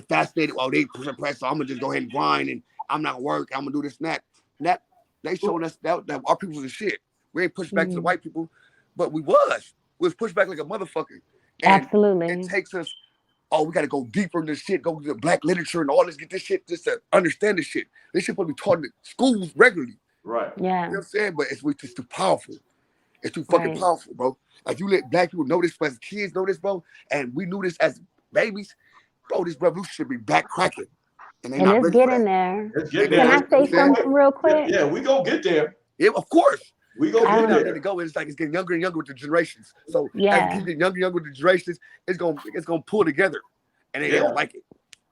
fascinated. Well, they push press, so I'm gonna just go ahead and grind, and I'm not gonna work. I'm gonna do this and that. That they showing us that our people was a shit. We ain't pushed back to the white people, but we was pushed back like a motherfucker. And absolutely. It takes us. Oh, we got to go deeper in this shit, go to the black literature and all this, get this shit just to understand this shit. This shit supposed to be taught in schools regularly. Right. You Yeah. know what I'm saying? But it's just too powerful. It's too fucking powerful, bro. Like you let black people know this, as kids know this, bro, and we knew this as babies, bro, this revolution should be back cracking. And it's getting there. Can I say something real quick? Yeah, we gonna get there. Yeah, of course. We go get there to go. It's like it's getting younger and younger with the generations. So as we keep getting younger and younger with the generations, it's gonna pull together, and they don't like it.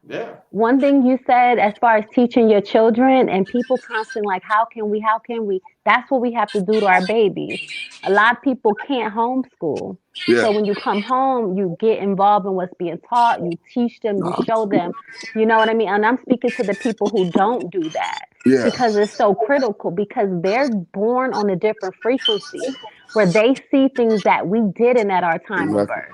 Yeah. One thing you said as far as teaching your children, and people constantly like, how can we, how can we? That's what we have to do to our babies. A lot of people can't homeschool. Yeah. So when you come home, you get involved in what's being taught, you teach them, you show them, you know what I mean? And I'm speaking to the people who don't do that, Yeah. because it's so critical, because they're born on a different frequency where they see things that we didn't at our time of Exactly. birth.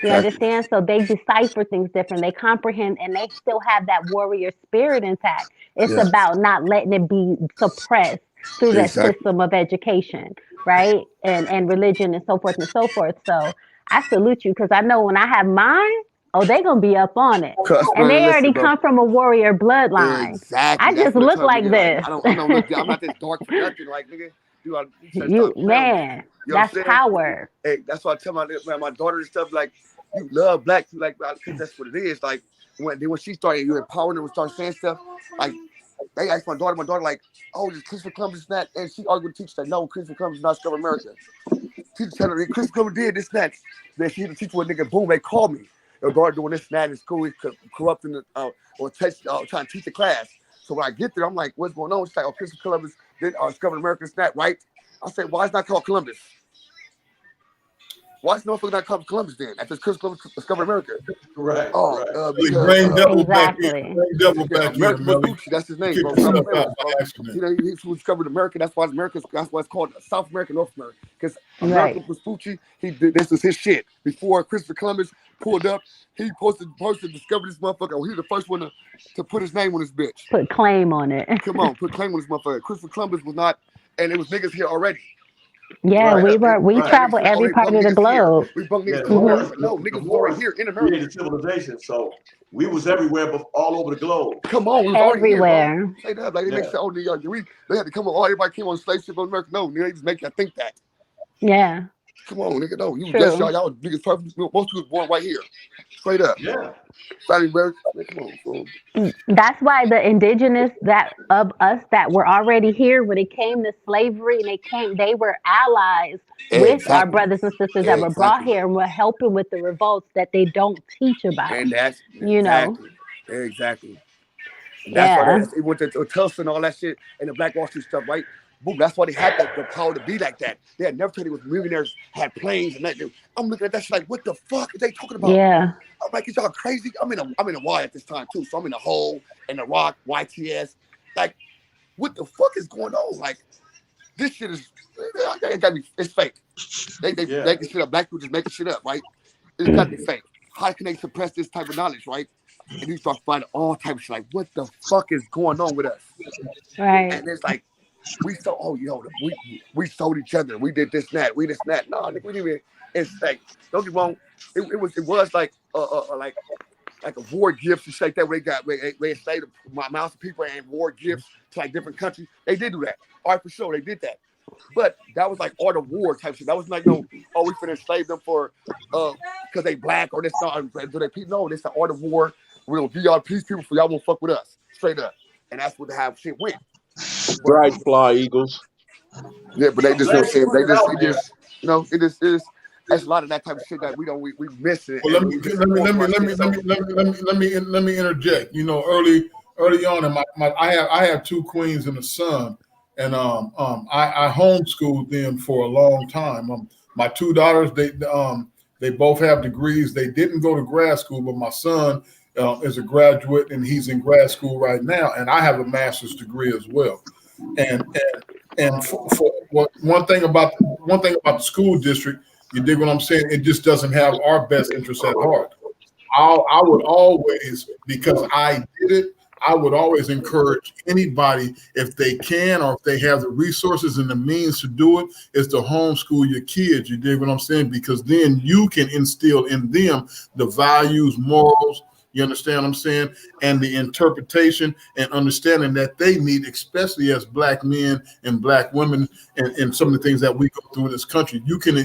You Exactly. understand? So they decipher things different. They comprehend, and they still have that warrior spirit intact. It's Yeah. about not letting it be suppressed through the Exactly. system of education, right? And religion and so forth and so forth. So I salute you, because I know when I have mine, oh, they're gonna be up on it. Cause, And man, they listen, already bro. come from a warrior bloodline. Exactly. I That's just what I'm look telling like nigga. Like, this. I don't look. I'm not this dark for nothing. Like, nigga, you should You stop playing with me. man, You know what that's I'm saying? power. Hey, that's why I tell my daughter and stuff. Like, you love black people, like, because that's what it is. Like, when she started, you empowering her and start saying stuff. Like, they asked my daughter, like, oh, is Christopher Columbus that? And she argued with the teacher that no, Christopher Columbus is not discovered America. Teacher tell her Christopher Columbus did this and that. Then she hit the teacher with nigga, boom, they called me. Your daughter doing this and that in school, corrupting the, or trying to teach the class. So when I get there, I'm like, what's going on? She's like, oh, Christopher Columbus did discover America, it's that, right? I said, why is it not called Columbus? Why is Norfolk not called Columbus then? After Christopher Columbus discovered America. Right. Oh, Right. because Brain devil back Exactly. in. Brain devil yeah, back American in, Melly. Vespucci, that's his name, Kick bro. yourself South out America, by bro. accident. You know, he discovered America. That's why it's called South America, North America. Because Right. American Vespucci, this was his shit. Before Christopher Columbus pulled up, he posted to discover this motherfucker. Well, he was the first one to put his name on this bitch. Put claim on it. Come on, put claim on this motherfucker. Christopher Columbus was not, and it was niggas here already. Yeah, Right. we Right. travel every They part brought of the niggas here. globe. We brought Yeah. niggas The to America. Moors. But no, The niggas was already Moors here in America. created civilization, so we was everywhere, but all over the globe. Come on, we was already here, bro. Everywhere. Say that, like they Yeah. make sure, they had to come on. Everybody came on slave ship on America. No, nigga, they just make you think that. Yeah. Come on, nigga, no, you True. yes, y'all was niggas perfect. Most people was born right here, straight up. Yeah. Family America, man, come on, bro. That's why the indigenous that of us that were already here when it came to slavery, and they were allies with our Exactly, brothers and sisters that were brought exactly, here and were helping with the revolts that they don't teach about. and that's You know. exactly. And that's why Yeah. they went to Tulsa and all that shit and the Black Wall Street stuff, right? Boom, that's why they had the power to be like that. They had never told you was millionaires had planes and that. I'm looking at that shit like, what the fuck are they talking about? Yeah. I'm like, is y'all crazy? I'm in a Y at this time too, so I'm in a hole in the rock, YTS. Like, what the fuck is going on? Like, this shit is, it's fake. They making shit up. Black people just making shit up, right? It's got to be fake. How can they suppress this type of knowledge, right? And you start finding all types of shit. Like, what the fuck is going on with us? Right. And it's like, we sold each other. We did this and that. We this and that. No, nigga, we didn't even. It's like, don't get me wrong. It was like a war gift and shit like that. Where they enslaved my mouse of people and war gifts to like different countries. They did do that. All right, for sure, they did that. But that was like art of war type shit. That was like, no, oh, we finna enslave them for because they black or this not do they peace. No, this the art of war. We're gonna give y'all peace people for y'all won't fuck with us. Straight up. And that's what how shit went. Bright fly eagles. Yeah, but they just don't say it just you know, it is that's a lot of that type of shit that we miss it. Well, let me interject. You know, early on in I have two queens and a son, and I homeschooled them for a long time. My two daughters, they both have degrees. They didn't go to grad school, but my son is a graduate and he's in grad school right now, and I have a master's degree as well. And for one thing about the school district, you dig what I'm saying? It just doesn't have our best interests at heart. I would always, because I did it, I would always encourage anybody, if they can or if they have the resources and the means to do it, is to homeschool your kids. You dig what I'm saying? Because then you can instill in them the values, morals, you understand what I'm saying? And the interpretation and understanding that they need, especially as black men and black women, and some of the things that we go through in this country. You can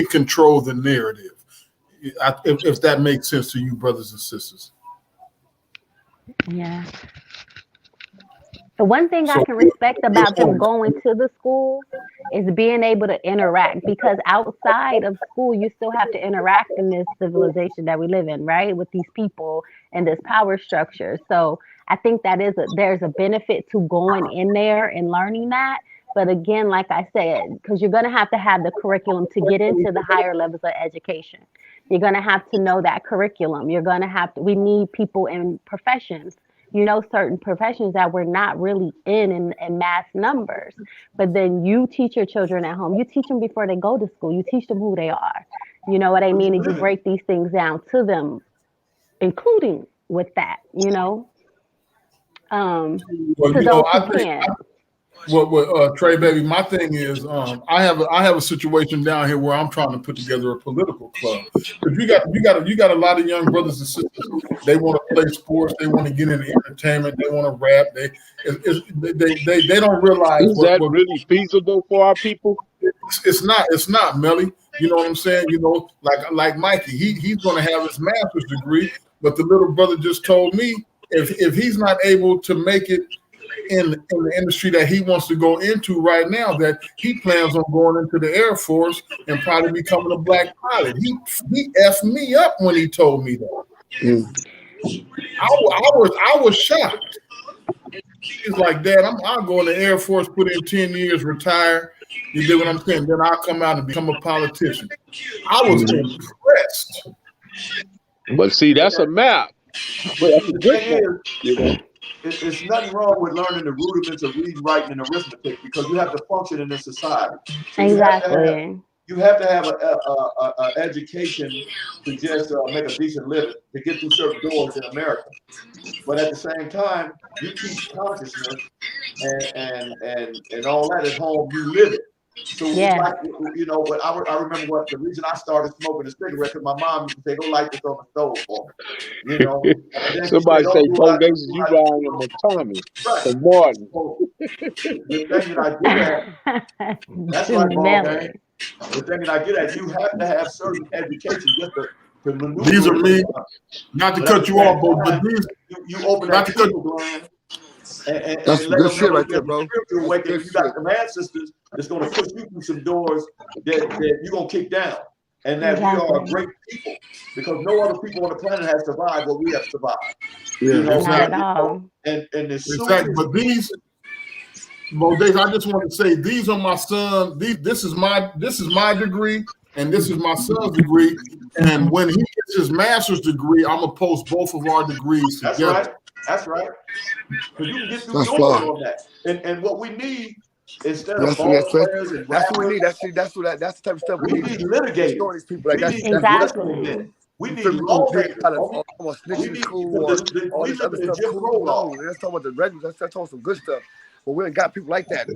control the narrative. If that makes sense to you, brothers and sisters. Yeah. The one thing I So can respect about them going to the school is being able to interact, because outside of school, you still have to interact in this civilization that we live in, right? With these people and this power structure. So I think there's a benefit to going in there and learning that. But again, like I said, because you're going to have the curriculum to get into the higher levels of education. You're going to have to know that curriculum. We need people in professions, certain professions that we're not really in mass numbers. But then you teach your children at home. You teach them before they go to school. You teach them who they are. You know what I mean? And you break these things down to them, including with that, well, to those who I think can. Trey, baby, my thing is, I have a situation down here where I'm trying to put together a political club. Because you got a lot of young brothers and sisters. They want to play sports. They want to get into entertainment. They want to rap. They don't realize Is that really feasible for our people? It's not, Melly. You know what I'm saying? Like Mikey, he's going to have his master's degree, but the little brother just told me if he's not able to make it in the industry that he wants to go into right now, that he plans on going into the Air Force and probably becoming a black pilot. He effed me up when he told me that. I was shocked. He's like, Dad, I'll go in the Air Force, put in 10 years, retire. You dig what I'm saying? Then I'll come out and become a politician. I was impressed. But see, that's a map. But that's a good one. It's nothing wrong with learning the rudiments of reading, writing, and arithmetic, because you have to function in this society. So exactly. You have to have an education to just make a decent living, to get through certain doors in America. But at the same time, you teach consciousness and all that at home, you live it. So Yeah. but I remember the reason I started smoking a cigarette, because my mom used to say, "Go light this on the stove for me." And then Somebody said, say, "Don't do "Four it days you riding on a Tommy for Martin." So, the thing that I get at, that's right, ball game. The thing that I get at, you have to have certain education just to maneuver. These are me, not to cut you off, but these, you open that people gland. And That's let good them shit know right there, bro. You got command sisters that's going to push you through some doors that you're going to kick down. And that we are a great people, because no other people on the planet have survived what we have survived. Yeah, Not at all. And exactly. But these, Dave, I just want to say, these are my son. This is my degree, and this is my son's degree. And when he gets his master's degree, I'm gonna post both of our degrees together. That's right. Because you can get through doors on that. And what we need, instead of ball players and that's what we need. That's the type of stuff we need litigators. These people like Exactly. We need lawmakers. We need all this other stuff. Let's talk about the regulars. Let's talk about some good stuff. But we ain't got people like that.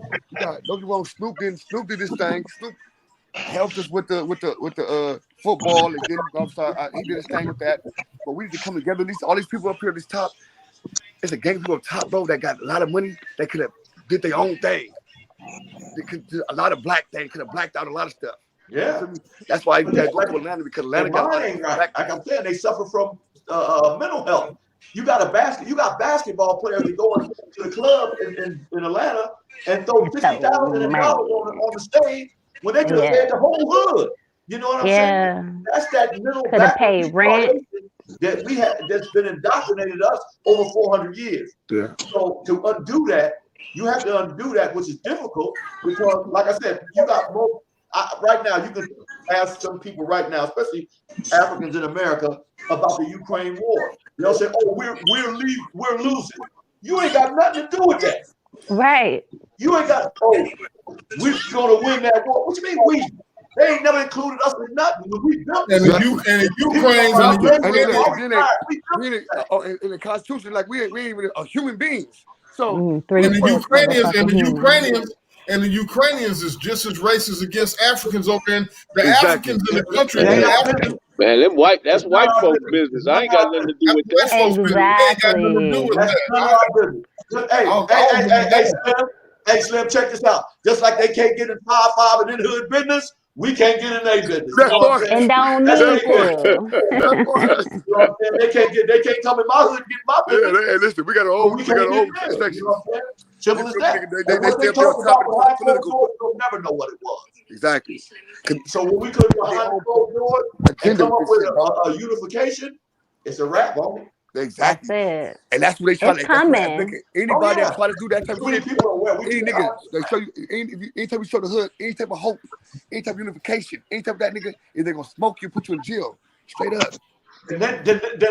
Don't you want Snoop did this thing. Snoop helped us with the football, and then he did his thing with that. But we need to come together. All these people up here at this top, it's a gang of people up top, bro, that got a lot of money. They could have did their own thing. They could do a lot of black things. Could have blacked out a lot of stuff. Yeah, that's why you got to go to Atlanta, because Atlanta got right. Like I'm saying, they suffer from mental health. You got basketball players that go into the club in Atlanta and throw $60,000 on the stage when they could have fed the whole hood. You know what I'm saying? That's that mental could have paid rent that we have, that's been indoctrinated us over 400 years. Yeah. So to undo that, you have to undo that, which is difficult, because, like I said, you got more. Right now, you can ask some people right now, especially Africans in America, about the Ukraine war. They'll say, "Oh, we're losing." You ain't got nothing to do with that. Right. You ain't got. Oh, we're gonna win that war. What you mean we? They ain't never included us in nothing. We built and the Ukraine in the Constitution, like we ain't even human beings. So and the Ukrainians is just as racist against Africans over there. The Africans in the country. Man, that's white folks' business. I ain't got nothing to do with that. Hey, Slim, check this out. Just like they can't get in 5 and in hood business, we can't get in their business. You know what I'm saying? And don't need to. They can't come in my hood and get my business. Hey, listen, we got a whole section. Simple as that. They And what stay they up there talk on top about of the behind closed political. doors, you'll never know what it was. Exactly. So when we could behind closed doors and Agenda come up with with this shit, bro. a unification, it's a wrap, homie. Exactly. That's it. And that's what they try It's to. That's what they coming. Anybody yeah. that try to do that type Too of many shit, people are aware. We any too nigga, they show you anytime you show the hood, any type of hope, any type of unification, any type of that nigga, is they gonna smoke you, put you in jail, straight up. And then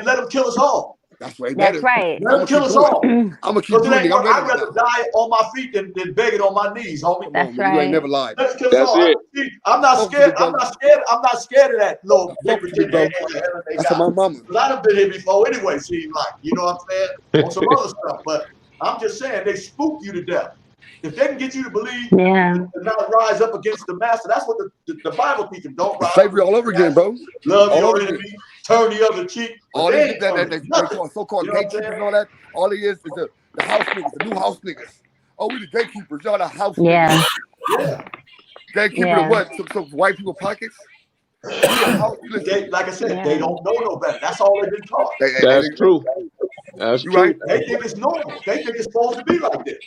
let them kill us all. That's right. That's right. Let them kill us all. I'm gonna keep Because doing it. I'm ready I'd rather die on my feet than beg it on my knees, homie. Come That's on, man. You ain't right. never lied. Let's kill us That's all. it. I'm not Fuck with scared. me, bro. I'm not scared of that little Fuck with me, bro. they That's for my got. mama. Because I done been here before anyway, seem like. You know what I'm saying? On some other stuff. But I'm just saying, they spook you to death. If they can get you to believe Yeah. and not rise up against the master, that's what the Bible teaches. Don't rise Slavery up all over again, bro. love All your over enemy, again. turn the other cheek. But All they these ain't that turning they nothing. call so-called You know what I'm gatekeepers saying? and all that. All it is the house niggas, the new house niggas. Oh, we the gatekeepers. Y'all the house Yeah. niggas. Yeah. Gatekeeper Yeah. to what? Some white people pockets. We the house. Listen, Like I said, Yeah. they don't know no better. That's all they've been taught. That's true. That's You true. right? They think it's normal. They think it's supposed to be like this.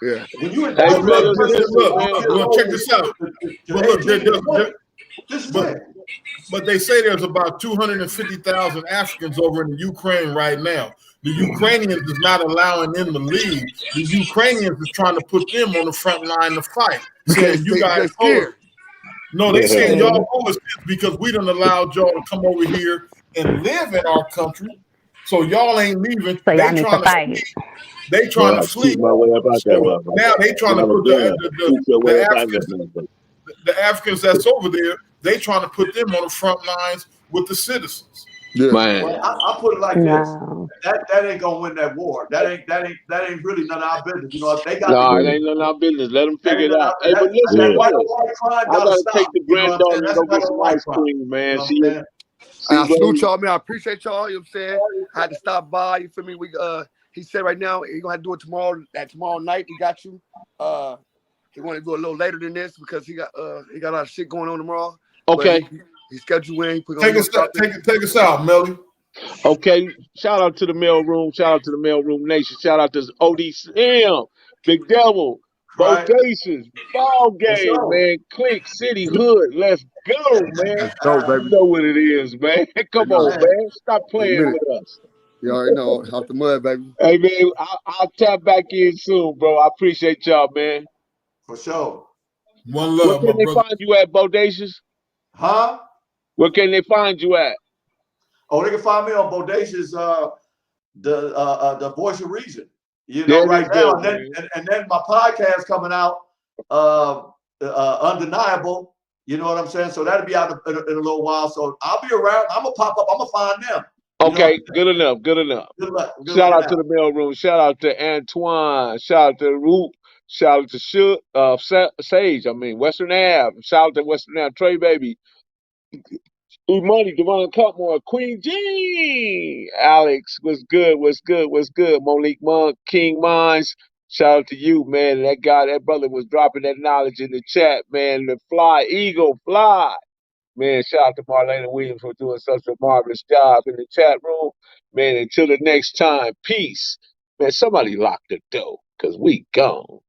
Yeah. When you Hey, indoctrinate fellas, a person listen, from man. 12 years Well, old check this out. to But look, 18 to 20, this is but it. but they say there's about 250,000 Africans over in the Ukraine right now. The Ukrainians is not allowing them to leave. The Ukrainians is trying to put them on the front line to fight, saying you guys scared. No, they saying y'all owe us this because we done allowed y'all to come over here and live in our country. So y'all ain't leaving. So They y'all need to trying to fight. flee. They trying to Well, flee. keep my way about that, So motherfucker. now they trying to put Keep your way the about Africans, that, motherfucker. the Africans that's over there. They trying to put them on the front lines with the citizens. Yeah. Man. Well, I put it like this. No. That ain't gonna win that war. That ain't really none of our business. You know, if they got No, the it ain't none of our business. Let them that figure ain't it none of out. our, Hey, but listen, that white fellas, on white crime I gotta gotta stop. take the You know what I'm granddaughter saying? to That's go get another some white ice crime. cream, You man. know what I'm saying? And I See, salute baby. y'all, man. I appreciate y'all. You know what I'm saying? I had to stop by. You feel me? He said right now he gonna have to do it tomorrow. That tomorrow night he got you. He want to do it a little later than this because he got a lot of shit going on tomorrow. Okay. But he scheduled in. He put Take us out, Melly. Okay. Shout out to the mail room. Shout out to the mail room nation. Shout out to ODCM, Big Devil, Right. Bodacious, Ball For Game, sure. man. Click City Hood. Let's go, man. Let's go, baby. You know what it is, man. Come know. on, man. Stop Wait a playing minute. with us. You already know. Out the mud, baby. Hey, man, I'll tap back in soon, bro. I appreciate y'all, man. For sure. One Where love, can my they brother. find you at, Bodacious? Huh? Where can they find you at? Oh, they can find me on Bodacious, the voice of reason. You know, There right you now, go, and then my podcast coming out, undeniable. You know what I'm saying? So that'll be out in a little while. So I'll be around. I'm gonna pop up. I'm gonna find them. You know, Okay, good enough, good enough. good luck. Good Shout luck out to the mail room. Shout out to Antoine. Shout out to Root. Shout out to Sage. I mean, Western Ave. Shout out to Western Ave. Trey Baby. E Money. Devon Cutmore. Queen G. Alex. What's good? What's good? What's good? Monique Monk. King Mines. Shout out to you, man. That guy, that brother was dropping that knowledge in the chat, man. The fly, eagle, fly. Man, shout out to Marlena Williams for doing such a marvelous job in the chat room. Man, until the next time, peace. Man, somebody lock the door, because we gone.